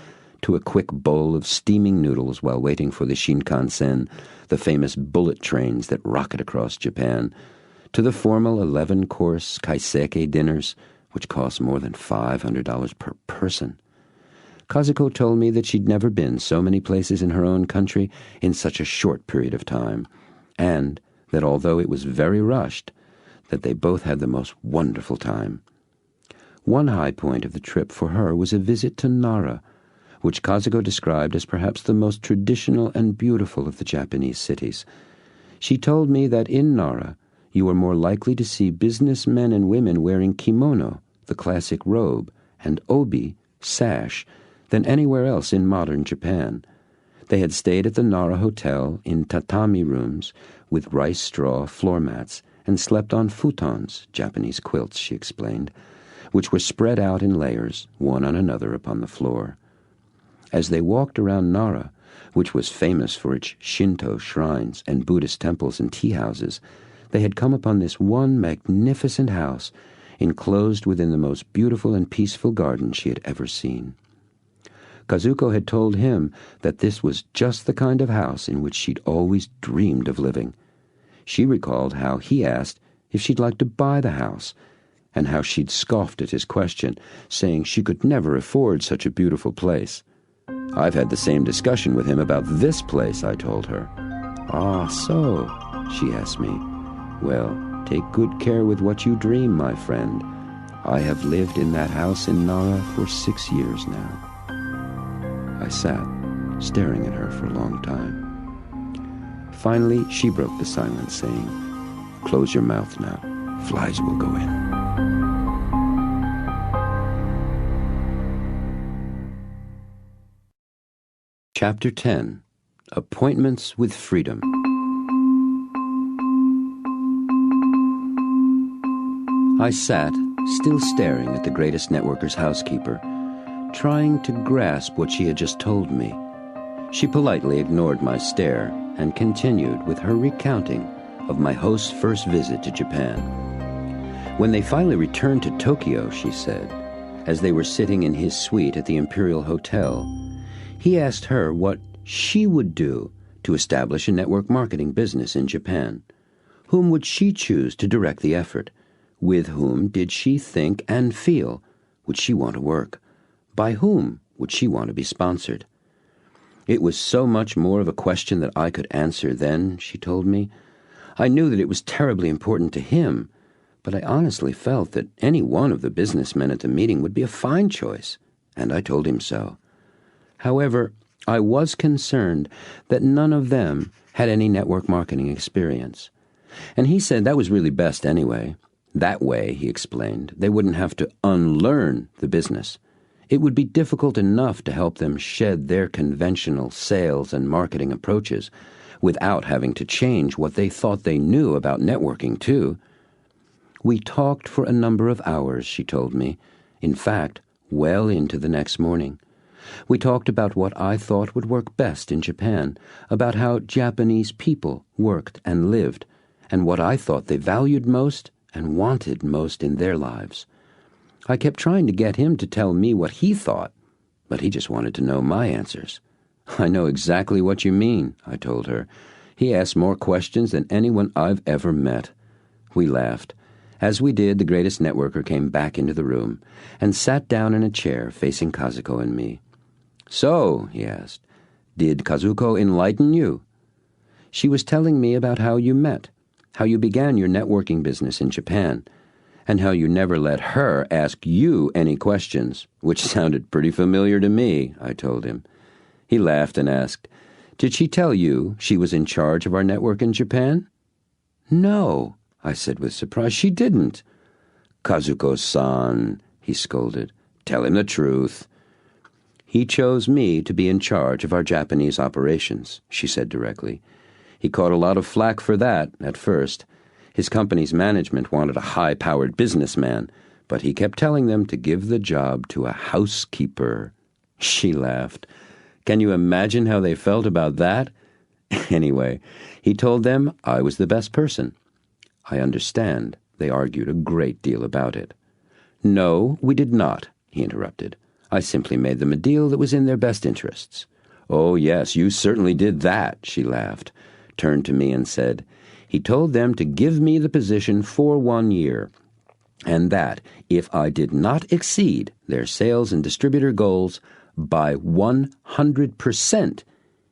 to a quick bowl of steaming noodles while waiting for the Shinkansen, the famous bullet trains that rocket across Japan, to the formal 11-course kaiseki dinners, which cost more than $500 per person. Kazuko told me that she'd never been so many places in her own country in such a short period of time, and that although it was very rushed, that they both had the most wonderful time. One high point of the trip for her was a visit to Nara, which Kazuko described as perhaps the most traditional and beautiful of the Japanese cities. She told me that in Nara, you were more likely to see businessmen and women wearing kimono, the classic robe, and obi, sash, than anywhere else in modern Japan. They had stayed at the Nara Hotel in tatami rooms with rice straw floor mats and slept on futons, Japanese quilts, she explained, which were spread out in layers, one on another upon the floor. As they walked around Nara, which was famous for its Shinto shrines and Buddhist temples and tea houses, they had come upon this one magnificent house enclosed within the most beautiful and peaceful garden she had ever seen. Kazuko had told him that this was just the kind of house in which she'd always dreamed of living. She recalled how he asked if she'd like to buy the house, and how she'd scoffed at his question, saying she could never afford such a beautiful place. "I've had the same discussion with him about this place," I told her. "Ah, so?" she asked me. "Well, take good care with what you dream, my friend. I have lived in that house in Nara for 6 years now." I sat, staring at her for a long time. Finally, she broke the silence, saying, "Close your mouth now. Flies will go in." Chapter 10. Appointments with Freedom. I sat, still staring at the greatest networker's housekeeper, trying to grasp what she had just told me. She politely ignored my stare and continued with her recounting of my host's first visit to Japan. When they finally returned to Tokyo, she said, as they were sitting in his suite at the Imperial Hotel, he asked her what she would do to establish a network marketing business in Japan. Whom would she choose to direct the effort? With whom did she think and feel would she want to work? By whom would she want to be sponsored? It was so much more of a question that I could answer then, she told me. I knew that it was terribly important to him, but I honestly felt that any one of the businessmen at the meeting would be a fine choice, and I told him so. However, I was concerned that none of them had any network marketing experience. And he said that was really best anyway. That way, he explained, they wouldn't have to unlearn the business. It would be difficult enough to help them shed their conventional sales and marketing approaches without having to change what they thought they knew about networking, too. We talked for a number of hours, she told me, in fact, well into the next morning. We talked about what I thought would work best in Japan, about how Japanese people worked and lived, and what I thought they valued most and wanted most in their lives. I kept trying to get him to tell me what he thought, but he just wanted to know my answers. I know exactly what you mean, I told her. He asked more questions than anyone I've ever met. We laughed. As we did, the greatest networker came back into the room and sat down in a chair facing Kazuko and me. So, he asked, did Kazuko enlighten you? She was telling me about how you met, how you began your networking business in Japan, and how you never let her ask you any questions, which sounded pretty familiar to me, I told him. He laughed and asked, did she tell you she was in charge of our network in Japan? No, I said with surprise, she didn't. Kazuko-san, he scolded, tell him the truth. He chose me to be in charge of our Japanese operations, she said directly. He caught a lot of flack for that at first. His company's management wanted a high-powered businessman, but he kept telling them to give the job to a housekeeper. She laughed. Can you imagine how they felt about that? Anyway, he told them I was the best person. I understand they argued a great deal about it. No, we did not, he interrupted. I simply made them a deal that was in their best interests. Oh, yes, you certainly did that, she laughed, turned to me and said, he told them to give me the position for 1 year, and that if I did not exceed their sales and distributor goals by 100%,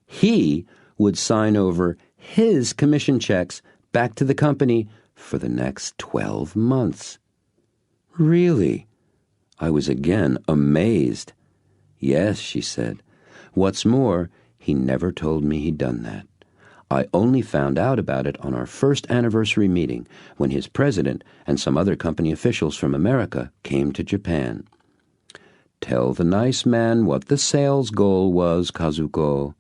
he would sign over his commission checks back to the company for the next 12 months. Really? I was again amazed. Yes, she said. What's more, he never told me he'd done that. I only found out about it on our first anniversary meeting when his president and some other company officials from America came to Japan. Tell the nice man what the sales goal was, Kazuko.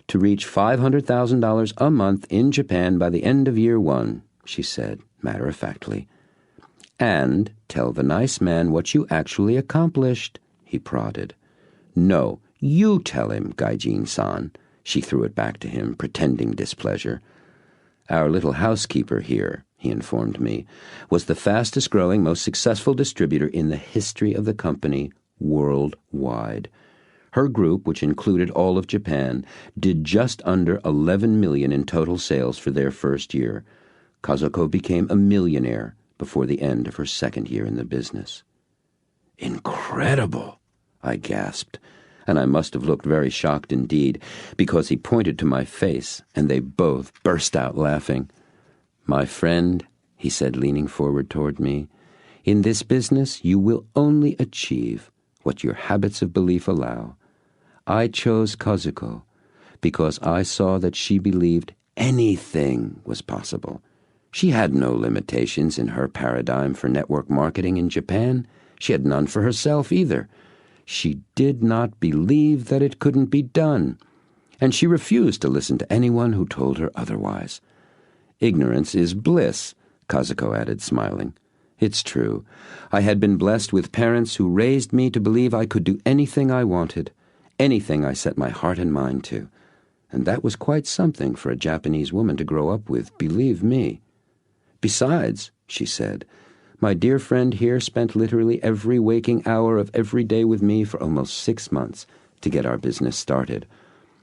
To reach $500,000 a month in Japan by the end of year 1, she said, matter-of-factly. And tell the nice man what you actually accomplished, he prodded. No, you tell him, Gaijin-san. She threw it back to him, pretending displeasure. Our little housekeeper here, he informed me, was the fastest-growing, most successful distributor in the history of the company worldwide. Her group, which included all of Japan, did just under $11 million in total sales for their first year. Kazuko became a millionaire before the end of her second year in the business. Incredible, I gasped, and I must have looked very shocked indeed, because he pointed to my face, and they both burst out laughing. My friend, he said, leaning forward toward me, in this business you will only achieve what your habits of belief allow. I chose Kazuko because I saw that she believed anything was possible. She had no limitations in her paradigm for network marketing in Japan. She had none for herself either. She did not believe that it couldn't be done, and she refused to listen to anyone who told her otherwise. Ignorance is bliss, Kazuko added, smiling. It's true. I had been blessed with parents who raised me to believe I could do anything I wanted, anything I set my heart and mind to. And that was quite something for a Japanese woman to grow up with, believe me. Besides, she said, my dear friend here spent literally every waking hour of every day with me for almost 6 months to get our business started.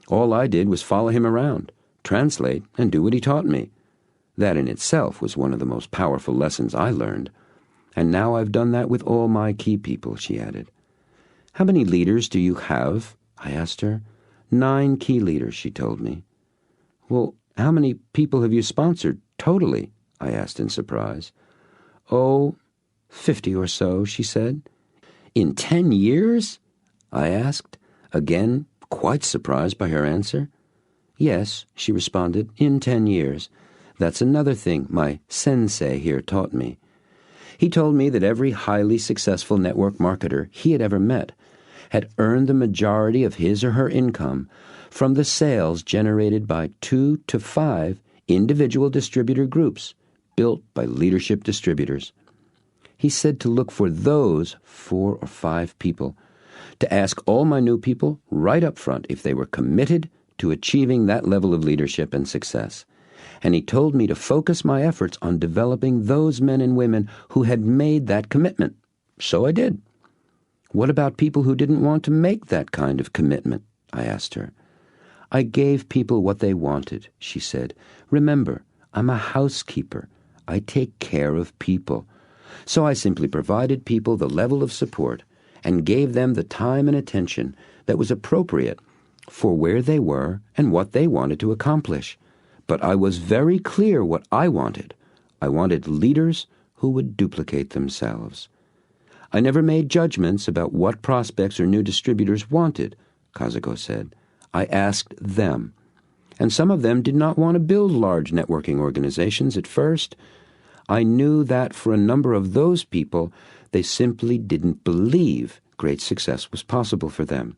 All I did was follow him around, translate, and do what he taught me. That in itself was one of the most powerful lessons I learned. And now I've done that with all my key people, she added. How many leaders do you have? I asked her. 9 key leaders, she told me. Well, how many people have you sponsored, totally? I asked in surprise. Oh, 50 or so, she said. In 10 years? I asked, again, quite surprised by her answer. Yes, she responded, in 10 years. That's another thing my sensei here taught me. He told me that every highly successful network marketer he had ever met had earned the majority of his or her income from the sales generated by 2 to 5 individual distributor groups built by leadership distributors. He said to look for those 4 or 5 people, to ask all my new people right up front if they were committed to achieving that level of leadership and success. And he told me to focus my efforts on developing those men and women who had made that commitment. So I did. What about people who didn't want to make that kind of commitment? I asked her. I gave people what they wanted, she said. Remember, I'm a housekeeper. I take care of people. So I simply provided people the level of support and gave them the time and attention that was appropriate for where they were and what they wanted to accomplish. But I was very clear what I wanted. I wanted leaders who would duplicate themselves. I never made judgments about what prospects or new distributors wanted, Kazuko said. I asked them. And some of them did not want to build large networking organizations at first. I knew that for a number of those people, they simply didn't believe great success was possible for them.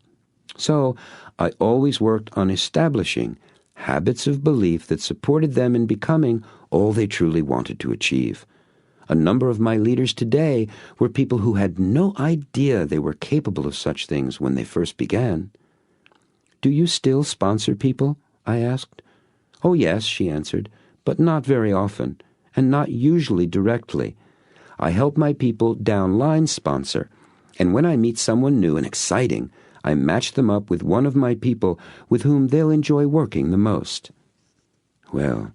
So I always worked on establishing habits of belief that supported them in becoming all they truly wanted to achieve. A number of my leaders today were people who had no idea they were capable of such things when they first began. Do you still sponsor people? I asked. Oh, yes, she answered, but not very often, and not usually directly. I help my people downline sponsor, and when I meet someone new and exciting, I match them up with one of my people with whom they'll enjoy working the most. Well,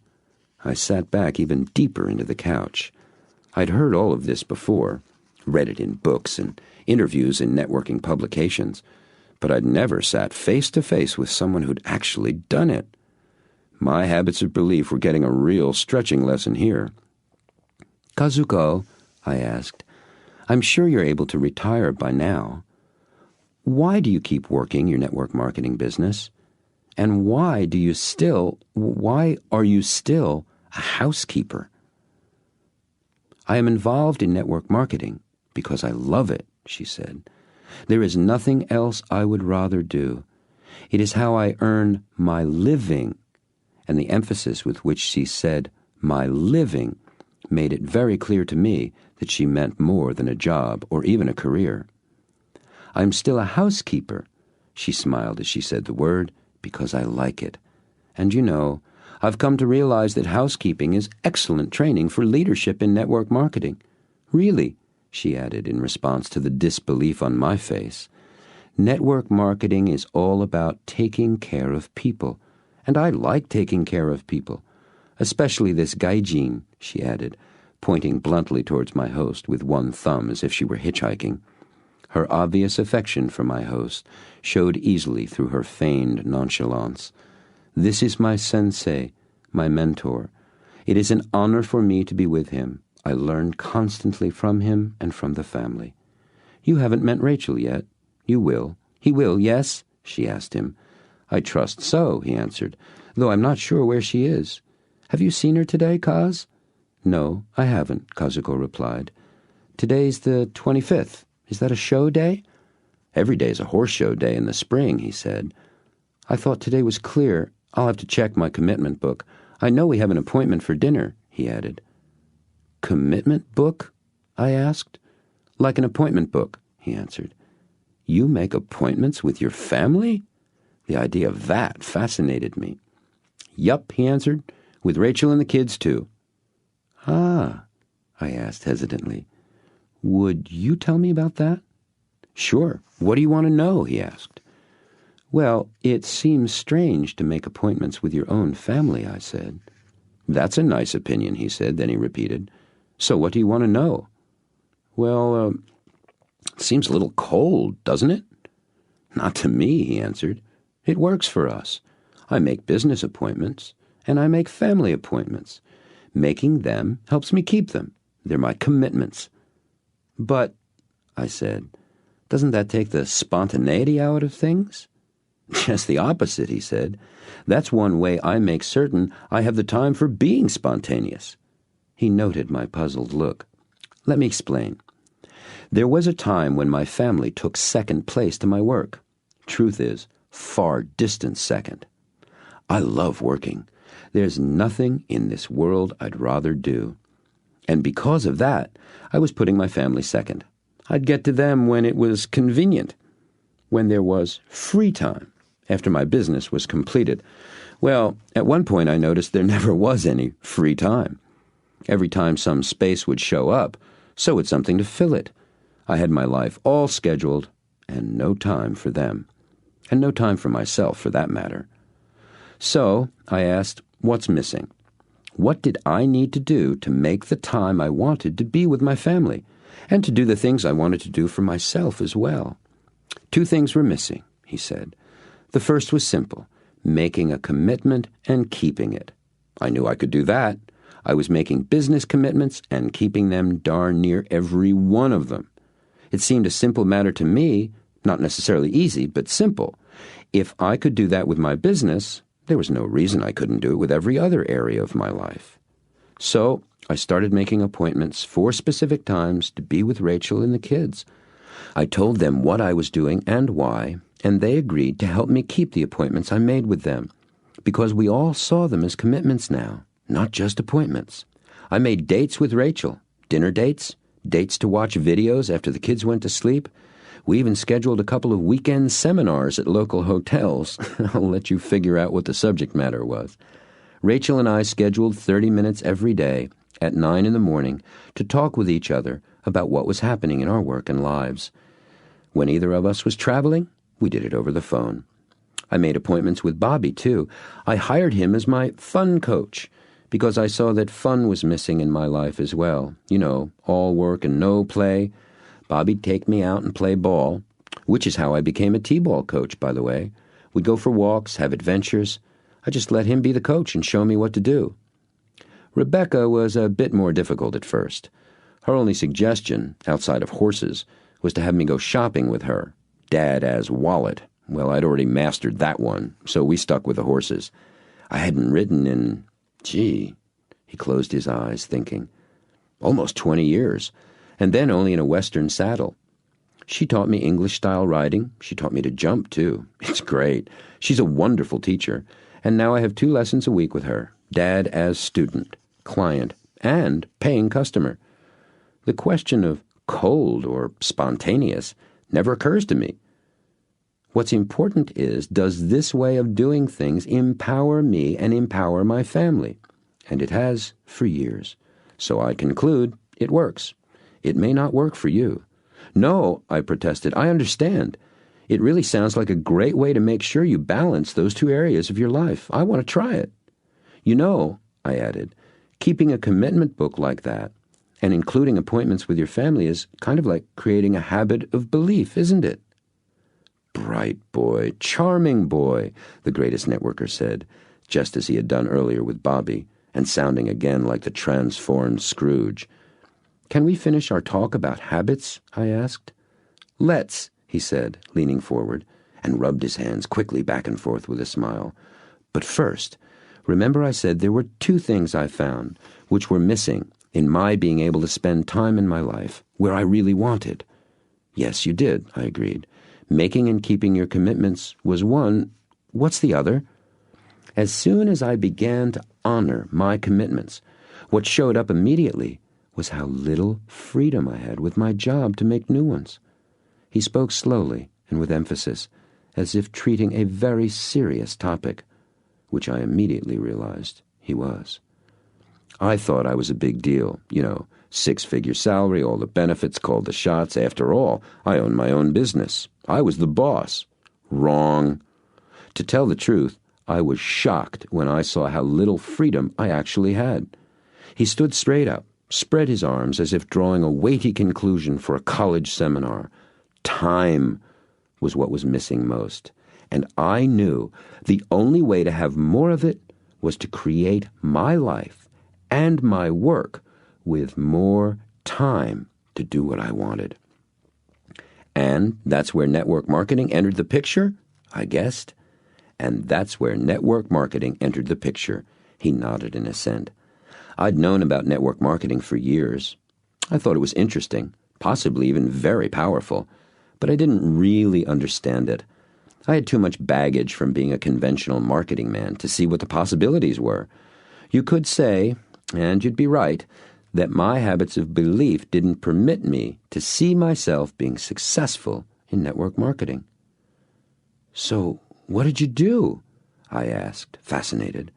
I sat back even deeper into the couch. I'd heard all of this before, read it in books and interviews in networking publications, but I'd never sat face to face with someone who'd actually done it. My habits of belief were getting a real stretching lesson here. Kazuko, I asked, I'm sure you're able to retire by now. Why do you keep working your network marketing business? And why are you still a housekeeper? I am involved in network marketing because I love it, she said. There is nothing else I would rather do. It is how I earn my living. And the emphasis with which she said my living made it very clear to me that she meant more than a job or even a career. I'm still a housekeeper, she smiled as she said the word, because I like it. And you know, I've come to realize that housekeeping is excellent training for leadership in network marketing. Really, she added in response to the disbelief on my face. Network marketing is all about taking care of people, and I like taking care of people, especially this gaijin, she added, pointing bluntly towards my host with one thumb as if she were hitchhiking. Her obvious affection for my host showed easily through her feigned nonchalance. This is my sensei, my mentor. It is an honor for me to be with him. I learn constantly from him and from the family. You haven't met Rachel yet. You will. He will, yes? She asked him. I trust so, he answered, though I'm not sure where she is. Have you seen her today, Kaz? No, I haven't, Kazuko replied. Today's the 25th. Is that a show day? Every day is a horse show day in the spring, he said. I thought today was clear. I'll have to check my commitment book. I know we have an appointment for dinner, he added. Commitment book? I asked. Like an appointment book, he answered. You make appointments with your family? The idea of that fascinated me. Yup, he answered, with Rachel and the kids, too. Ah, I asked hesitantly. Would you tell me about that? Sure. What do you want to know? He asked. Well, it seems strange to make appointments with your own family, I said. That's a nice opinion, he said. Then he repeated. So what do you want to know? Well, it seems a little cold, doesn't it? Not to me, he answered. It works for us. I make business appointments, and I make family appointments. Making them helps me keep them. They're my commitments. But, I said, doesn't that take the spontaneity out of things? Just the opposite, he said. That's one way I make certain I have the time for being spontaneous. He noted my puzzled look. Let me explain. There was a time when my family took second place to my work. Truth is, far distant second. I love working. There's nothing in this world I'd rather do. And because of that, I was putting my family second. I'd get to them when it was convenient, when there was free time, after my business was completed. Well, at one point I noticed there never was any free time. Every time some space would show up, so would something to fill it. I had my life all scheduled, and no time for them. And no time for myself, for that matter. So, I asked, what's missing? What did I need to do to make the time I wanted to be with my family, and to do the things I wanted to do for myself as well? 2 things were missing, he said. The first was simple, making a commitment and keeping it. I knew I could do that. I was making business commitments and keeping them darn near every one of them. It seemed a simple matter to me, not necessarily easy, but simple. If I could do that with my business, there was no reason I couldn't do it with every other area of my life. So I started making appointments for specific times to be with Rachel and the kids. I told them what I was doing and why, and they agreed to help me keep the appointments I made with them, because we all saw them as commitments now, not just appointments. I made dates with Rachel, dinner dates, dates to watch videos after the kids went to sleep. We even scheduled a couple of weekend seminars at local hotels. I'll let you figure out what the subject matter was. Rachel and I scheduled 30 minutes every day at 9 in the morning to talk with each other about what was happening in our work and lives. When either of us was traveling, we did it over the phone. I made appointments with Bobby, too. I hired him as my fun coach because I saw that fun was missing in my life as well. You know, all work and no play. Bobby'd take me out and play ball, which is how I became a t-ball coach, by the way. We'd go for walks, have adventures. I just let him be the coach and show me what to do. Rebecca was a bit more difficult at first. Her only suggestion, outside of horses, was to have me go shopping with her. Dad as wallet. Well, I'd already mastered that one, so we stuck with the horses. I hadn't ridden in, he closed his eyes, thinking, almost 20 years, and then only in a Western saddle. She taught me English-style riding. She taught me to jump, too. It's great. She's a wonderful teacher, and now I have 2 lessons a week with her, Dad as student, client, and paying customer. The question of cold or spontaneous never occurs to me. What's important is, does this way of doing things empower me and empower my family? And it has for years. So I conclude it works. It may not work for you. No, I protested, I understand. It really sounds like a great way to make sure you balance those 2 areas of your life. I want to try it. You know, I added, keeping a commitment book like that and including appointments with your family is kind of like creating a habit of belief, isn't it? Bright boy, charming boy, the greatest networker said, just as he had done earlier with Bobby, and sounding again like the transformed Scrooge. Can we finish our talk about habits? I asked. Let's, he said, leaning forward, and rubbed his hands quickly back and forth with a smile. But first, remember I said there were 2 things I found which were missing in my being able to spend time in my life where I really wanted. Yes, you did, I agreed. Making and keeping your commitments was one. What's the other? As soon as I began to honor my commitments, what showed up immediately was how little freedom I had with my job to make new ones. He spoke slowly and with emphasis, as if treating a very serious topic, which I immediately realized he was. I thought I was a big deal, 6-figure salary, all the benefits, called the shots. After all, I owned my own business. I was the boss. Wrong. To tell the truth, I was shocked when I saw how little freedom I actually had. He stood straight up, spread his arms as if drawing a weighty conclusion for a college seminar. Time was what was missing most, and I knew the only way to have more of it was to create my life and my work with more time to do what I wanted. And that's where network marketing entered the picture, I guessed. And that's where network marketing entered the picture. He nodded in assent. I'd known about network marketing for years. I thought it was interesting, possibly even very powerful, but I didn't really understand it. I had too much baggage from being a conventional marketing man to see what the possibilities were. You could say, and you'd be right, that my habits of belief didn't permit me to see myself being successful in network marketing. So, what did you do? I asked, fascinated.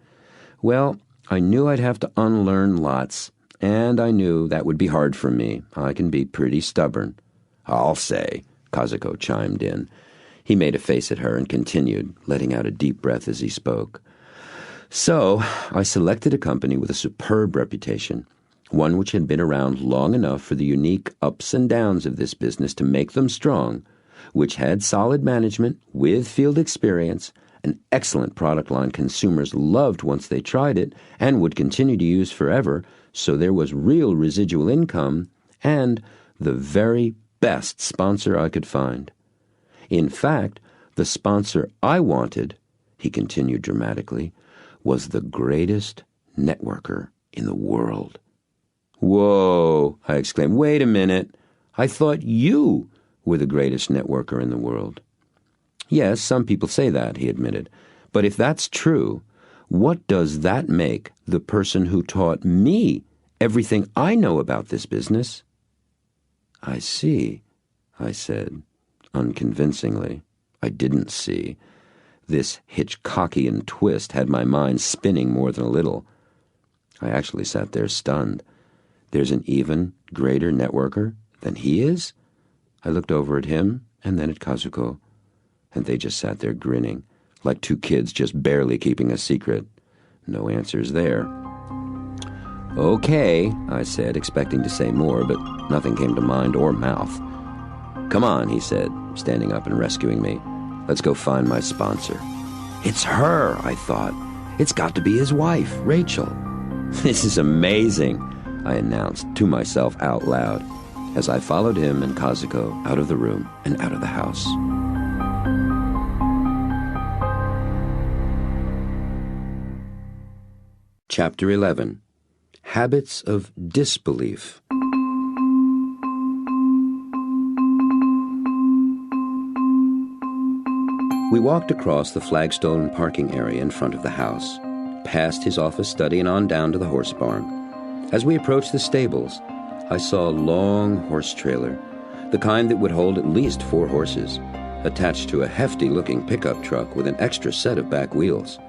Well, I knew I'd have to unlearn lots, and I knew that would be hard for me. I can be pretty stubborn. I'll say, Kazuko chimed in. He made a face at her and continued, letting out a deep breath as he spoke. So, I selected a company with a superb reputation, one which had been around long enough for the unique ups and downs of this business to make them strong, which had solid management with field experience, an excellent product line consumers loved once they tried it and would continue to use forever, so there was real residual income, and the very best sponsor I could find. In fact, the sponsor I wanted, he continued dramatically, was the greatest networker in the world. Whoa, I exclaimed. Wait a minute. I thought you were the greatest networker in the world. Yes, some people say that, he admitted. But if that's true, what does that make the person who taught me everything I know about this business? I see, I said, unconvincingly. I didn't see. This Hitchcockian twist had my mind spinning more than a little. I actually sat there stunned. There's an even greater networker than he is? I looked over at him and then at Kazuko, and they just sat there grinning, like two kids just barely keeping a secret. No answers there. Okay, I said, expecting to say more, but nothing came to mind or mouth. Come on, he said, standing up and rescuing me. Let's go find my sponsor. It's her, I thought. It's got to be his wife, Rachel. This is amazing, I announced to myself out loud as I followed him and Kazuko out of the room and out of the house. Chapter 11. Habits of Disbelief. We walked across the flagstone parking area in front of the house, past his office study and on down to the horse barn. As we approached the stables, I saw a long horse trailer, the kind that would hold at least 4 horses, attached to a hefty-looking pickup truck with an extra set of back wheels.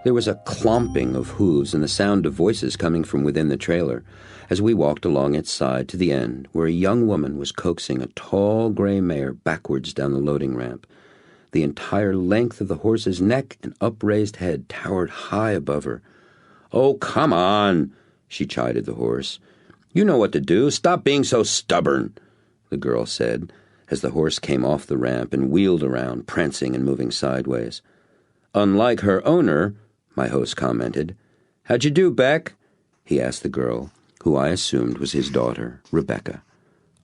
There was a clomping of hooves and the sound of voices coming from within the trailer as we walked along its side to the end, where a young woman was coaxing a tall gray mare backwards down the loading ramp. The entire length of the horse's neck and upraised head towered high above her. "Oh, come on," she chided the horse. "You know what to do. Stop being so stubborn," the girl said, as the horse came off the ramp and wheeled around, prancing and moving sideways. "Unlike her owner," my host commented. "How'd you do, Beck?" he asked the girl, who I assumed was his daughter, Rebecca.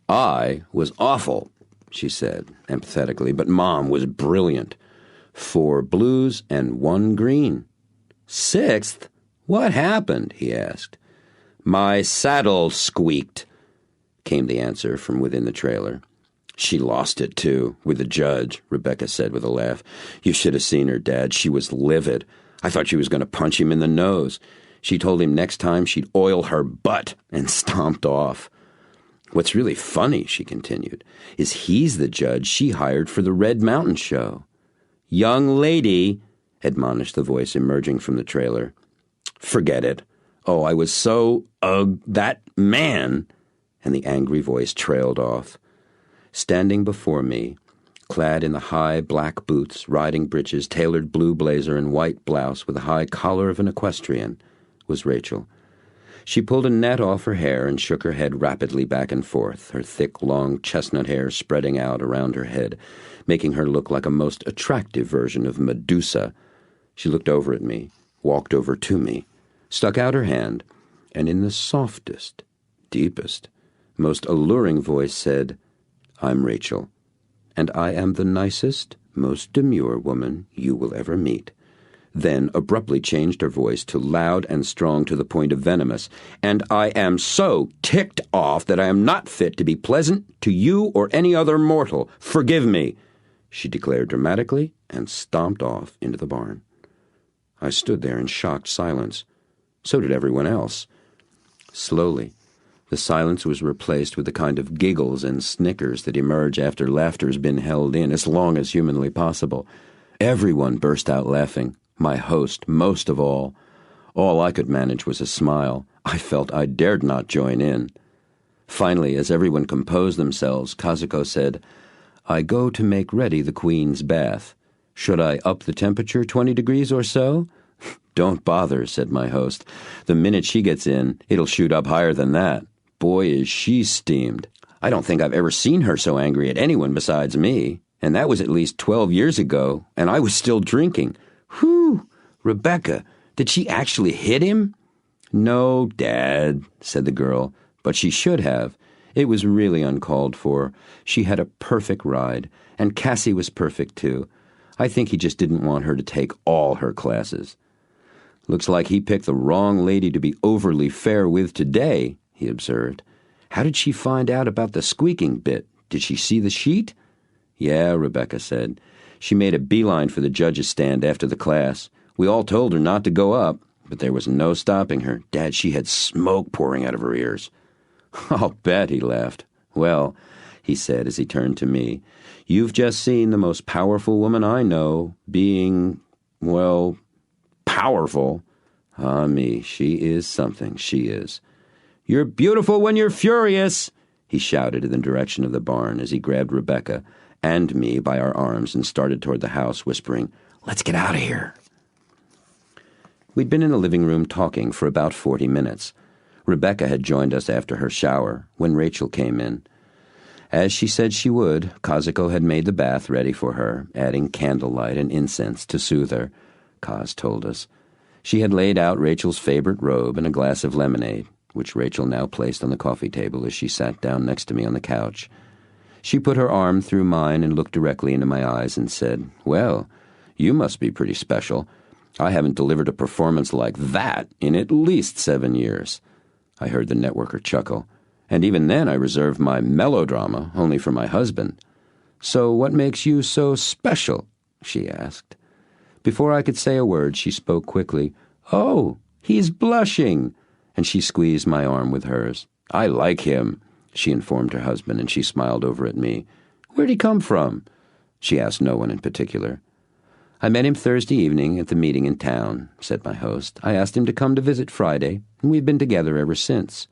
"I was awful," she said, empathetically, "but Mom was brilliant. 4 blues and 1 green." "6th? What happened?" he asked. "My saddle squeaked," came the answer from within the trailer. "She lost it, too, with the judge," Rebecca said with a laugh. "You should have seen her, Dad. She was livid. I thought she was going to punch him in the nose. She told him next time she'd oil her butt and stomped off." What's really funny," she continued, "is he's the judge she hired for the Red Mountain show." "Young lady," admonished the voice emerging from the trailer. "Forget it. Oh, I was so, that man," and the angry voice trailed off. Standing before me, clad in the high black boots, riding breeches, tailored blue blazer, and white blouse with a high collar of an equestrian, was Rachel. She pulled a net off her hair and shook her head rapidly back and forth, her thick, long chestnut hair spreading out around her head, making her look like a most attractive version of Medusa. She looked over at me, walked over to me, stuck out her hand, and in the softest, deepest, most alluring voice said, "I'm Rachel, and I am the nicest, most demure woman you will ever meet." Then abruptly changed her voice to loud and strong to the point of venomous, "And I am so ticked off that I am not fit to be pleasant to you or any other mortal. Forgive me," she declared dramatically and stomped off into the barn. I stood there in shocked silence. So did everyone else. Slowly, the silence was replaced with the kind of giggles and snickers that emerge after laughter's been held in as long as humanly possible. Everyone burst out laughing, my host most of all. All I could manage was a smile. I felt I dared not join in. Finally, as everyone composed themselves, Kazuko said, "I go to make ready the Queen's bath. Should I up the temperature 20 degrees or so?" "Don't bother," said my host. "The minute she gets in, it'll shoot up higher than that. Boy, is she steamed. I don't think I've ever seen her so angry at anyone besides me, and that was at least 12 years ago, and I was still drinking. Whew! Rebecca, did she actually hit him?" "No, Dad," said the girl, "but she should have. It was really uncalled for. She had a perfect ride, and Cassie was perfect too. I think he just didn't want her to take all her classes." "Looks like he picked the wrong lady to be overly fair with today," he observed. "How did she find out about the squeaking bit? Did she see the sheet?" "Yeah," Rebecca said. "She made a beeline for the judge's stand after the class. We all told her not to go up, but there was no stopping her. Dad, she had smoke pouring out of her ears." "I'll bet," he laughed. "Well," he said as he turned to me, "you've just seen the most powerful woman I know being, well, powerful. Ah, me, she is something, she is." "You're beautiful when you're furious," he shouted in the direction of the barn as he grabbed Rebecca and me by our arms and started toward the house, whispering, "Let's get out of here." We'd been in the living room talking for about 40 minutes. Rebecca had joined us after her shower when Rachel came in. As she said she would, Kazuko had made the bath ready for her, adding candlelight and incense to soothe her, Kaz told us. She had laid out Rachel's favorite robe and a glass of lemonade, which Rachel now placed on the coffee table as she sat down next to me on the couch. She put her arm through mine and looked directly into my eyes and said, "Well, you must be pretty special. I haven't delivered a performance like that in at least 7 years." I heard the networker chuckle. "And even then I reserved my melodrama only for my husband." "So what makes you so special?" she asked. Before I could say a word, she spoke quickly. "Oh, he's blushing," and she squeezed my arm with hers. "I like him," she informed her husband, and she smiled over at me. "Where'd he come from?" She asked no one in particular. "I met him Thursday evening at the meeting in town," said my host. "I asked him to come to visit Friday, and we've been together ever since."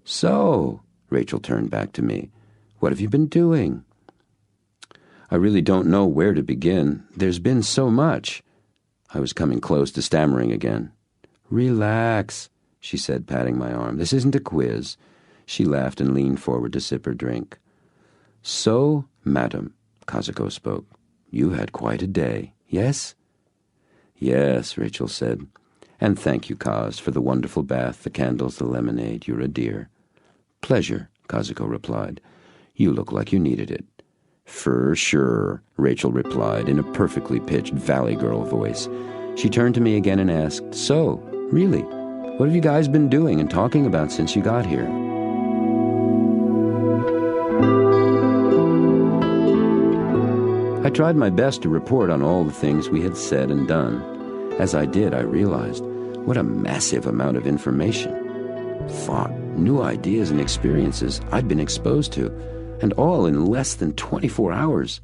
"So," Rachel turned back to me, "what have you been doing?" "I really don't know where to begin. There's been so much." I was coming close to stammering again. "Relax," she said, patting my arm. "This isn't a quiz." She laughed and leaned forward to sip her drink. "So, madam," Kazuko spoke, "you had quite a day, yes?" "Yes," Rachel said. "And thank you, Kaz, for the wonderful bath, the candles, the lemonade. You're a dear." "Pleasure," Kazuko replied. "You look like you needed it." "For sure," Rachel replied in a perfectly pitched Valley Girl voice. She turned to me again and asked, "So, really, what have you guys been doing and talking about since you got here?" I tried my best to report on all the things we had said and done. As I did, I realized what a massive amount of information. Thought. new ideas and experiences I'd been exposed to, and all in less than 24 hours.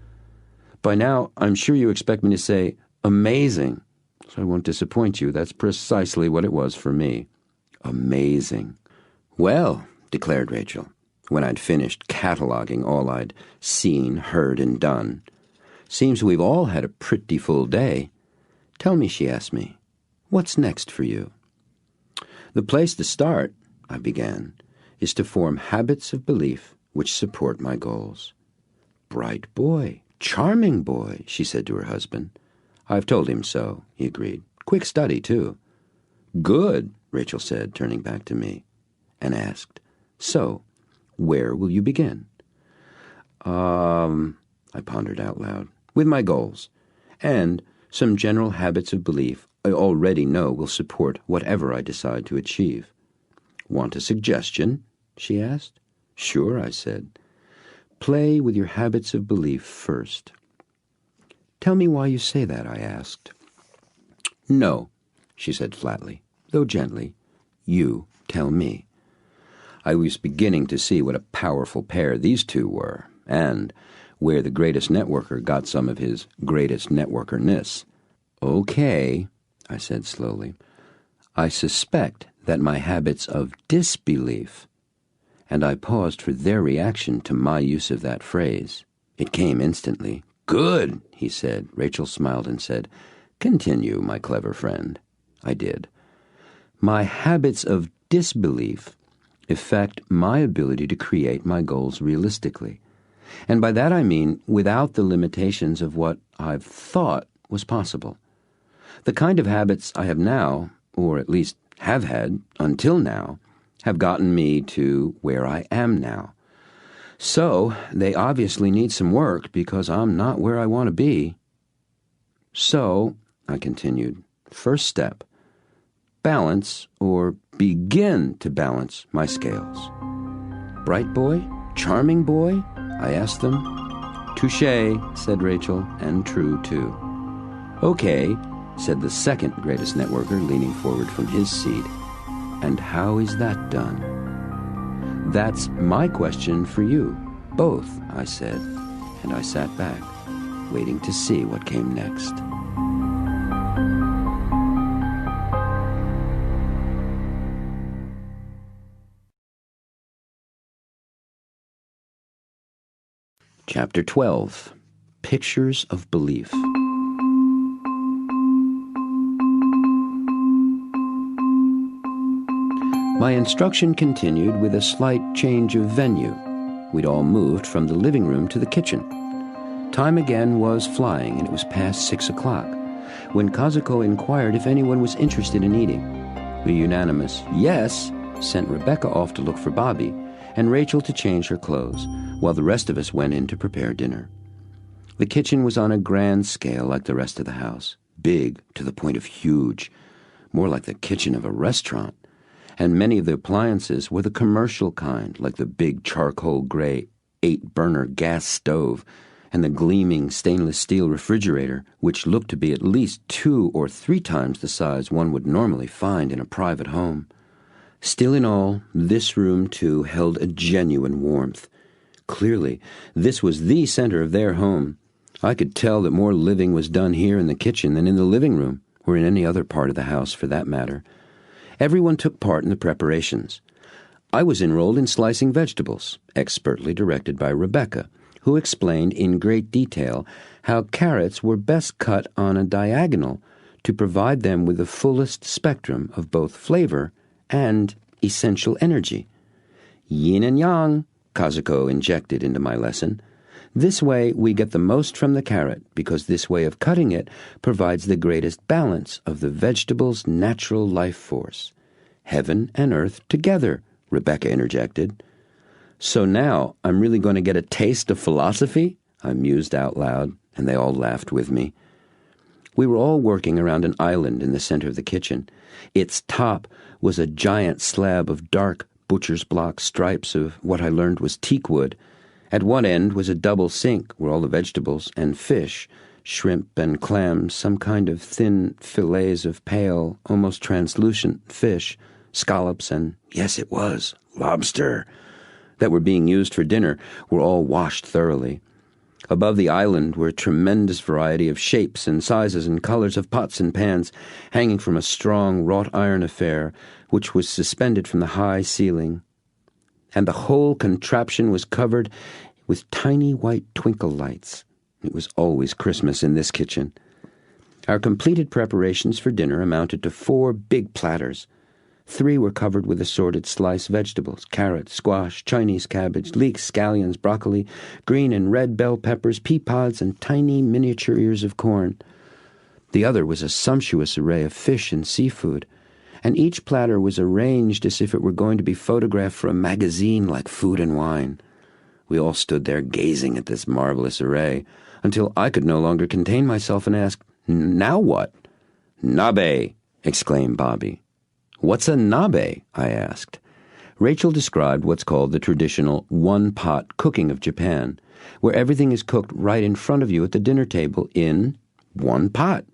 By now, I'm sure you expect me to say, amazing. So I won't disappoint you. That's precisely what it was for me. Amazing. Well, declared Rachel, when I'd finished cataloging all I'd seen, heard, and done. Seems we've all had a pretty full day. Tell me, she asked me, what's next for you? The place to start, I began, is to form habits of belief which support my goals. Bright boy, charming boy, she said to her husband. I've told him so, he agreed. Quick study, too. Good, Rachel said, turning back to me, and asked, so, where will you begin? I pondered out loud, with my goals, and some general habits of belief I already know will support whatever I decide to achieve. Want a suggestion? She asked. Sure, I said. Play with your habits of belief first. Tell me why you say that, I asked. No, she said flatly, though gently. You tell me. I was beginning to see what a powerful pair these two were, and where the greatest networker got some of his greatest networkerness. Okay, I said slowly. I suspect that my habits of disbelief, and I paused for their reaction to my use of that phrase. It came instantly. Good, he said. Rachel smiled and said, Continue, my clever friend. I did. My habits of disbelief affect my ability to create my goals realistically. And by that I mean without the limitations of what I've thought was possible. The kind of habits I have now, or at least have had until now, have gotten me to where I am now. So, they obviously need some work because I'm not where I want to be. So, I continued, first step, balance or begin to balance my scales. Bright boy? Charming boy? I asked them. Touché, said Rachel, and true too. Okay, said the second greatest networker, leaning forward from his seat. And how is that done? That's my question for you, both, I said, and I sat back, waiting to see what came next. Chapter 12. Pictures of Belief. My instruction continued with a slight change of venue. We'd all moved from the living room to the kitchen. Time again was flying, and it was past 6 o'clock, when Kazuko inquired if anyone was interested in eating. The unanimous yes sent Rebecca off to look for Bobby, and Rachel to change her clothes, while the rest of us went in to prepare dinner. The kitchen was on a grand scale like the rest of the house, big to the point of huge, more like the kitchen of a restaurant. And many of the appliances were the commercial kind, like the big charcoal gray 8-burner gas stove and the gleaming stainless steel refrigerator, which looked to be at least 2 or 3 times the size one would normally find in a private home. Still in all, this room, too, held a genuine warmth. Clearly, this was the center of their home. I could tell that more living was done here in the kitchen than in the living room, or in any other part of the house for that matter. Everyone took part in the preparations. I was enrolled in slicing vegetables, expertly directed by Rebecca, who explained in great detail how carrots were best cut on a diagonal to provide them with the fullest spectrum of both flavor and essential energy. Yin and yang, Kazuko injected into my lesson. This way we get the most from the carrot, because this way of cutting it provides the greatest balance of the vegetable's natural life force. Heaven and earth together, Rebecca interjected. So now I'm really going to get a taste of philosophy? I mused out loud, and they all laughed with me. We were all working around an island in the center of the kitchen. Its top was a giant slab of dark butcher's block stripes of what I learned was teak wood. At one end was a double sink where all the vegetables and fish, shrimp and clams, some kind of thin fillets of pale, almost translucent fish, scallops, and, yes, it was, lobster, that were being used for dinner were all washed thoroughly. Above the island were a tremendous variety of shapes and sizes and colors of pots and pans hanging from a strong wrought iron affair which was suspended from the high ceiling. And the whole contraption was covered with tiny white twinkle lights. It was always Christmas in this kitchen. Our completed preparations for dinner amounted to 4 big platters. 3 were covered with assorted sliced vegetables: carrots, squash, Chinese cabbage, leeks, scallions, broccoli, green and red bell peppers, pea pods, and tiny miniature ears of corn. The other was a sumptuous array of fish and seafood, and each platter was arranged as if it were going to be photographed for a magazine like Food and Wine. We all stood there gazing at this marvelous array, until I could no longer contain myself and asked, "Now what?" "Nabe!" exclaimed Bobby. "What's a nabe?" I asked. Rachel described what's called the traditional one-pot cooking of Japan, where everything is cooked right in front of you at the dinner table in one pot.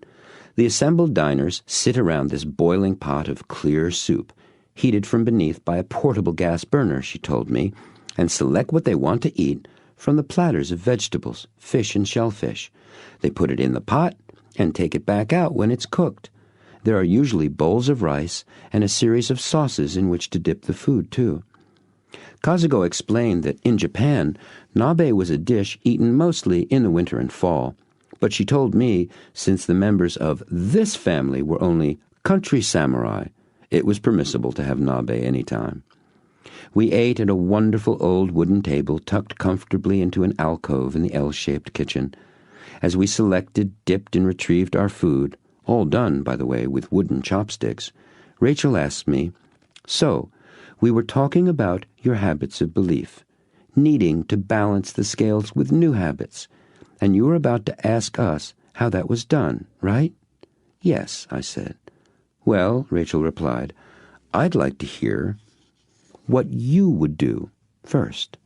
The assembled diners sit around this boiling pot of clear soup, heated from beneath by a portable gas burner, she told me, and select what they want to eat from the platters of vegetables, fish, and shellfish. They put it in the pot and take it back out when it's cooked. There are usually bowls of rice and a series of sauces in which to dip the food, too. Kazugo explained that in Japan, nabe was a dish eaten mostly in the winter and fall. But she told me, since the members of this family were only country samurai, it was permissible to have nabe any time. We ate at a wonderful old wooden table tucked comfortably into an alcove in the L-shaped kitchen. As we selected, dipped, and retrieved our food, all done, by the way, with wooden chopsticks, Rachel asked me, "So, we were talking about your habits of belief, needing to balance the scales with new habits, and you were about to ask us how that was done, right?" "Yes," I said. "Well," Rachel replied, "I'd like to hear what you would do first."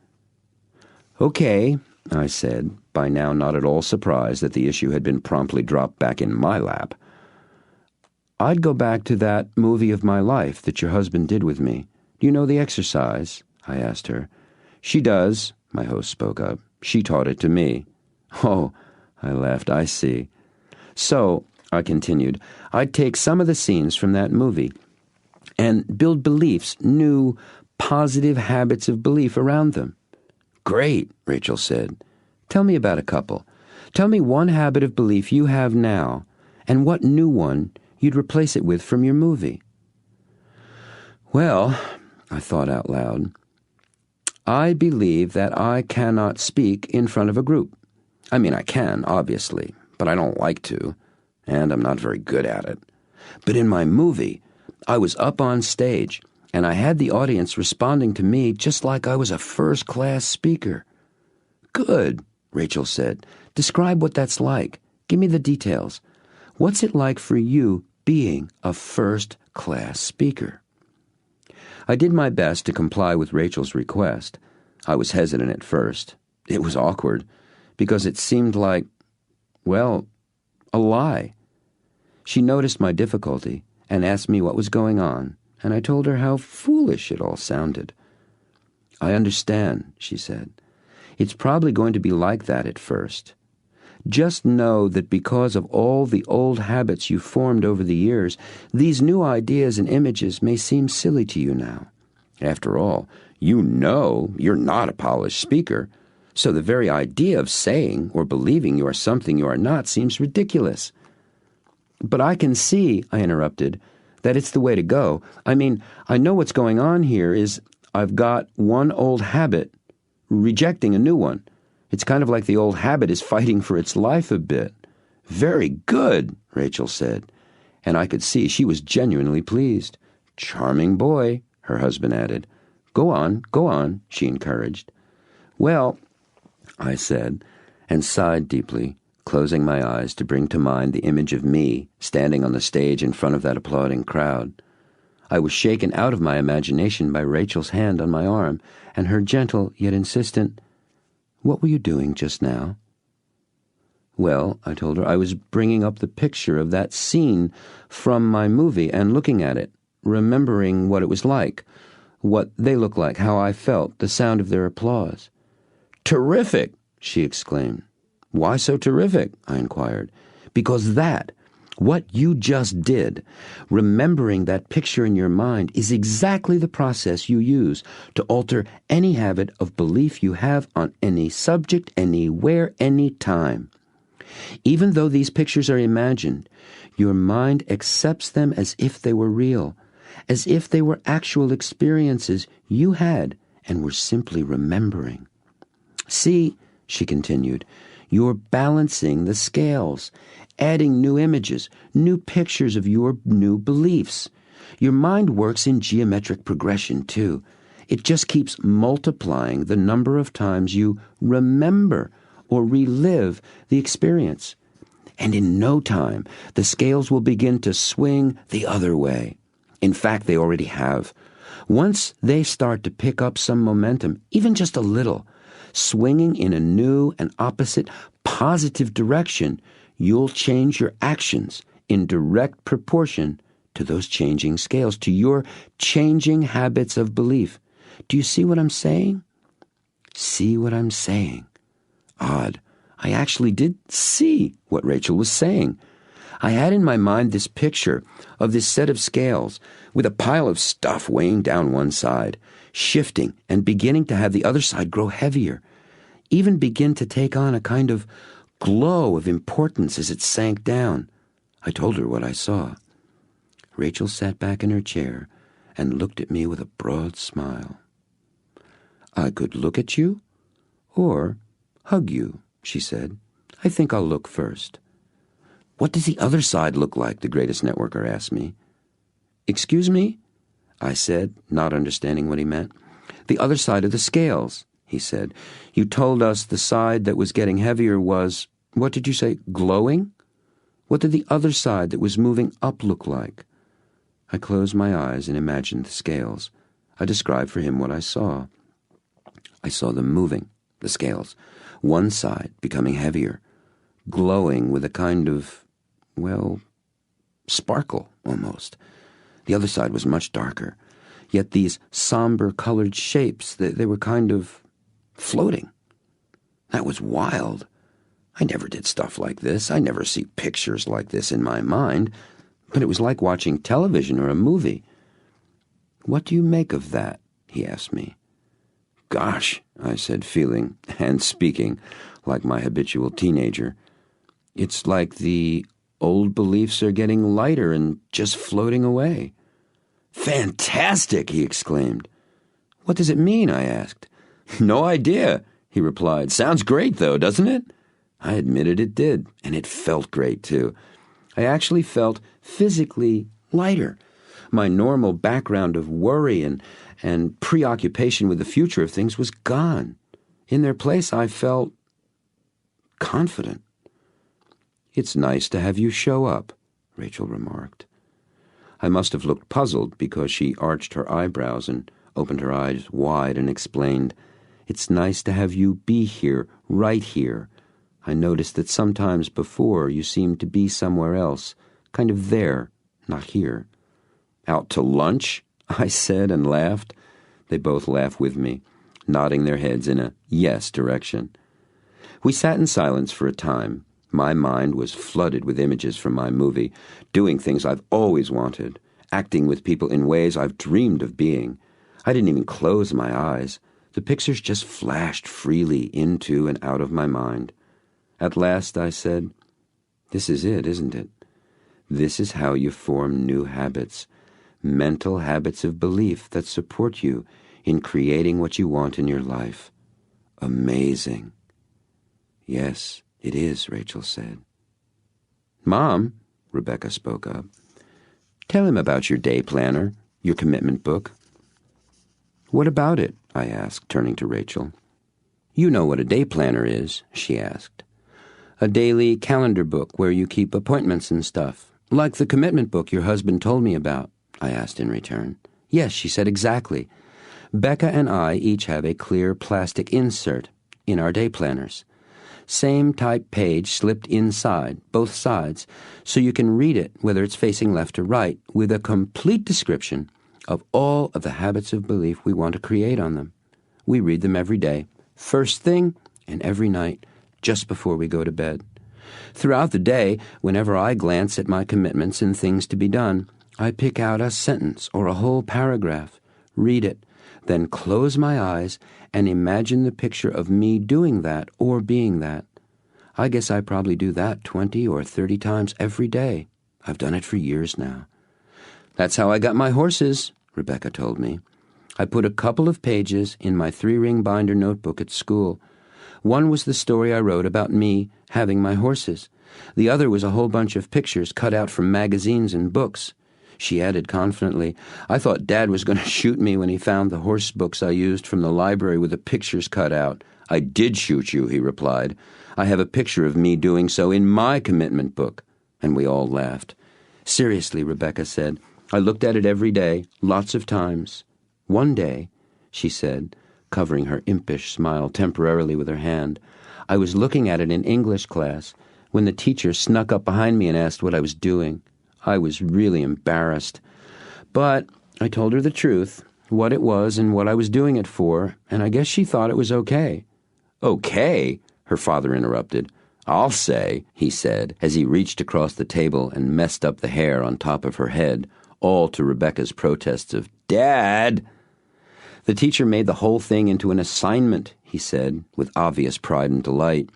"Okay," I said, by now not at all surprised that the issue had been promptly dropped back in my lap. "I'd go back to that movie of my life that your husband did with me. Do you know the exercise?" I asked her. "She does," my host spoke up. "She taught it to me." "Oh," I laughed, "I see." "So," I continued, "I'd take some of the scenes from that movie and build beliefs, new, positive habits of belief around them." "Great," Rachel said. "Tell me about a couple. Tell me one habit of belief you have now, and what new one you'd replace it with from your movie." "Well," I thought out loud, "I believe that I cannot speak in front of a group. I mean, I can, obviously, but I don't like to, and I'm not very good at it. But in my movie, I was up on stage, and I had the audience responding to me just like I was a first-class speaker." "Good," Rachel said. "Describe what that's like. Give me the details. What's it like for you being a first-class speaker?" I did my best to comply with Rachel's request. I was hesitant at first. It was awkward, because it seemed like, well, a lie. She noticed my difficulty and asked me what was going on, and I told her how foolish it all sounded. "I understand," she said. "It's probably going to be like that at first. Just know that because of all the old habits you've formed over the years, these new ideas and images may seem silly to you now. After all, you know you're not a polished speaker, so the very idea of saying or believing you are something you are not seems ridiculous." "But I can see," I interrupted, "that it's the way to go. I mean, I know what's going on here is I've got one old habit rejecting a new one. It's kind of like the old habit is fighting for its life a bit." "Very good," Rachel said, and I could see she was genuinely pleased. "Charming boy," her husband added. Go on," she encouraged. "Well," I said, and sighed deeply, closing my eyes to bring to mind the image of me standing on the stage in front of that applauding crowd. I was shaken out of my imagination by Rachel's hand on my arm, and her gentle yet insistent, "What were you doing just now?" "Well," I told her, "I was bringing up the picture of that scene from my movie and looking at it. remembering what it was like, what they looked like, how I felt, the sound of their applause. "Terrific!" she exclaimed. "Why so terrific?" I inquired. "Because what you just did, remembering that picture in your mind, is exactly the process you use to alter any habit of belief you have on any subject, anywhere, anytime. Even though these pictures are imagined, your mind accepts them as if they were real, as if they were actual experiences you had and were simply remembering. See," she continued, "you're balancing the scales, adding new images, new pictures of your new beliefs. Your mind works in geometric progression, too. It just keeps multiplying the number of times you remember or relive the experience. And in no time, the scales will begin to swing the other way. In fact, they already have. Once they start to pick up some momentum, even just a little, swinging in a new and opposite positive direction, you'll change your actions in direct proportion to those changing scales, to your changing habits of belief. Do you see what I'm saying?" See what I'm saying? Odd. I actually did see what Rachel was saying. I had in my mind this picture of this set of scales with a pile of stuff weighing down one side, shifting and beginning to have the other side grow heavier, even begin to take on a kind of glow of importance as it sank down. I told her what I saw. Rachel sat back in her chair and looked at me with a broad smile. "I could look at you or hug you," she said. "I think I'll look first." "What does the other side look like?" the greatest networker asked me. "Excuse me?" I said, not understanding what he meant. "The other side of the scales," he said. "You told us the side that was getting heavier was, what did you say, glowing? What did the other side that was moving up look like?" I closed my eyes and imagined the scales. I described for him what I saw. I saw them moving, the scales, one side becoming heavier, glowing with a kind of, sparkle almost. The other side was much darker, yet these somber-colored shapes, they were kind of floating. That was wild. I never did stuff like this. I never see pictures like this in my mind, but it was like watching television or a movie. "What do you make of that?" he asked me. "Gosh," I said, feeling and speaking like my habitual teenager. "It's like the old beliefs are getting lighter and just floating away." "Fantastic!" he exclaimed. "What does it mean?" I asked. "No idea," he replied. "Sounds great, though, doesn't it?" I admitted it did, and it felt great, too. I actually felt physically lighter. My normal background of worry and preoccupation with the future of things was gone. In their place, I felt confident. "It's nice to have you show up," Rachel remarked. I must have looked puzzled because she arched her eyebrows and opened her eyes wide and explained, "It's nice to have you be here, right here. I noticed that sometimes before you seemed to be somewhere else, kind of there, not here." "Out to lunch?" I said and laughed. They both laughed with me, nodding their heads in a yes direction. We sat in silence for a time. My mind was flooded with images from my movie, doing things I've always wanted, acting with people in ways I've dreamed of being. I didn't even close my eyes. The pictures just flashed freely into and out of my mind. At last I said, "This is it, isn't it? This is how you form new habits, mental habits of belief that support you in creating what you want in your life. Amazing." "Yes, it is," Rachel said. "Mom," Rebecca spoke up, "tell him about your day planner, your commitment book." "What about it?" I asked, turning to Rachel. "You know what a day planner is," she asked. "A daily calendar book where you keep appointments and stuff, like the commitment book your husband told me about," I asked in return. "Yes," she said, "exactly. Becca and I each have a clear plastic insert in our day planners. Same type page slipped inside, both sides, so you can read it whether it's facing left or right, with a complete description of all of the habits of belief we want to create on them. We read them every day, first thing and every night, just before we go to bed. Throughout the day, whenever I glance at my commitments and things to be done, I pick out a sentence or a whole paragraph, read it, then close my eyes and imagine the picture of me doing that or being that. I guess I probably do that 20 or 30 times every day. I've done it for years now. That's how I got my horses, Rebecca told me. I put a couple of pages in my 3-ring binder notebook at school. One was the story I wrote about me having my horses. The other was a whole bunch of pictures cut out from magazines and books. She added confidently, I thought Dad was going to shoot me when he found the horse books I used from the library with the pictures cut out. I did shoot you, he replied. I have a picture of me doing so in my commitment book. And we all laughed. Seriously, Rebecca said, I looked at it every day, lots of times. One day, she said, covering her impish smile temporarily with her hand, I was looking at it in English class when the teacher snuck up behind me and asked what I was doing. I was really embarrassed. But I told her the truth, what it was and what I was doing it for, and I guess she thought it was okay. Okay? Her father interrupted. I'll say, he said, as he reached across the table and messed up the hair on top of her head, all to Rebecca's protests of, Dad! The teacher made the whole thing into an assignment, he said, with obvious pride and delight.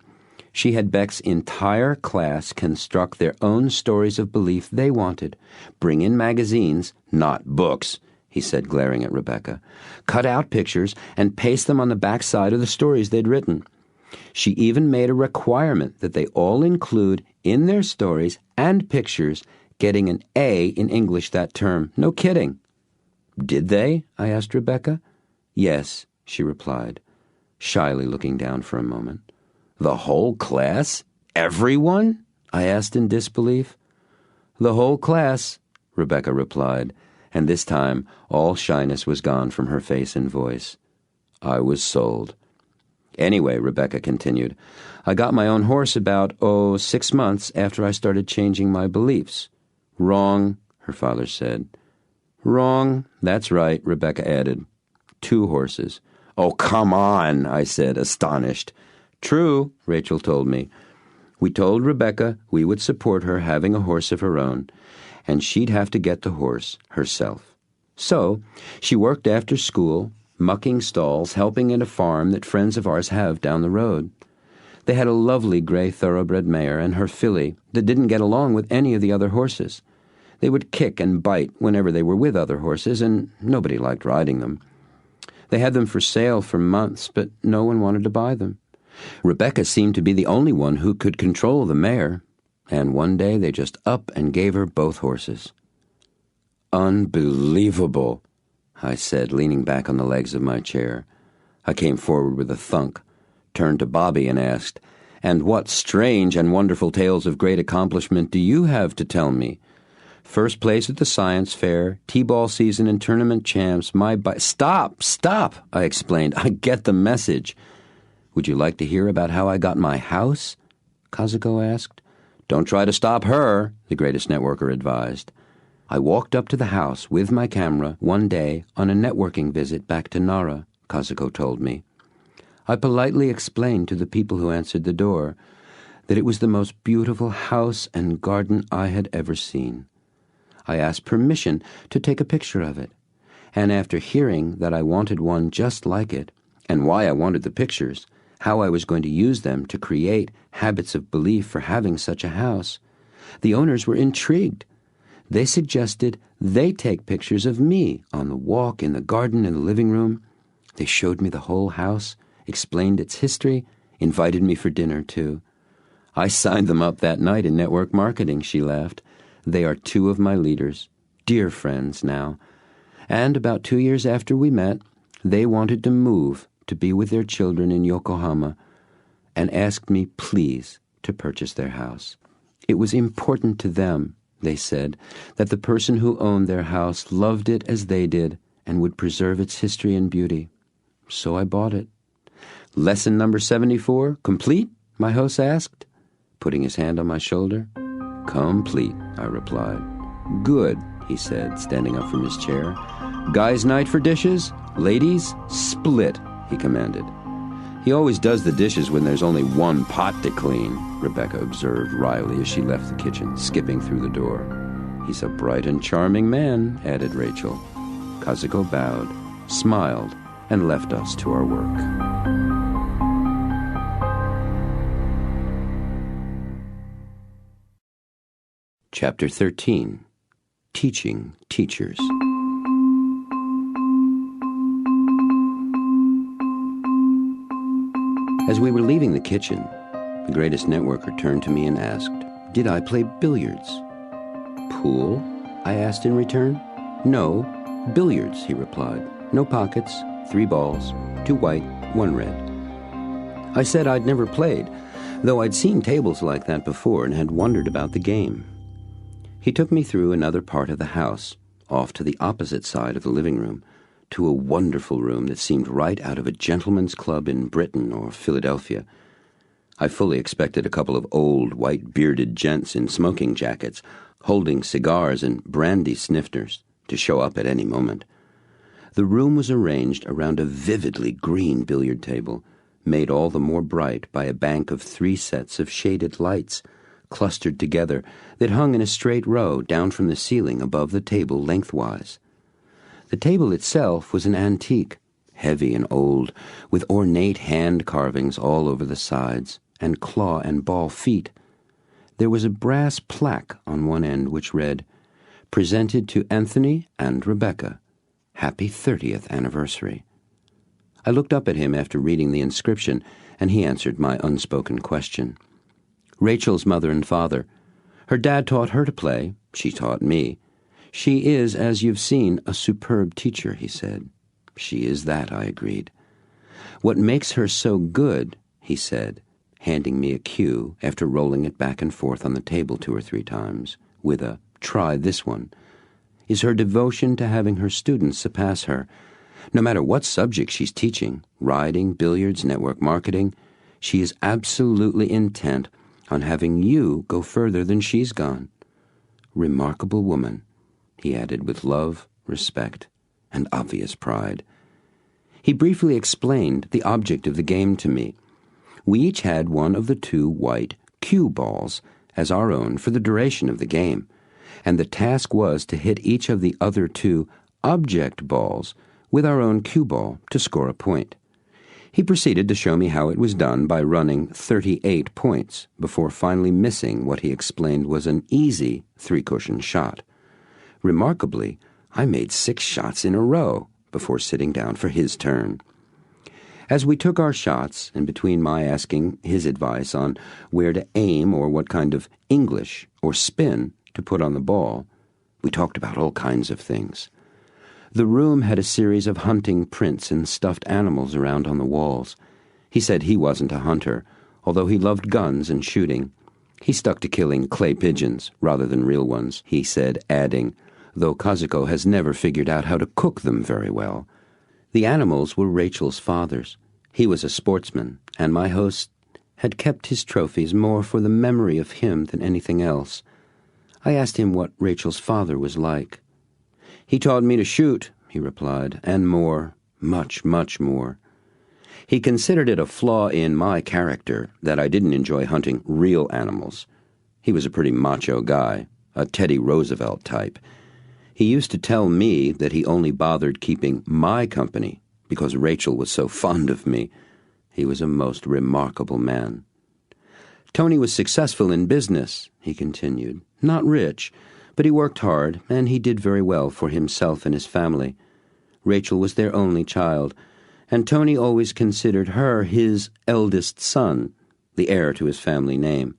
She had Beck's entire class construct their own stories of belief they wanted. Bring in magazines, not books, he said, glaring at Rebecca. Cut out pictures and paste them on the back side of the stories they'd written. She even made a requirement that they all include in their stories and pictures getting an A in English that term. No kidding. Did they? I asked Rebecca. Yes, she replied, shyly looking down for a moment. The whole class? Everyone? I asked in disbelief. The whole class, Rebecca replied, and this time all shyness was gone from her face and voice. I was sold. Anyway, Rebecca continued, I got my own horse about, 6 months after I started changing my beliefs. Wrong, her father said. Wrong, that's right, Rebecca added. 2 horses. Oh, come on, I said, astonished. True, Rachel told me. We told Rebecca we would support her having a horse of her own, and she'd have to get the horse herself. So she worked after school, mucking stalls, helping at a farm that friends of ours have down the road. They had a lovely gray thoroughbred mare and her filly that didn't get along with any of the other horses. They would kick and bite whenever they were with other horses, and nobody liked riding them. They had them for sale for months, but no one wanted to buy them. Rebecca seemed to be the only one who could control the mare, and one day they just up and gave her both horses. Unbelievable, I said, leaning back on the legs of my chair. I came forward with a thunk, turned to Bobby and asked, And what strange and wonderful tales of great accomplishment do you have to tell me? First place at the science fair, T-ball season and tournament champs, Stop, I explained. I get the message. Would you like to hear about how I got my house? Kazuko asked. Don't try to stop her, the greatest networker advised. I walked up to the house with my camera one day on a networking visit back to Nara, Kazuko told me. I politely explained to the people who answered the door that it was the most beautiful house and garden I had ever seen. I asked permission to take a picture of it, and after hearing that I wanted one just like it, and why I wanted the pictures, how I was going to use them to create habits of belief for having such a house, the owners were intrigued. They suggested they take pictures of me on the walk, in the garden, in the living room. They showed me the whole house, explained its history, invited me for dinner, too. I signed them up that night in network marketing, she laughed. They are 2 of my leaders, dear friends now. And about 2 years after we met, they wanted to move to be with their children in Yokohama and asked me, please, to purchase their house. It was important to them, they said, that the person who owned their house loved it as they did and would preserve its history and beauty. So I bought it. Lesson number 74, complete? my host asked, putting his hand on my shoulder. Complete, I replied. Good, he said, standing up from his chair. Guys' night for dishes? Ladies, split, he commanded. He always does the dishes when there's only one pot to clean, Rebecca observed wryly as she left the kitchen, skipping through the door. He's a bright and charming man, added Rachel. Kazuko bowed, smiled, and left us to our work. Chapter 13. Teaching Teachers. As we were leaving the kitchen, the greatest networker turned to me and asked, did I play billiards? Pool? I asked in return. No, billiards, he replied. No pockets, 3 balls, 2 white, 1 red. I said I'd never played, though I'd seen tables like that before and had wondered about the game. He took me through another part of the house, off to the opposite side of the living room, to a wonderful room that seemed right out of a gentleman's club in Britain or Philadelphia. I fully expected a couple of old, white-bearded gents in smoking jackets, holding cigars and brandy snifters, to show up at any moment. The room was arranged around a vividly green billiard table, made all the more bright by a bank of 3 sets of shaded lights, clustered together, that hung in a straight row down from the ceiling above the table lengthwise. The table itself was an antique, heavy and old, with ornate hand carvings all over the sides, and claw and ball feet. There was a brass plaque on one end which read, "Presented to Anthony and Rebecca. Happy 30th anniversary." I looked up at him after reading the inscription, and he answered my unspoken question. Rachel's mother and father. Her dad taught her to play. She taught me. She is, as you've seen, a superb teacher, he said. She is that, I agreed. What makes her so good, he said, handing me a cue after rolling it back and forth on the table 2 or 3 times, with a try this one, is her devotion to having her students surpass her. No matter what subject she's teaching, riding, billiards, network marketing, she is absolutely intent on having you go further than she's gone. Remarkable woman, he added with love, respect, and obvious pride. He briefly explained the object of the game to me. We each had one of the 2 white cue balls as our own for the duration of the game, and the task was to hit each of the other 2 object balls with our own cue ball to score a point. He proceeded to show me how it was done by running 38 points before finally missing what he explained was an easy 3-cushion shot. Remarkably, I made 6 shots in a row before sitting down for his turn. As we took our shots, and between my asking his advice on where to aim or what kind of English or spin to put on the ball, we talked about all kinds of things. The room had a series of hunting prints and stuffed animals around on the walls. He said he wasn't a hunter, although he loved guns and shooting. He stuck to killing clay pigeons rather than real ones, he said, adding, though Kazuko has never figured out how to cook them very well. The animals were Rachel's father's. He was a sportsman, and my host had kept his trophies more for the memory of him than anything else. I asked him what Rachel's father was like. He taught me to shoot, he replied, and more, much, much more. He considered it a flaw in my character that I didn't enjoy hunting real animals. He was a pretty macho guy, a Teddy Roosevelt type. He used to tell me that he only bothered keeping my company because Rachel was so fond of me. He was a most remarkable man. Tony was successful in business, he continued. Not rich, but he worked hard, and he did very well for himself and his family. Rachel was their only child, and Tony always considered her his eldest son, the heir to his family name.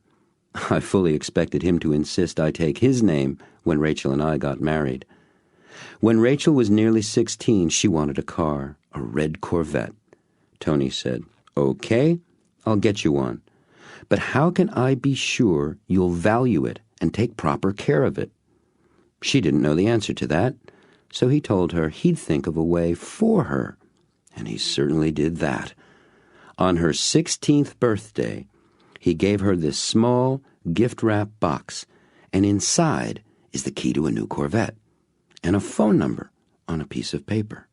I fully expected him to insist I take his name when Rachel and I got married. When Rachel was nearly 16, she wanted a car, a red Corvette. Tony said, "Okay, I'll get you one. But how can I be sure you'll value it and take proper care of it?" She didn't know the answer to that, so he told her he'd think of a way for her, and he certainly did that. On her 16th birthday, He gave her this small gift-wrap box, and inside is the key to a new Corvette and a phone number on a piece of paper.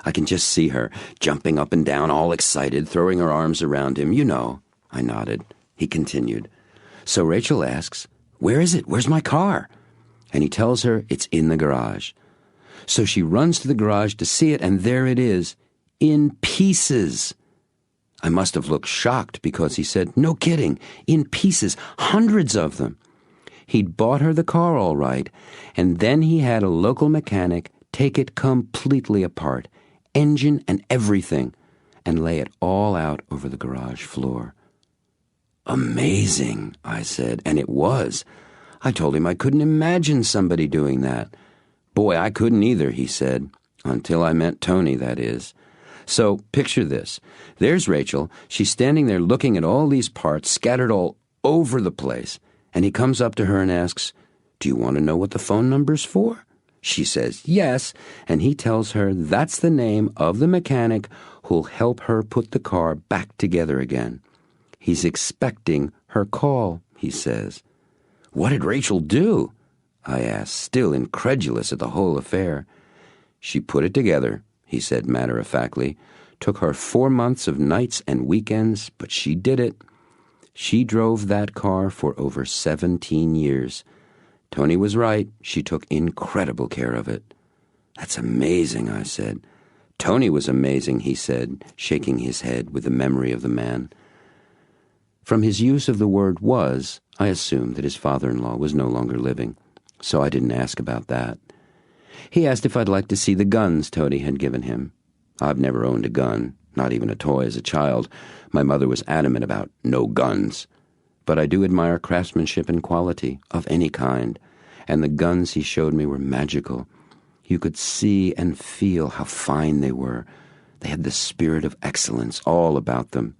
I can just see her, jumping up and down, all excited, throwing her arms around him. You know. I nodded. He continued. So Rachel asks, "Where is it? Where's my car?" And he tells her it's in the garage. So she runs to the garage to see it, and there it is, in pieces. I must have looked shocked because he said, "No kidding, in pieces, hundreds of them." He'd bought her the car all right, and then he had a local mechanic take it completely apart, engine and everything, and lay it all out over the garage floor. "Amazing," I said, and it was. I told him I couldn't imagine somebody doing that. "Boy, I couldn't either," he said, until I met Tony, that is. So, picture this. There's Rachel. She's standing there looking at all these parts scattered all over the place, and he comes up to her and asks, "Do you want to know what the phone number's for?" She says, "Yes," and he tells her that's the name of the mechanic who'll help her put the car back together again. He's expecting her call, he says. "What did Rachel do?" I asked, still incredulous at the whole affair. "She put it together," he said matter-of-factly. "Took her 4 months of nights and weekends, but she did it. She drove that car for over 17 years. Tony was right. She took incredible care of it." "That's amazing," I said. "Tony was amazing," he said, shaking his head with the memory of the man. From his use of the word "was," I assumed that his father-in-law was no longer living, so I didn't ask about that. He asked if I'd like to see the guns Tony had given him. I've never owned a gun, not even a toy as a child. My mother was adamant about no guns. But I do admire craftsmanship and quality of any kind, and the guns he showed me were magical. You could see and feel how fine they were. They had the spirit of excellence all about them.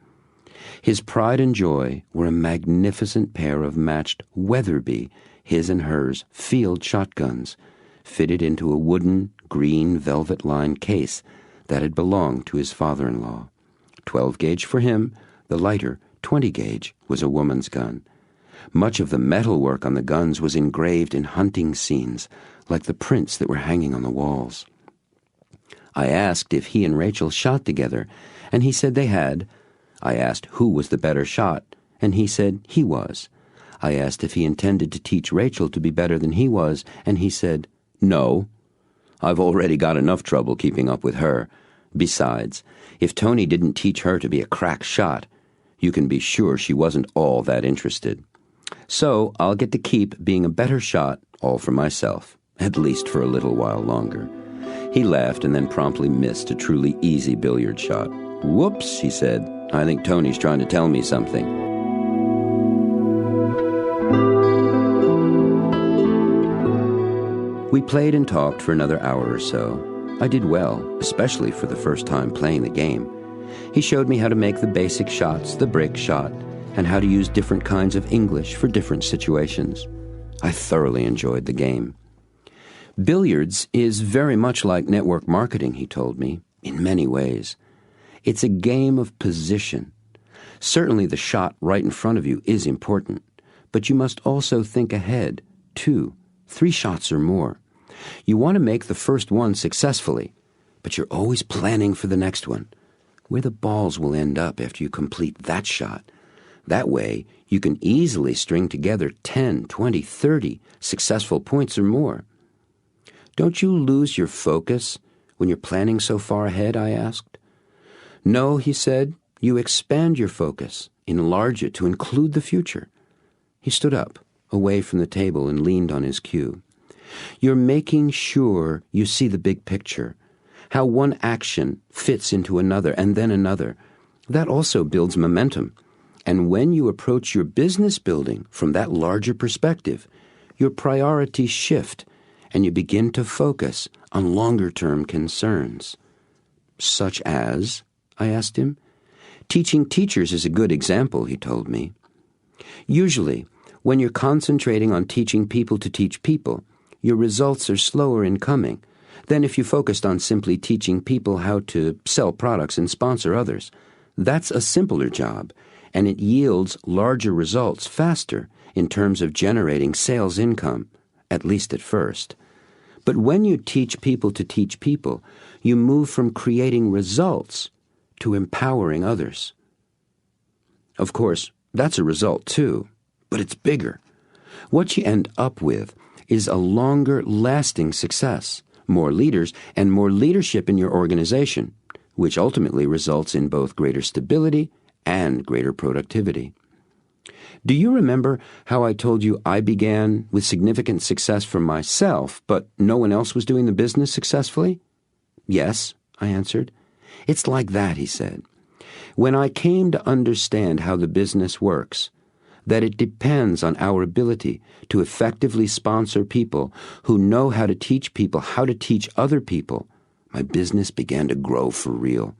His pride and joy were a magnificent pair of matched Weatherby, his and hers, field shotguns, fitted into a wooden, green velvet-lined case that had belonged to his father-in-law. 12-gauge for him, the lighter 20-gauge was a woman's gun. Much of the metal work on the guns was engraved in hunting scenes, like the prints that were hanging on the walls. I asked if he and Rachel shot together, and he said they had. I asked who was the better shot, and he said he was. I asked if he intended to teach Rachel to be better than he was, and he said, "No. I've already got enough trouble keeping up with her. Besides, if Tony didn't teach her to be a crack shot, you can be sure she wasn't all that interested. So I'll get to keep being a better shot all for myself, at least for a little while longer." He laughed and then promptly missed a truly easy billiard shot. "Whoops," he said. "I think Tony's trying to tell me something." We played and talked for another hour or so. I did well, especially for the first time playing the game. He showed me how to make the basic shots, the brick shot, and how to use different kinds of English for different situations. I thoroughly enjoyed the game. Billiards is very much like network marketing, he told me, in many ways. It's a game of position. Certainly the shot right in front of you is important, but you must also think ahead, 2, 3 shots or more. You want to make the first one successfully, but you're always planning for the next one, where the balls will end up after you complete that shot. That way, you can easily string together 10, 20, 30 successful points or more. "Don't you lose your focus when you're planning so far ahead?" I asked. "No," he said, "you expand your focus, enlarge it to include the future." He stood up, away from the table, and leaned on his cue. "You're making sure you see the big picture, how one action fits into another and then another. That also builds momentum. And when you approach your business building from that larger perspective, your priorities shift and you begin to focus on longer-term concerns." "Such as?" I asked him. "Teaching teachers is a good example," he told me. "Usually, when you're concentrating on teaching people to teach people, your results are slower in coming than if you focused on simply teaching people how to sell products and sponsor others. That's a simpler job, and it yields larger results faster in terms of generating sales income, at least at first. But when you teach people to teach people, you move from creating results to empowering others. Of course, that's a result too, but it's bigger. What you end up with is a longer, lasting success, more leaders, and more leadership in your organization, which ultimately results in both greater stability and greater productivity. Do you remember how I told you I began with significant success for myself, but no one else was doing the business successfully? Yes, I answered. It's like that, he said. When I came to understand how the business works, that it depends on our ability to effectively sponsor people who know how to teach people how to teach other people, my business began to grow for real.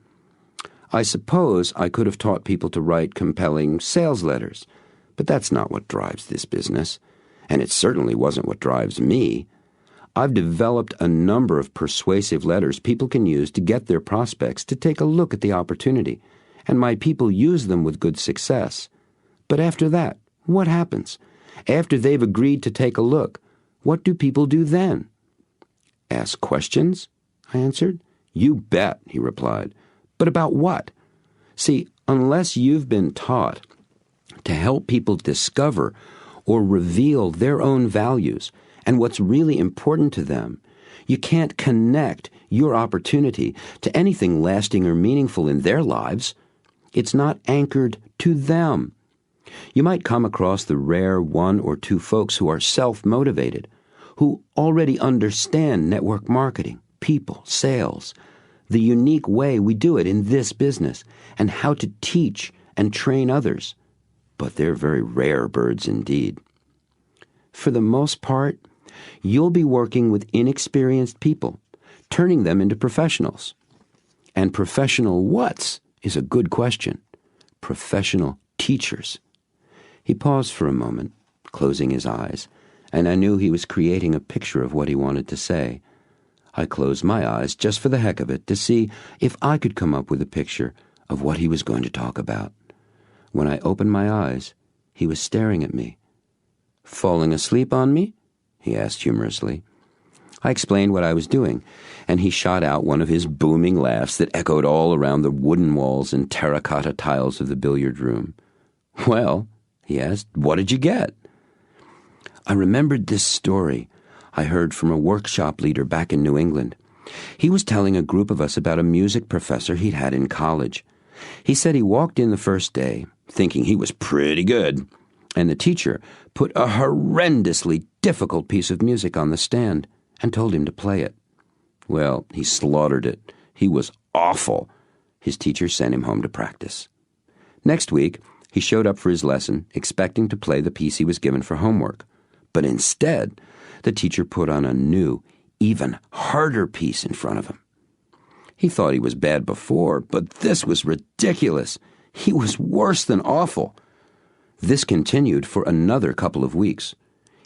I suppose I could have taught people to write compelling sales letters, but that's not what drives this business, and it certainly wasn't what drives me. I've developed a number of persuasive letters people can use to get their prospects to take a look at the opportunity, and my people use them with good success. But after that, what happens? After they've agreed to take a look, what do people do then? Ask questions, I answered. You bet, he replied. But about what? See, unless you've been taught to help people discover or reveal their own values and what's really important to them, you can't connect your opportunity to anything lasting or meaningful in their lives. It's not anchored to them. You might come across the rare one or two folks who are self-motivated, who already understand network marketing, people, sales, the unique way we do it in this business, and how to teach and train others. But they're very rare birds indeed. For the most part, you'll be working with inexperienced people, turning them into professionals. And professional whats is a good question. Professional teachers. He paused for a moment, closing his eyes, and I knew he was creating a picture of what he wanted to say. I closed my eyes just for the heck of it to see if I could come up with a picture of what he was going to talk about. When I opened my eyes, he was staring at me. "Falling asleep on me?" he asked humorously. I explained what I was doing, and he shot out one of his booming laughs that echoed all around the wooden walls and terracotta tiles of the billiard room. "Well," he asked, "what did you get?" I remembered this story I heard from a workshop leader back in New England. He was telling a group of us about a music professor he'd had in college. He said he walked in the first day, thinking he was pretty good, and the teacher put a horrendously difficult piece of music on the stand and told him to play it. Well, he slaughtered it. He was awful. His teacher sent him home to practice. Next week, he showed up for his lesson, expecting to play the piece he was given for homework. But instead, the teacher put on a new, even harder piece in front of him. He thought he was bad before, but this was ridiculous. He was worse than awful. This continued for another couple of weeks.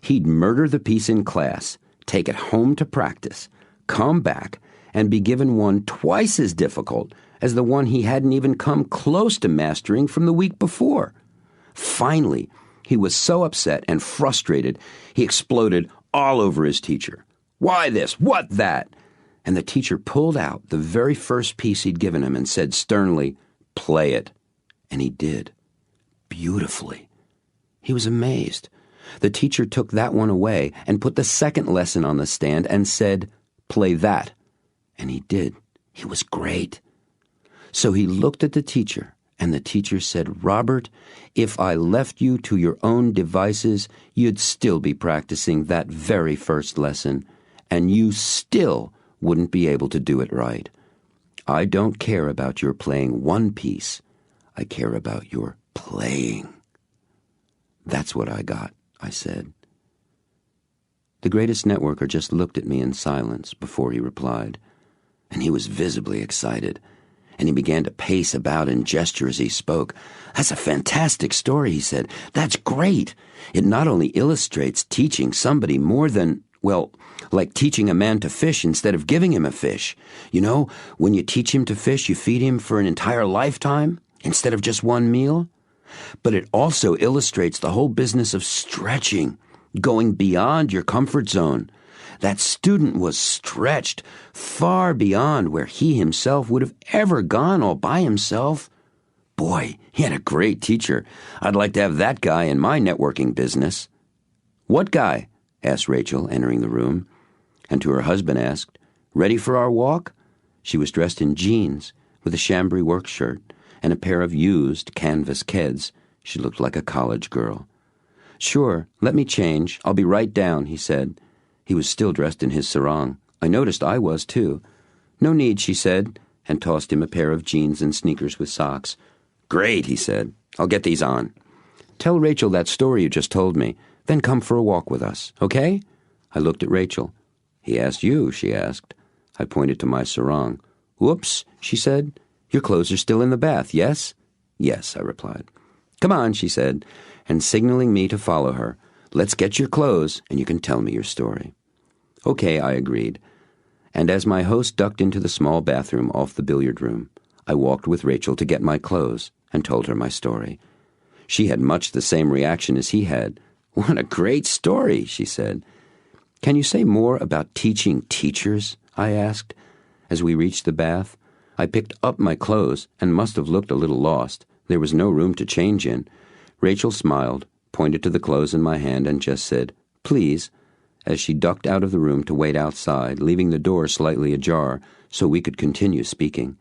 He'd murder the piece in class, take it home to practice, come back, and be given one twice as difficult as the one he hadn't even come close to mastering from the week before. Finally, he was so upset and frustrated, he exploded all over his teacher. "Why this? What that?" And the teacher pulled out the very first piece he'd given him and said sternly, "Play it." And he did. Beautifully. He was amazed. The teacher took that one away and put the second lesson on the stand and said, "Play that." And he did. He was great. So he looked at the teacher, and the teacher said, "Robert, if I left you to your own devices, you'd still be practicing that very first lesson, and you still wouldn't be able to do it right. I don't care about your playing one piece. I care about your playing." "That's what I got," I said. The greatest networker just looked at me in silence before he replied, and he was visibly excited, and he began to pace about and gesture as he spoke. "That's a fantastic story," he said. "That's great. It not only illustrates teaching somebody more than, well, like teaching a man to fish instead of giving him a fish. You know, when you teach him to fish, you feed him for an entire lifetime instead of just one meal. But it also illustrates the whole business of stretching, going beyond your comfort zone. That student was stretched far beyond where he himself would have ever gone all by himself. Boy, he had a great teacher. I'd like to have that guy in my networking business. What guy? Asked Rachel, entering the room. And to her husband asked, Ready for our walk? She was dressed in jeans with a chambray work shirt and a pair of used canvas keds. She looked like a college girl. Sure, let me change. I'll be right down, he said. He was still dressed in his sarong. I noticed I was, too. No need, she said, and tossed him a pair of jeans and sneakers with socks. Great, he said. I'll get these on. Tell Rachel that story you just told me, then come for a walk with us, okay? I looked at Rachel. He asked you, she asked. I pointed to my sarong. Whoops, she said. Your clothes are still in the bath, yes? Yes, I replied. Come on, she said, and signaling me to follow her. Let's get your clothes, and you can tell me your story. Okay, I agreed. And as my host ducked into the small bathroom off the billiard room, I walked with Rachel to get my clothes and told her my story. She had much the same reaction as he had. What a great story, she said. Can you say more about teaching teachers? I asked. As we reached the bath, I picked up my clothes and must have looked a little lost. There was no room to change in. Rachel smiled, pointed to the clothes in my hand, and just said, Please, as she ducked out of the room to wait outside, leaving the door slightly ajar so we could continue speaking.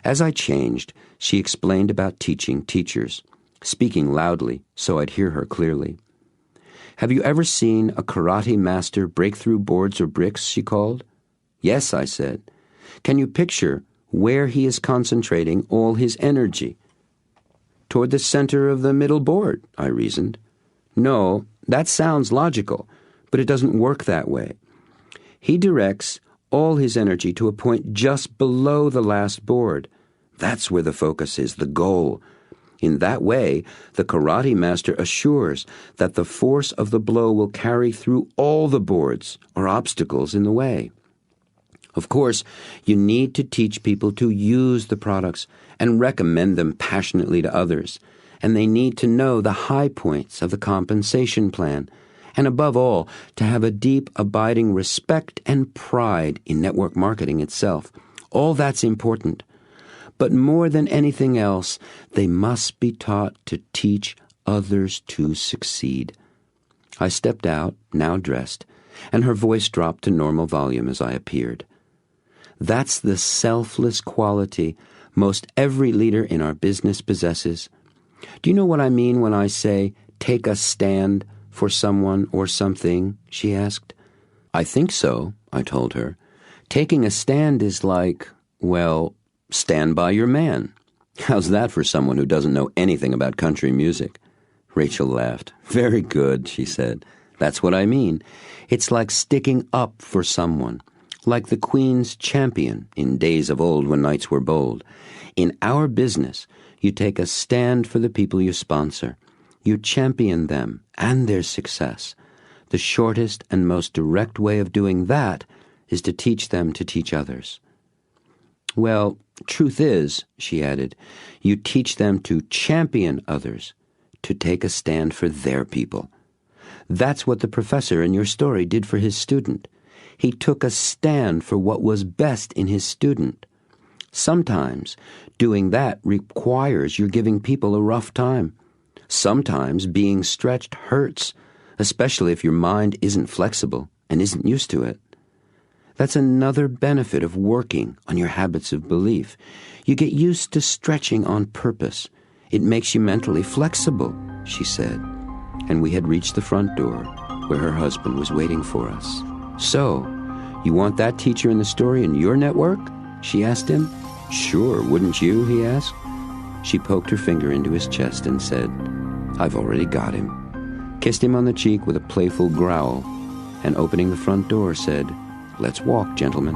As I changed, she explained about teaching teachers, speaking loudly so I'd hear her clearly. Have you ever seen a karate master break through boards or bricks, she called. Yes, I said. Can you picture where he is concentrating all his energy? Toward the center of the middle board, I reasoned. No, that sounds logical, but it doesn't work that way. He directs all his energy to a point just below the last board. That's where the focus is, the goal. In that way, the karate master assures that the force of the blow will carry through all the boards or obstacles in the way. Of course, you need to teach people to use the products and recommend them passionately to others, and they need to know the high points of the compensation plan, and above all, to have a deep, abiding respect and pride in network marketing itself. All that's important. But more than anything else, they must be taught to teach others to succeed. I stepped out, now dressed, and her voice dropped to normal volume as I appeared. That's the selfless quality most every leader in our business possesses. Do you know what I mean when I say, take a stand for someone or something? She asked. I think so, I told her. Taking a stand is like, well, stand by your man. How's that for someone who doesn't know anything about country music? Rachel laughed. Very good, she said. That's what I mean. It's like sticking up for someone, like the Queen's champion in days of old when knights were bold. In our business, you take a stand for the people you sponsor. You champion them and their success. The shortest and most direct way of doing that is to teach them to teach others. Well, truth is, she added, you teach them to champion others, to take a stand for their people. That's what the professor in your story did for his student. He took a stand for what was best in his student. Sometimes doing that requires you're giving people a rough time. Sometimes being stretched hurts, especially if your mind isn't flexible and isn't used to it. That's another benefit of working on your habits of belief. You get used to stretching on purpose. It makes you mentally flexible, she said. And we had reached the front door where her husband was waiting for us. So, you want that teacher in the story in your network? She asked him. Sure, wouldn't you? He asked. She poked her finger into his chest and said, I've already got him. Kissed him on the cheek with a playful growl, and opening the front door said, Let's walk, gentlemen.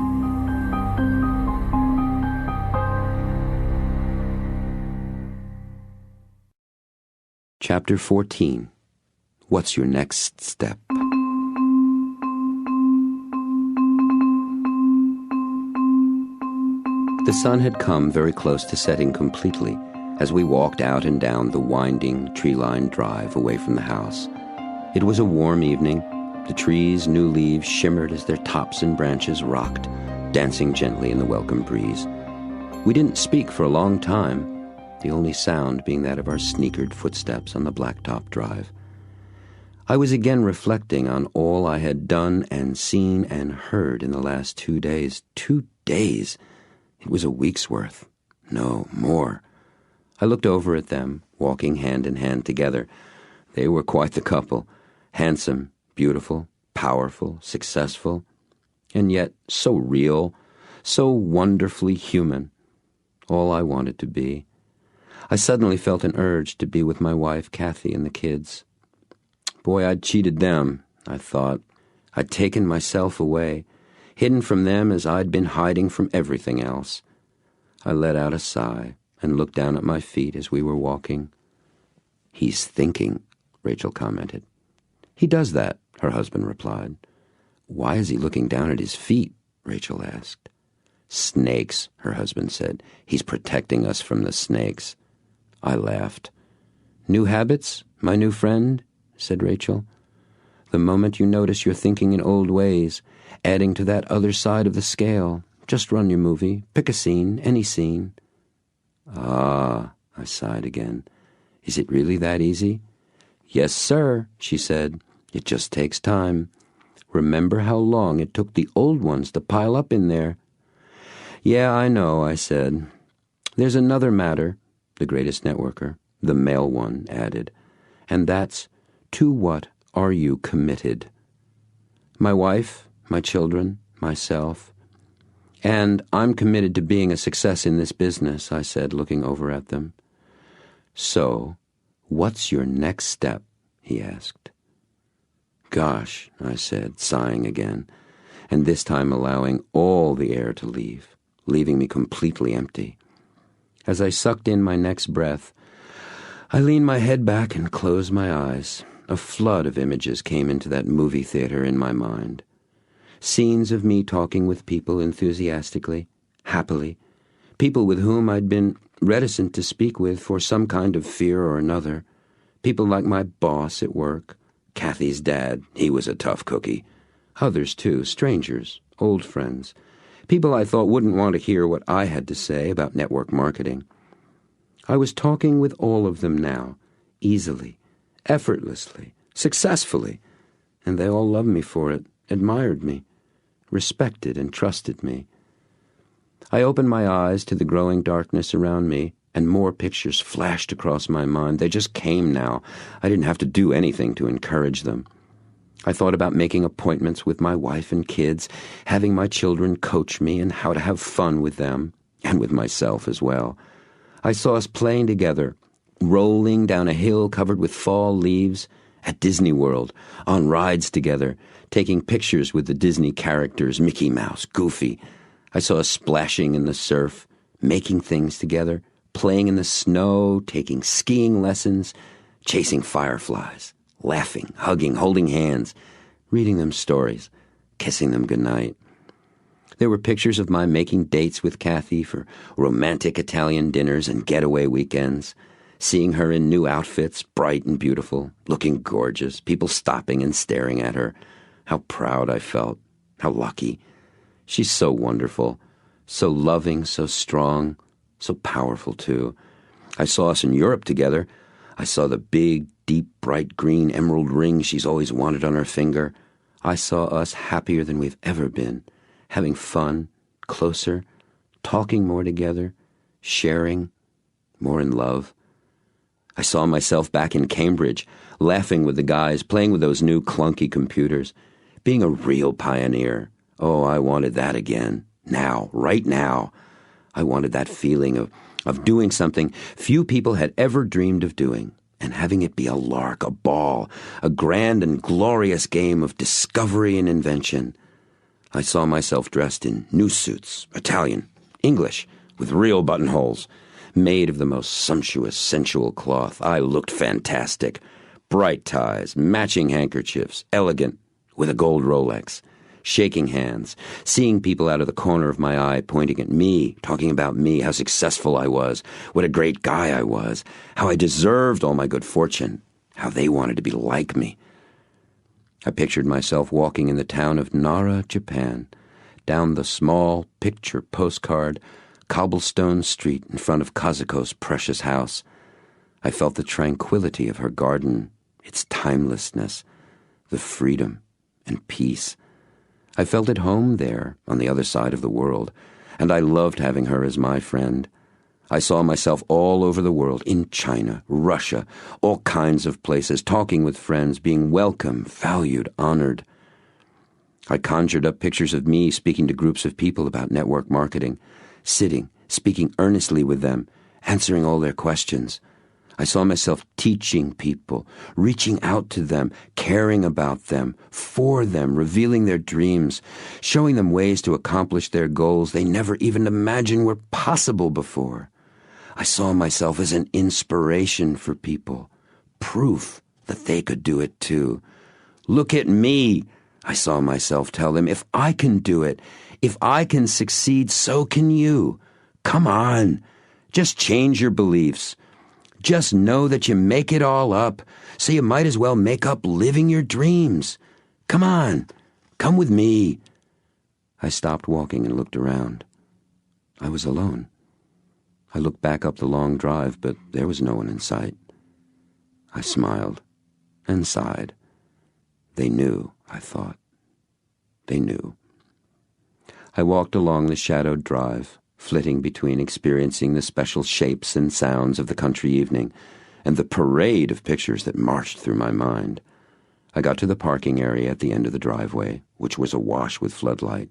Chapter 14. What's your next step? The sun had come very close to setting completely as we walked out and down the winding, tree-lined drive away from the house. It was a warm evening. The trees' new leaves shimmered as their tops and branches rocked, dancing gently in the welcome breeze. We didn't speak for a long time, the only sound being that of our sneakered footsteps on the blacktop drive. I was again reflecting on all I had done and seen and heard in the last 2 days. 2 days! It was a week's worth. No, more. I looked over at them, walking hand in hand together. They were quite the couple. Handsome, beautiful, powerful, successful, and yet so real, so wonderfully human. All I wanted to be. I suddenly felt an urge to be with my wife, Kathy, and the kids. Boy, I'd cheated them, I thought. I'd taken myself away, hidden from them as I'd been hiding from everything else. I let out a sigh and looked down at my feet as we were walking. "He's thinking," Rachel commented. "He does that," her husband replied. "Why is he looking down at his feet?" Rachel asked. "Snakes," her husband said. "He's protecting us from the snakes." I laughed. "New habits, my new friend?" said Rachel. "The moment you notice you're thinking in old ways, adding to that other side of the scale, just run your movie, pick a scene, any scene." "Ah," I sighed again. "Is it really that easy?" "Yes, sir," she said. "It just takes time. Remember how long it took the old ones to pile up in there." "Yeah, I know," I said. "There's another matter," the greatest networker, the male one, added, "and that's, to what are you committed?" "My wife, my children, myself. And I'm committed to being a success in this business," I said, looking over at them. "So, what's your next step?" he asked. "Gosh," I said, sighing again, and this time allowing all the air to leave, leaving me completely empty. As I sucked in my next breath, I leaned my head back and closed my eyes. A flood of images came into that movie theater in my mind. Scenes of me talking with people enthusiastically, happily, people with whom I'd been reticent to speak with for some kind of fear or another, people like my boss at work, Kathy's dad, he was a tough cookie, others too, strangers, old friends, people I thought wouldn't want to hear what I had to say about network marketing. I was talking with all of them now, easily, effortlessly, successfully, and they all loved me for it, admired me, respected and trusted me. I opened my eyes to the growing darkness around me, and more pictures flashed across my mind. They just came now. I didn't have to do anything to encourage them. I thought about making appointments with my wife and kids, having my children coach me and how to have fun with them, and with myself as well. I saw us playing together, rolling down a hill covered with fall leaves, at Disney World, on rides together, taking pictures with the Disney characters, Mickey Mouse, Goofy. I saw us splashing in the surf, making things together, playing in the snow, taking skiing lessons, chasing fireflies, laughing, hugging, holding hands, reading them stories, kissing them goodnight. There were pictures of my making dates with Kathy for romantic Italian dinners and getaway weekends, seeing her in new outfits, bright and beautiful, looking gorgeous, people stopping and staring at her. How proud I felt, how lucky. She's so wonderful, so loving, so strong, so powerful too. I saw us in Europe together. I saw the big, deep, bright green emerald ring she's always wanted on her finger. I saw us happier than we've ever been, having fun, closer, talking more together, sharing, more in love. I saw myself back in Cambridge, laughing with the guys, playing with those new clunky computers, being a real pioneer. Oh, I wanted that again. Now, right now. I wanted that feeling of doing something few people had ever dreamed of doing, and having it be a lark, a ball, a grand and glorious game of discovery and invention. I saw myself dressed in new suits, Italian, English, with real buttonholes, made of the most sumptuous, sensual cloth. I looked fantastic. Bright ties, matching handkerchiefs, elegant, with a gold Rolex. shaking hands, seeing people out of the corner of my eye pointing at me, talking about me, how successful I was, what a great guy I was, how I deserved all my good fortune, how they wanted to be like me. I pictured myself walking in the town of Nara, Japan, down the small picture postcard, cobblestone street in front of Kazuko's precious house. I felt the tranquility of her garden, its timelessness, the freedom and peace. I felt at home there, on the other side of the world, and I loved having her as my friend. I saw myself all over the world, in China, Russia, all kinds of places, talking with friends, being welcome, valued, honored. I conjured up pictures of me speaking to groups of people about network marketing, sitting, speaking earnestly with them, answering all their questions. I saw myself teaching people, reaching out to them, caring about them, for them, revealing their dreams, showing them ways to accomplish their goals they never even imagined were possible before. I saw myself as an inspiration for people, proof that they could do it too. Look at me, I saw myself tell them. If I can do it, if I can succeed, so can you. Come on, just change your beliefs. Just know that you make it all up, so you might as well make up living your dreams. Come on, come with me. I stopped walking and looked around. I was alone. I looked back up the long drive, but there was no one in sight. I smiled and sighed. They knew, I thought. They knew. I walked along the shadowed drive, flitting between experiencing the special shapes and sounds of the country evening and the parade of pictures that marched through my mind. I got to the parking area at the end of the driveway, which was awash with floodlight.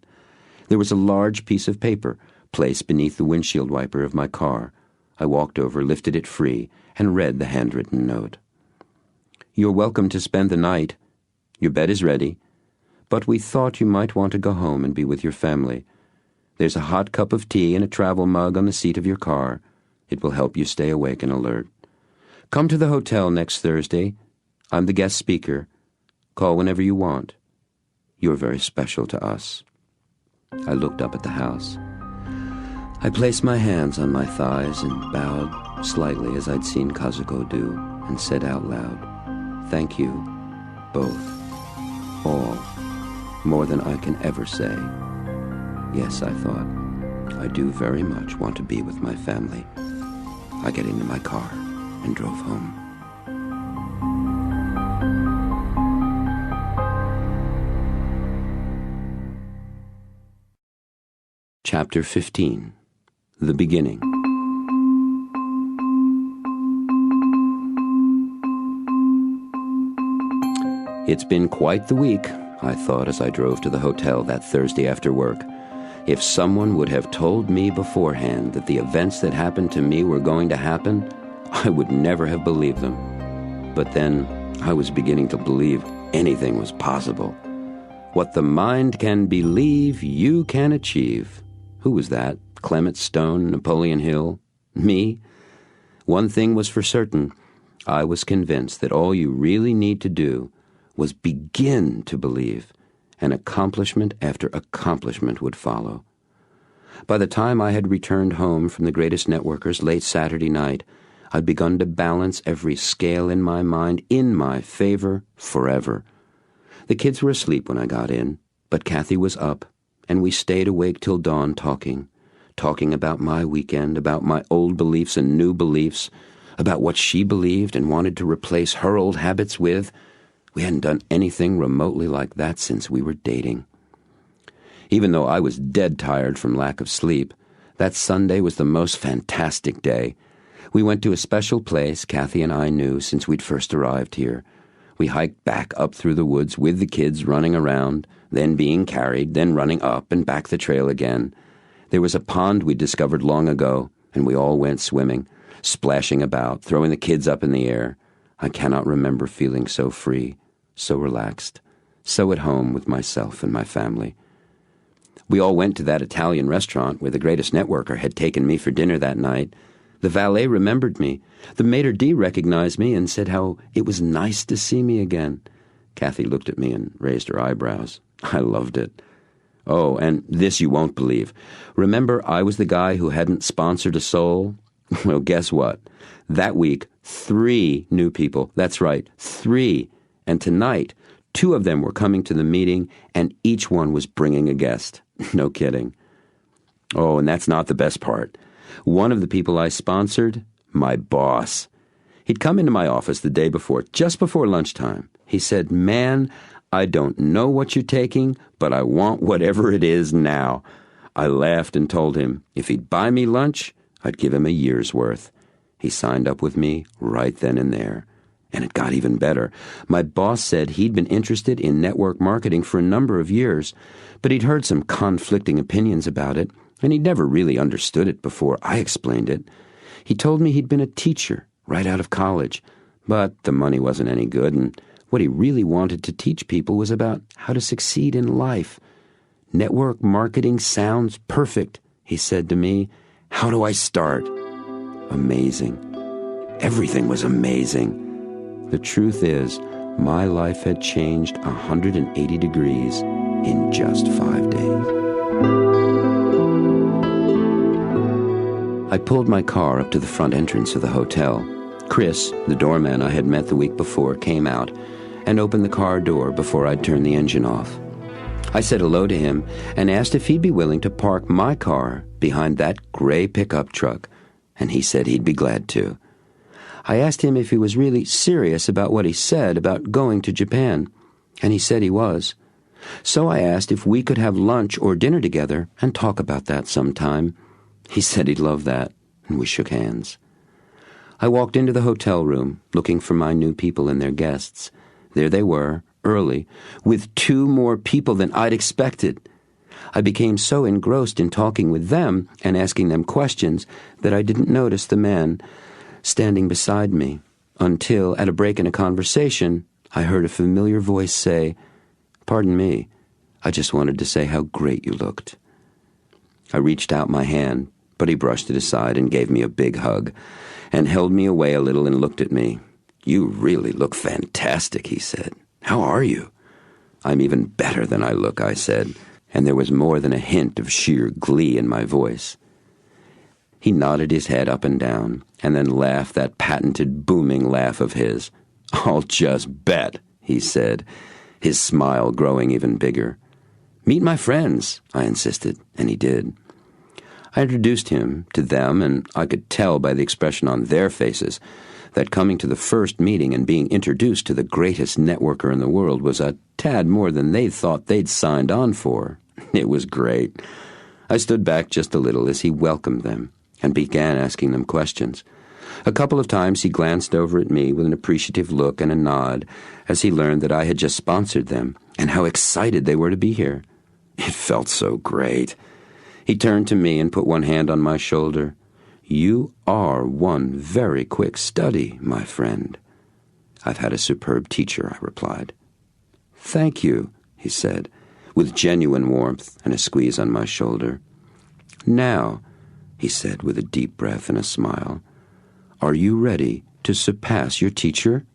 There was a large piece of paper placed beneath the windshield wiper of my car. I walked over, lifted it free, and read the handwritten note. You're welcome to spend the night. Your bed is ready, but we thought you might want to go home and be with your family. There's a hot cup of tea and a travel mug on the seat of your car. It will help you stay awake and alert. Come to the hotel next Thursday. I'm the guest speaker. Call whenever you want. You're very special to us. I looked up at the house. I placed my hands on my thighs and bowed slightly as I'd seen Kazuko do, and said out loud, Thank you, both, all, more than I can ever say. Yes, I thought, I do very much want to be with my family. I got into my car and drove home. Chapter 15. The Beginning. It's been quite the week, I thought as I drove to the hotel that Thursday after work. If someone would have told me beforehand that the events that happened to me were going to happen, I would never have believed them. But then I was beginning to believe anything was possible. What the mind can believe, you can achieve. Who was that? Clement Stone, Napoleon Hill? Me? One thing was for certain. I was convinced that all you really need to do was begin to believe, and accomplishment after accomplishment would follow. By the time I had returned home from the Greatest Networkers late Saturday night, I'd begun to balance every scale in my mind in my favor forever. The kids were asleep when I got in, but Kathy was up, and we stayed awake till dawn talking about my weekend, about my old beliefs and new beliefs, about what she believed and wanted to replace her old habits with. We hadn't done anything remotely like that since we were dating. Even though I was dead tired from lack of sleep, that Sunday was the most fantastic day. We went to a special place Kathy and I knew since we'd first arrived here. We hiked back up through the woods with the kids running around, then being carried, then running up and back the trail again. There was a pond we discovered long ago, and we all went swimming, splashing about, throwing the kids up in the air. I cannot remember feeling so free, so relaxed, so at home with myself and my family. We all went to that Italian restaurant where the Greatest Networker had taken me for dinner that night. The valet remembered me. The maitre d' recognized me and said how it was nice to see me again. Kathy looked at me and raised her eyebrows. I loved it. Oh, and this you won't believe. Remember, I was the guy who hadn't sponsored a soul? Well, guess what? That week, 3 new people. That's right, 3. And tonight, 2 of them were coming to the meeting, and each one was bringing a guest. No kidding. Oh, and that's not the best part. One of the people I sponsored, my boss. He'd come into my office the day before, just before lunchtime. He said, "Man, I don't know what you're taking, but I want whatever it is now." I laughed and told him if he'd buy me lunch, I'd give him a year's worth. He signed up with me right then and there. And it got even better. My boss said he'd been interested in network marketing for a number of years, but he'd heard some conflicting opinions about it, and he'd never really understood it before I explained it. He told me he'd been a teacher right out of college, but the money wasn't any good, and what he really wanted to teach people was about how to succeed in life. "Network marketing sounds perfect," he said to me. "How do I start?" Amazing. Everything was amazing. The truth is, my life had changed 180 degrees in just 5 days. I pulled my car up to the front entrance of the hotel. Chris, the doorman I had met the week before, came out and opened the car door before I'd turned the engine off. I said hello to him and asked if he'd be willing to park my car behind that gray pickup truck, and he said he'd be glad to. I asked him if he was really serious about what he said about going to Japan, and he said he was. So I asked if we could have lunch or dinner together and talk about that sometime. He said he'd love that, and we shook hands. I walked into the hotel room, looking for my new people and their guests. There they were, early, with 2 more people than I'd expected. I became so engrossed in talking with them and asking them questions that I didn't notice the man standing beside me, until, at a break in a conversation, I heard a familiar voice say, "Pardon me, I just wanted to say how great you looked." I reached out my hand, but he brushed it aside and gave me a big hug, and held me away a little and looked at me. "You really look fantastic," he said. "How are you?" "I'm even better than I look," I said, and there was more than a hint of sheer glee in my voice. He nodded his head up and down, and then laughed that patented booming laugh of his. "I'll just bet," he said, his smile growing even bigger. "Meet my friends," I insisted, and he did. I introduced him to them, and I could tell by the expression on their faces that coming to the first meeting and being introduced to the greatest networker in the world was a tad more than they thought they'd signed on for. It was great. I stood back just a little as he welcomed them and began asking them questions. A couple of times he glanced over at me with an appreciative look and a nod as he learned that I had just sponsored them and how excited they were to be here. It felt so great. He turned to me and put one hand on my shoulder. "You are one very quick study, my friend." "I've had a superb teacher," I replied. "Thank you," he said, with genuine warmth and a squeeze on my shoulder. "Now," he said with a deep breath and a smile, "are you ready to surpass your teacher?"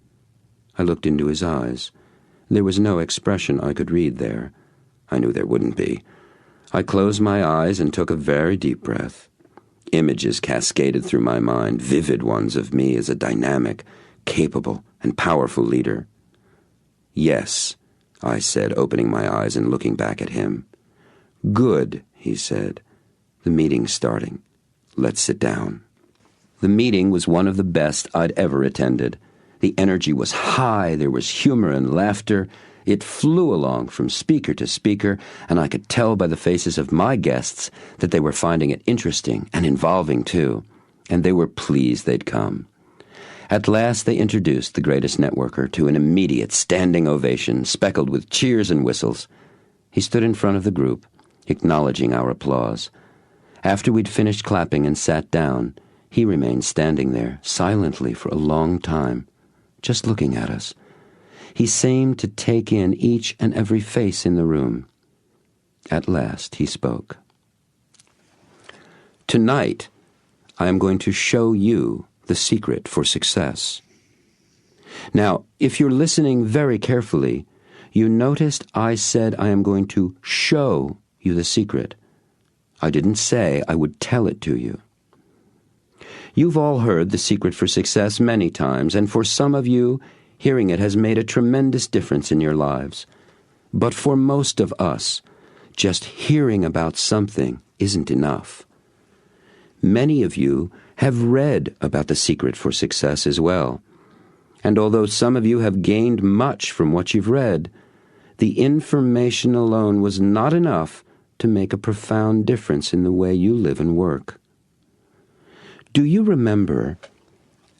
I looked into his eyes. There was no expression I could read there. I knew there wouldn't be. I closed my eyes and took a very deep breath. Images cascaded through my mind, vivid ones of me as a dynamic, capable, and powerful leader. "Yes," I said, opening my eyes and looking back at him. "Good," he said. "The meeting's starting. Let's sit down." The meeting was one of the best I'd ever attended. The energy was high, there was humor and laughter. It flew along from speaker to speaker, and I could tell by the faces of my guests that they were finding it interesting and involving too, and they were pleased they'd come. At last they introduced the greatest networker to an immediate standing ovation, speckled with cheers and whistles. He stood in front of the group, acknowledging our applause. After we'd finished clapping and sat down, he remained standing there silently for a long time, just looking at us. He seemed to take in each and every face in the room. At last he spoke. "Tonight, I am going to show you the secret for success. Now, if you're listening very carefully, You noticed I said I am going to show you the secret. I didn't say I would tell it to you. You've all heard the secret for success many times, and for some of you, hearing it has made a tremendous difference in your lives. But for most of us, just hearing about something isn't enough. Many of you have read about the secret for success as well. And although some of you have gained much from what you've read, the information alone was not enough to make a profound difference in the way you live and work. Do you remember,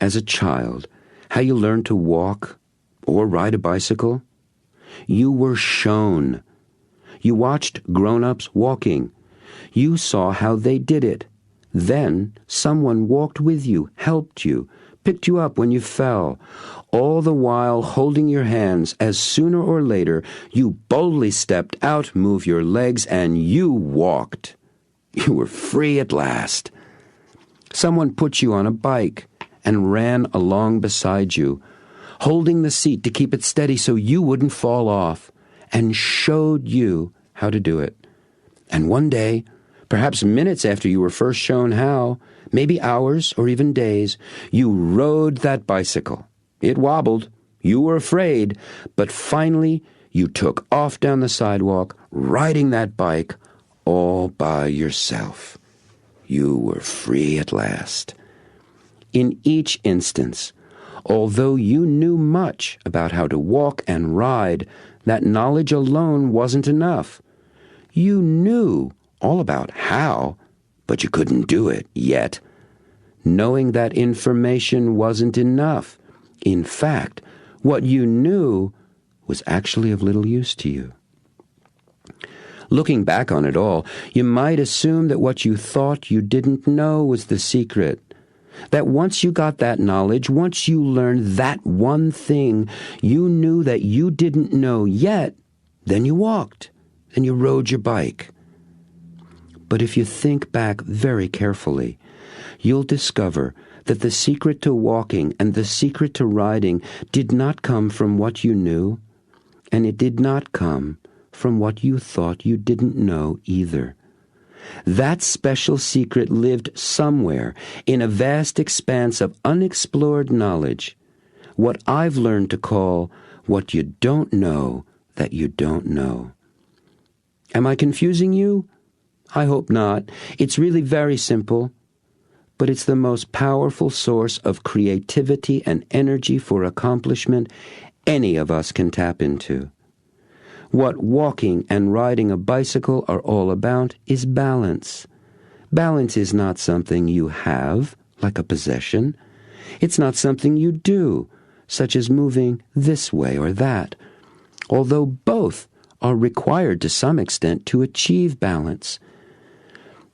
as a child, how you learned to walk or ride a bicycle? You were shown. You watched grown-ups walking. You saw how they did it. Then someone walked with you, helped you, picked you up when you fell, all the while holding your hands as sooner or later you boldly stepped out, moved your legs, and you walked. You were free at last. Someone put you on a bike and ran along beside you, holding the seat to keep it steady so you wouldn't fall off, and showed you how to do it. And one day, perhaps minutes after you were first shown how, maybe hours or even days, you rode that bicycle. It wobbled. You were afraid. But finally, you took off down the sidewalk, riding that bike all by yourself. You were free at last. In each instance, although you knew much about how to walk and ride, that knowledge alone wasn't enough. You knew all about how, but you couldn't do it yet. Knowing that information wasn't enough. In fact, what you knew was actually of little use to you. Looking back on it all, you might assume that what you thought you didn't know was the secret. That once you got that knowledge, once you learned that one thing you knew that you didn't know yet, then you walked, then you rode your bike. But if you think back very carefully, you'll discover that the secret to walking and the secret to riding did not come from what you knew, and it did not come from what you thought you didn't know either. That special secret lived somewhere in a vast expanse of unexplored knowledge, what I've learned to call what you don't know that you don't know. Am I confusing you? I hope not. It's really very simple, but it's the most powerful source of creativity and energy for accomplishment any of us can tap into. What walking and riding a bicycle are all about is balance. Balance is not something you have, like a possession. It's not something you do, such as moving this way or that, although both are required to some extent to achieve balance.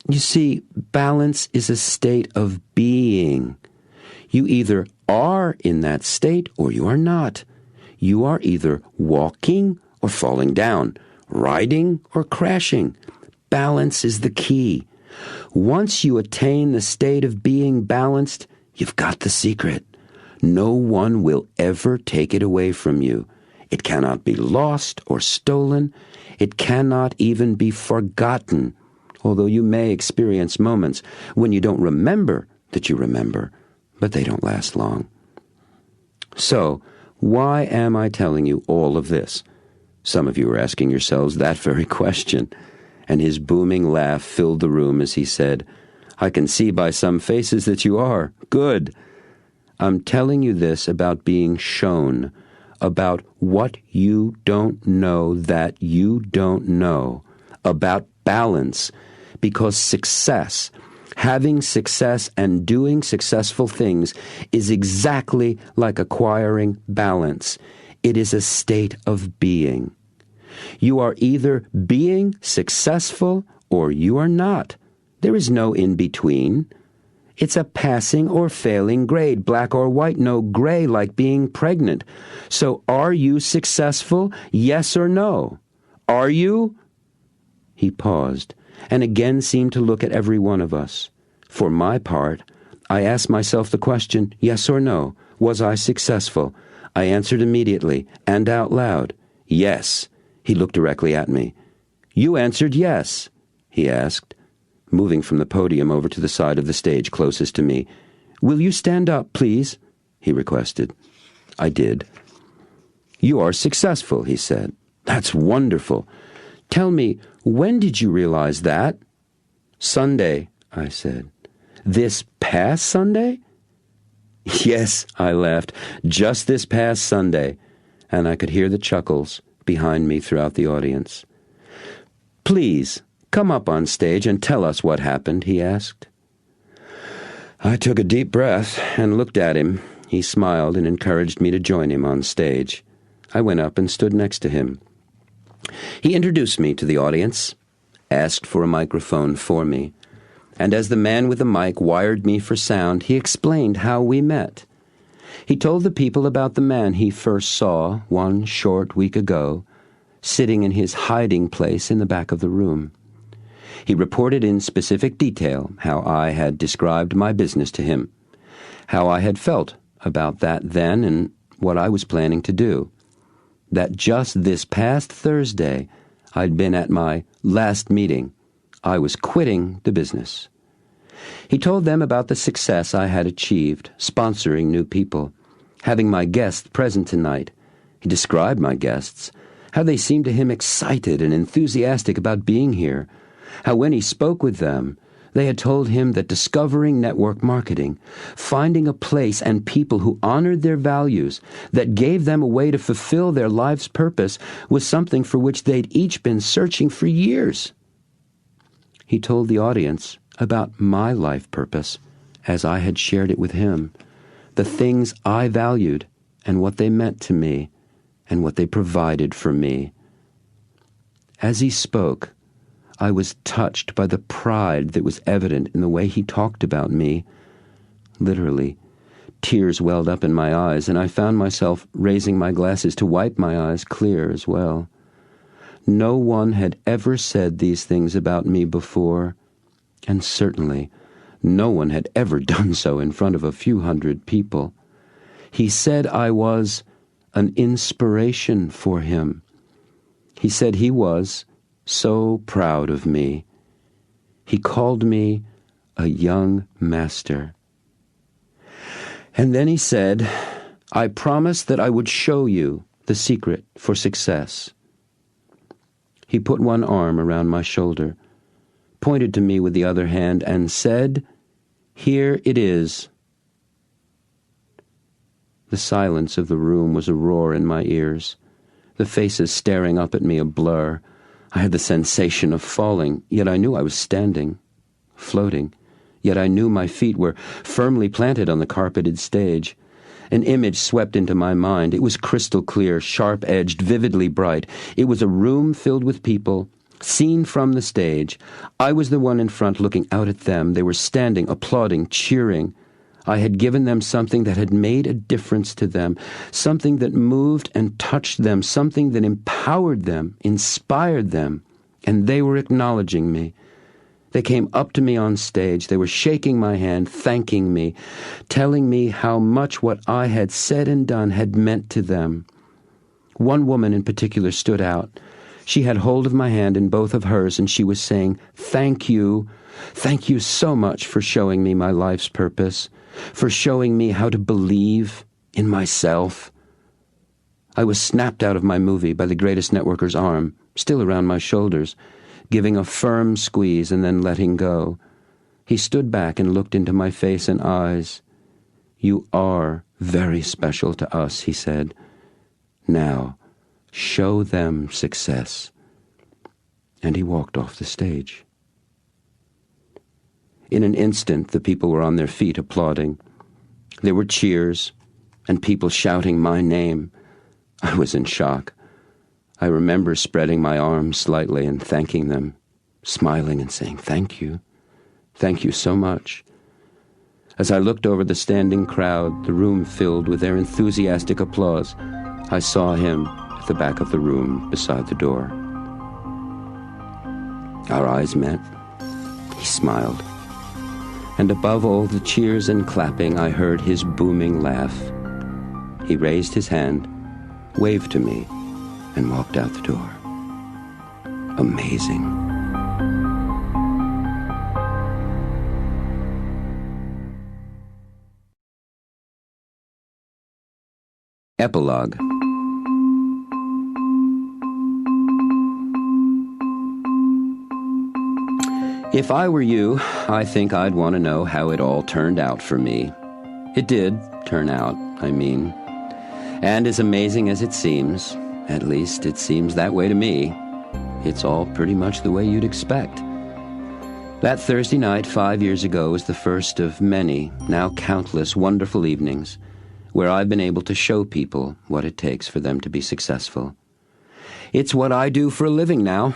You see, balance is a state of being. You either are in that state or you are not. You are either walking or falling down, riding or crashing. Balance is the key. Once you attain the state of being balanced, you've got the secret. No one will ever take it away from you. It cannot be lost or stolen. It cannot even be forgotten, although you may experience moments when you don't remember that you remember, but they don't last long. So, why am I telling you all of this? Some of you are asking yourselves that very question, and his booming laugh filled the room as he said, "I can see by some faces that you are. Good. I'm telling you this about being shown, about what you don't know that you don't know, about balance, because success, having success and doing successful things is exactly like acquiring balance. It is a state of being. You are either being successful or you are not. There is no in-between. It's a passing or failing grade, black or white, no gray like being pregnant. So are you successful, yes or no? Are you? He paused, and again seemed to look at every one of us. For my part, I asked myself the question, yes or no, was I successful? I answered immediately, and out loud, Yes. He looked directly at me. You answered yes, he asked, moving from the podium over to the side of the stage closest to me. Will you stand up, please? He requested. I did. You are successful, he said. That's wonderful. Tell me, when did you realize that? Sunday, I said. This past Sunday? Yes, I laughed, just this past Sunday, and I could hear the chuckles behind me throughout the audience. Please, come up on stage and tell us what happened, he asked. I took a deep breath and looked at him. He smiled and encouraged me to join him on stage. I went up and stood next to him. He introduced me to the audience, asked for a microphone for me, and as the man with the mic wired me for sound, he explained how we met. He told the people about the man he first saw one short week ago, sitting in his hiding place in the back of the room. He reported in specific detail how I had described my business to him, how I had felt about that then and what I was planning to do. That just this past Thursday, I'd been at my last meeting. I was quitting the business. He told them about the success I had achieved, sponsoring new people, having my guests present tonight. He described my guests, how they seemed to him excited and enthusiastic about being here, how when he spoke with them, they had told him that discovering network marketing, finding a place and people who honored their values, that gave them a way to fulfill their life's purpose, was something for which they'd each been searching for years. He told the audience about my life purpose, as I had shared it with him, the things I valued and what they meant to me and what they provided for me. As he spoke, I was touched by the pride that was evident in the way he talked about me. Literally, tears welled up in my eyes, and I found myself raising my glasses to wipe my eyes clear as well. No one had ever said these things about me before, and certainly no one had ever done so in front of a few hundred people. He said I was an inspiration for him. He said he was so proud of me. He called me a young master. And then he said, I promised that I would show you the secret for success. He put one arm around my shoulder, pointed to me with the other hand, and said, Here it is. The silence of the room was a roar in my ears, the faces staring up at me a blur. I had the sensation of falling, yet I knew I was standing, floating, yet I knew my feet were firmly planted on the carpeted stage. An image swept into my mind. It was crystal clear, sharp-edged, vividly bright. It was a room filled with people, seen from the stage. I was the one in front looking out at them. They were standing, applauding, cheering. I had given them something that had made a difference to them, something that moved and touched them, something that empowered them, inspired them, and they were acknowledging me. They came up to me on stage. They were shaking my hand, thanking me, telling me how much what I had said and done had meant to them. One woman in particular stood out. She had hold of my hand in both of hers, and she was saying, Thank you so much for showing me my life's purpose, for showing me how to believe in myself. I was snapped out of my movie by the greatest networker's arm, still around my shoulders, giving a firm squeeze and then letting go. He stood back and looked into my face and eyes. You are very special to us, he said. Now, show them success. And he walked off the stage. In an instant, the people were on their feet applauding. There were cheers and people shouting my name. I was in shock. I remember spreading my arms slightly and thanking them, smiling and saying, Thank you so much. As I looked over the standing crowd, the room filled with their enthusiastic applause, I saw him at the back of the room beside the door. Our eyes met. He smiled. And above all the cheers and clapping, I heard his booming laugh. He raised his hand, waved to me, and walked out the door. Amazing. Epilogue. If I were you, I think I'd want to know how it all turned out for me. It did turn out, I mean. And as amazing as it seems, at least it seems that way to me, it's all pretty much the way you'd expect. That Thursday night 5 years ago was the first of many, now countless, wonderful evenings where I've been able to show people what it takes for them to be successful. It's what I do for a living now.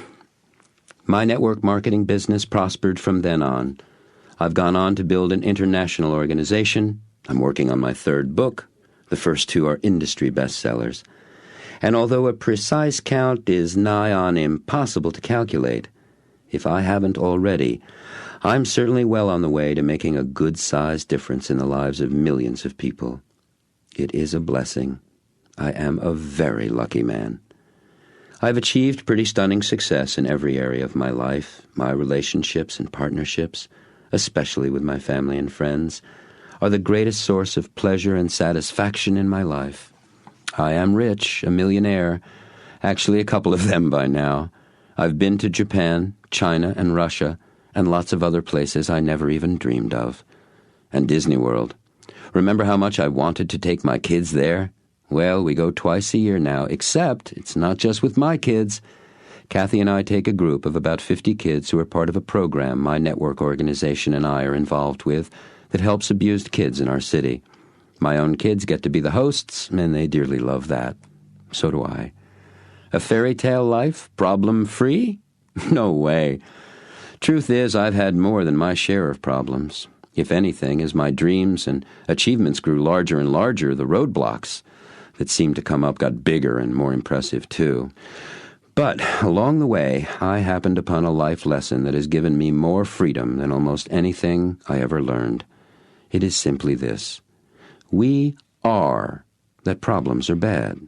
My network marketing business prospered from then on. I've gone on to build an international organization. I'm working on my third book. The first two are industry bestsellers. And although a precise count is nigh on impossible to calculate, if I haven't already, I'm certainly well on the way to making a good-sized difference in the lives of millions of people. It is a blessing. I am a very lucky man. I've achieved pretty stunning success in every area of my life. My relationships and partnerships, especially with my family and friends, are the greatest source of pleasure and satisfaction in my life. I am rich, a millionaire, actually a couple of them by now. I've been to Japan, China, and Russia, and lots of other places I never even dreamed of. And Disney World. Remember how much I wanted to take my kids there? Well, we go twice a year now, except it's not just with my kids. Kathy and I take a group of about 50 kids who are part of a program my network organization and I are involved with that helps abused kids in our city. My own kids get to be the hosts, and they dearly love that. So do I. A fairy tale life, problem-free? No way. Truth is, I've had more than my share of problems. If anything, as my dreams and achievements grew larger and larger, the roadblocks that seemed to come up got bigger and more impressive, too. But along the way, I happened upon a life lesson that has given me more freedom than almost anything I ever learned. It is simply this. We are that problems are bad.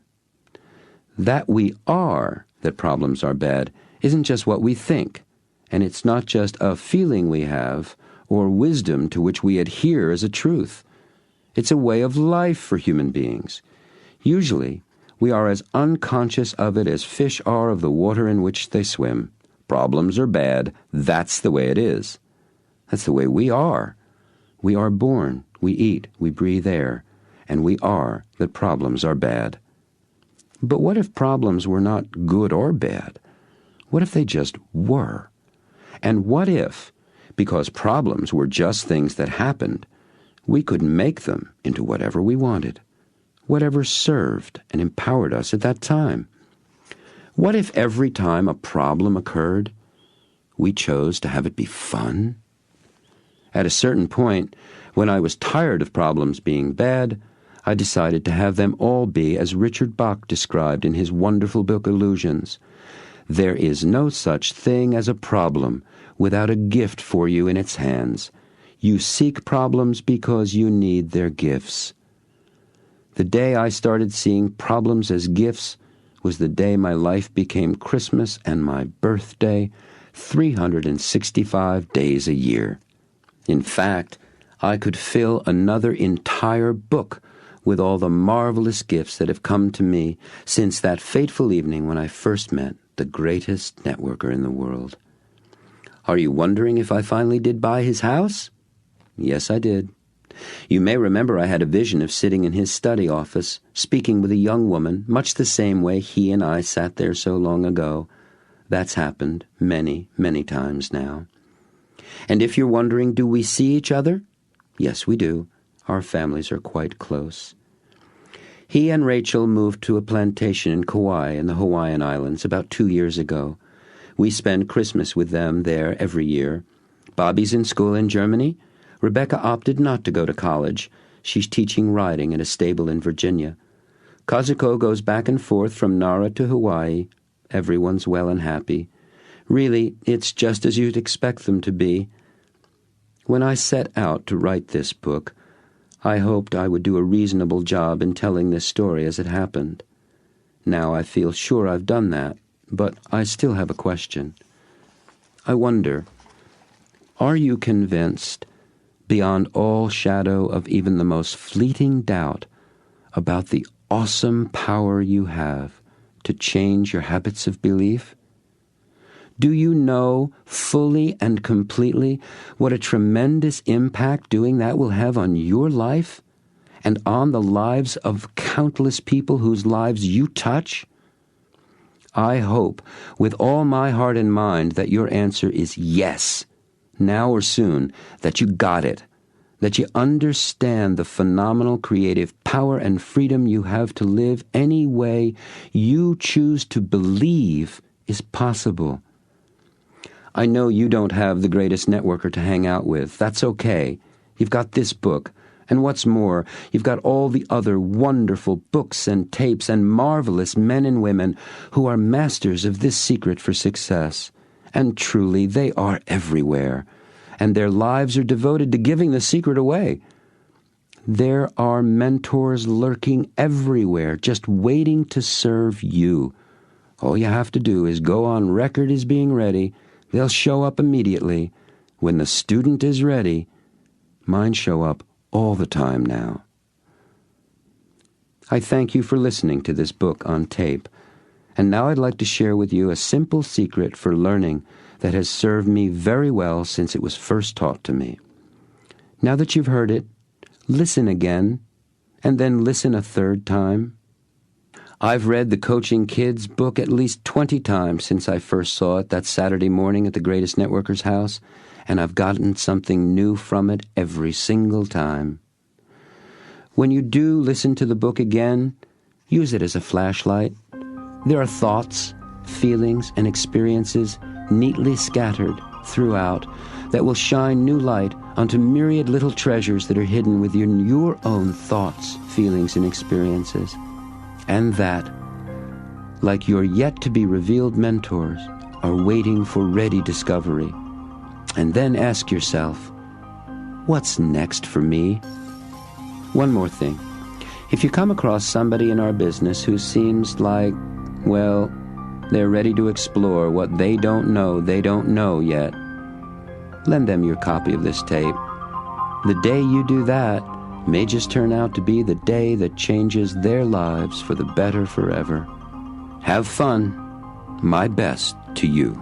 That we are that problems are bad isn't just what we think, and it's not just a feeling we have or wisdom to which we adhere as a truth. It's a way of life for human beings. Usually, we are as unconscious of it as fish are of the water in which they swim. Problems are bad. That's the way it is. That's the way we are. We are born, we eat, we breathe air, and we are that problems are bad. But what if problems were not good or bad? What if they just were? And what if, because problems were just things that happened, we could make them into whatever we wanted? Whatever served and empowered us at that time? What if every time a problem occurred, we chose to have it be fun? At a certain point, when I was tired of problems being bad, I decided to have them all be as Richard Bach described in his wonderful book Illusions. There is no such thing as a problem without a gift for you in its hands. You seek problems because you need their gifts. The day I started seeing problems as gifts was the day my life became Christmas and my birthday, 365 days a year. In fact, I could fill another entire book with all the marvelous gifts that have come to me since that fateful evening when I first met the greatest networker in the world. Are you wondering if I finally did buy his house? Yes, I did. You may remember I had a vision of sitting in his study office, speaking with a young woman, much the same way he and I sat there so long ago. That's happened many, many times now. And if you're wondering, do we see each other? Yes, we do. Our families are quite close. He and Rachel moved to a plantation in Kauai in the Hawaiian Islands about 2 years ago. We spend Christmas with them there every year. Bobby's in school in Germany. Rebecca opted not to go to college. She's teaching riding at a stable in Virginia. Kazuko goes back and forth from Nara to Hawaii. Everyone's well and happy. Really, it's just as you'd expect them to be. When I set out to write this book, I hoped I would do a reasonable job in telling this story as it happened. Now I feel sure I've done that, but I still have a question. I wonder, are you convinced, beyond all shadow of even the most fleeting doubt, about the awesome power you have to change your habits of belief? Do you know fully and completely what a tremendous impact doing that will have on your life and on the lives of countless people whose lives you touch? I hope with all my heart and mind that your answer is yes, now or soon, that you got it, that you understand the phenomenal creative power and freedom you have to live any way you choose to believe is possible. I know you don't have the greatest networker to hang out with. That's okay. You've got this book. And what's more, you've got all the other wonderful books and tapes and marvelous men and women who are masters of this secret for success. And truly, they are everywhere. And their lives are devoted to giving the secret away. There are mentors lurking everywhere, just waiting to serve you. All you have to do is go on record as being ready. They'll show up immediately. When the student is ready, mine show up all the time now. I thank you for listening to this book on tape. And now I'd like to share with you a simple secret for learning that has served me very well since it was first taught to me. Now that you've heard it, listen again, and then listen a third time. I've read the Coaching Kids book at least 20 times since I first saw it that Saturday morning at the Greatest Networker's house, and I've gotten something new from it every single time. When you do listen to the book again, use it as a flashlight. There are thoughts, feelings, and experiences neatly scattered throughout that will shine new light onto myriad little treasures that are hidden within your own thoughts, feelings, and experiences. And that, like your yet-to-be-revealed mentors, are waiting for ready discovery. And then ask yourself, what's next for me? One more thing. If you come across somebody in our business who seems like, well, they're ready to explore what they don't know yet, lend them your copy of this tape. The day you do that may just turn out to be the day that changes their lives for the better forever. Have fun. My best to you.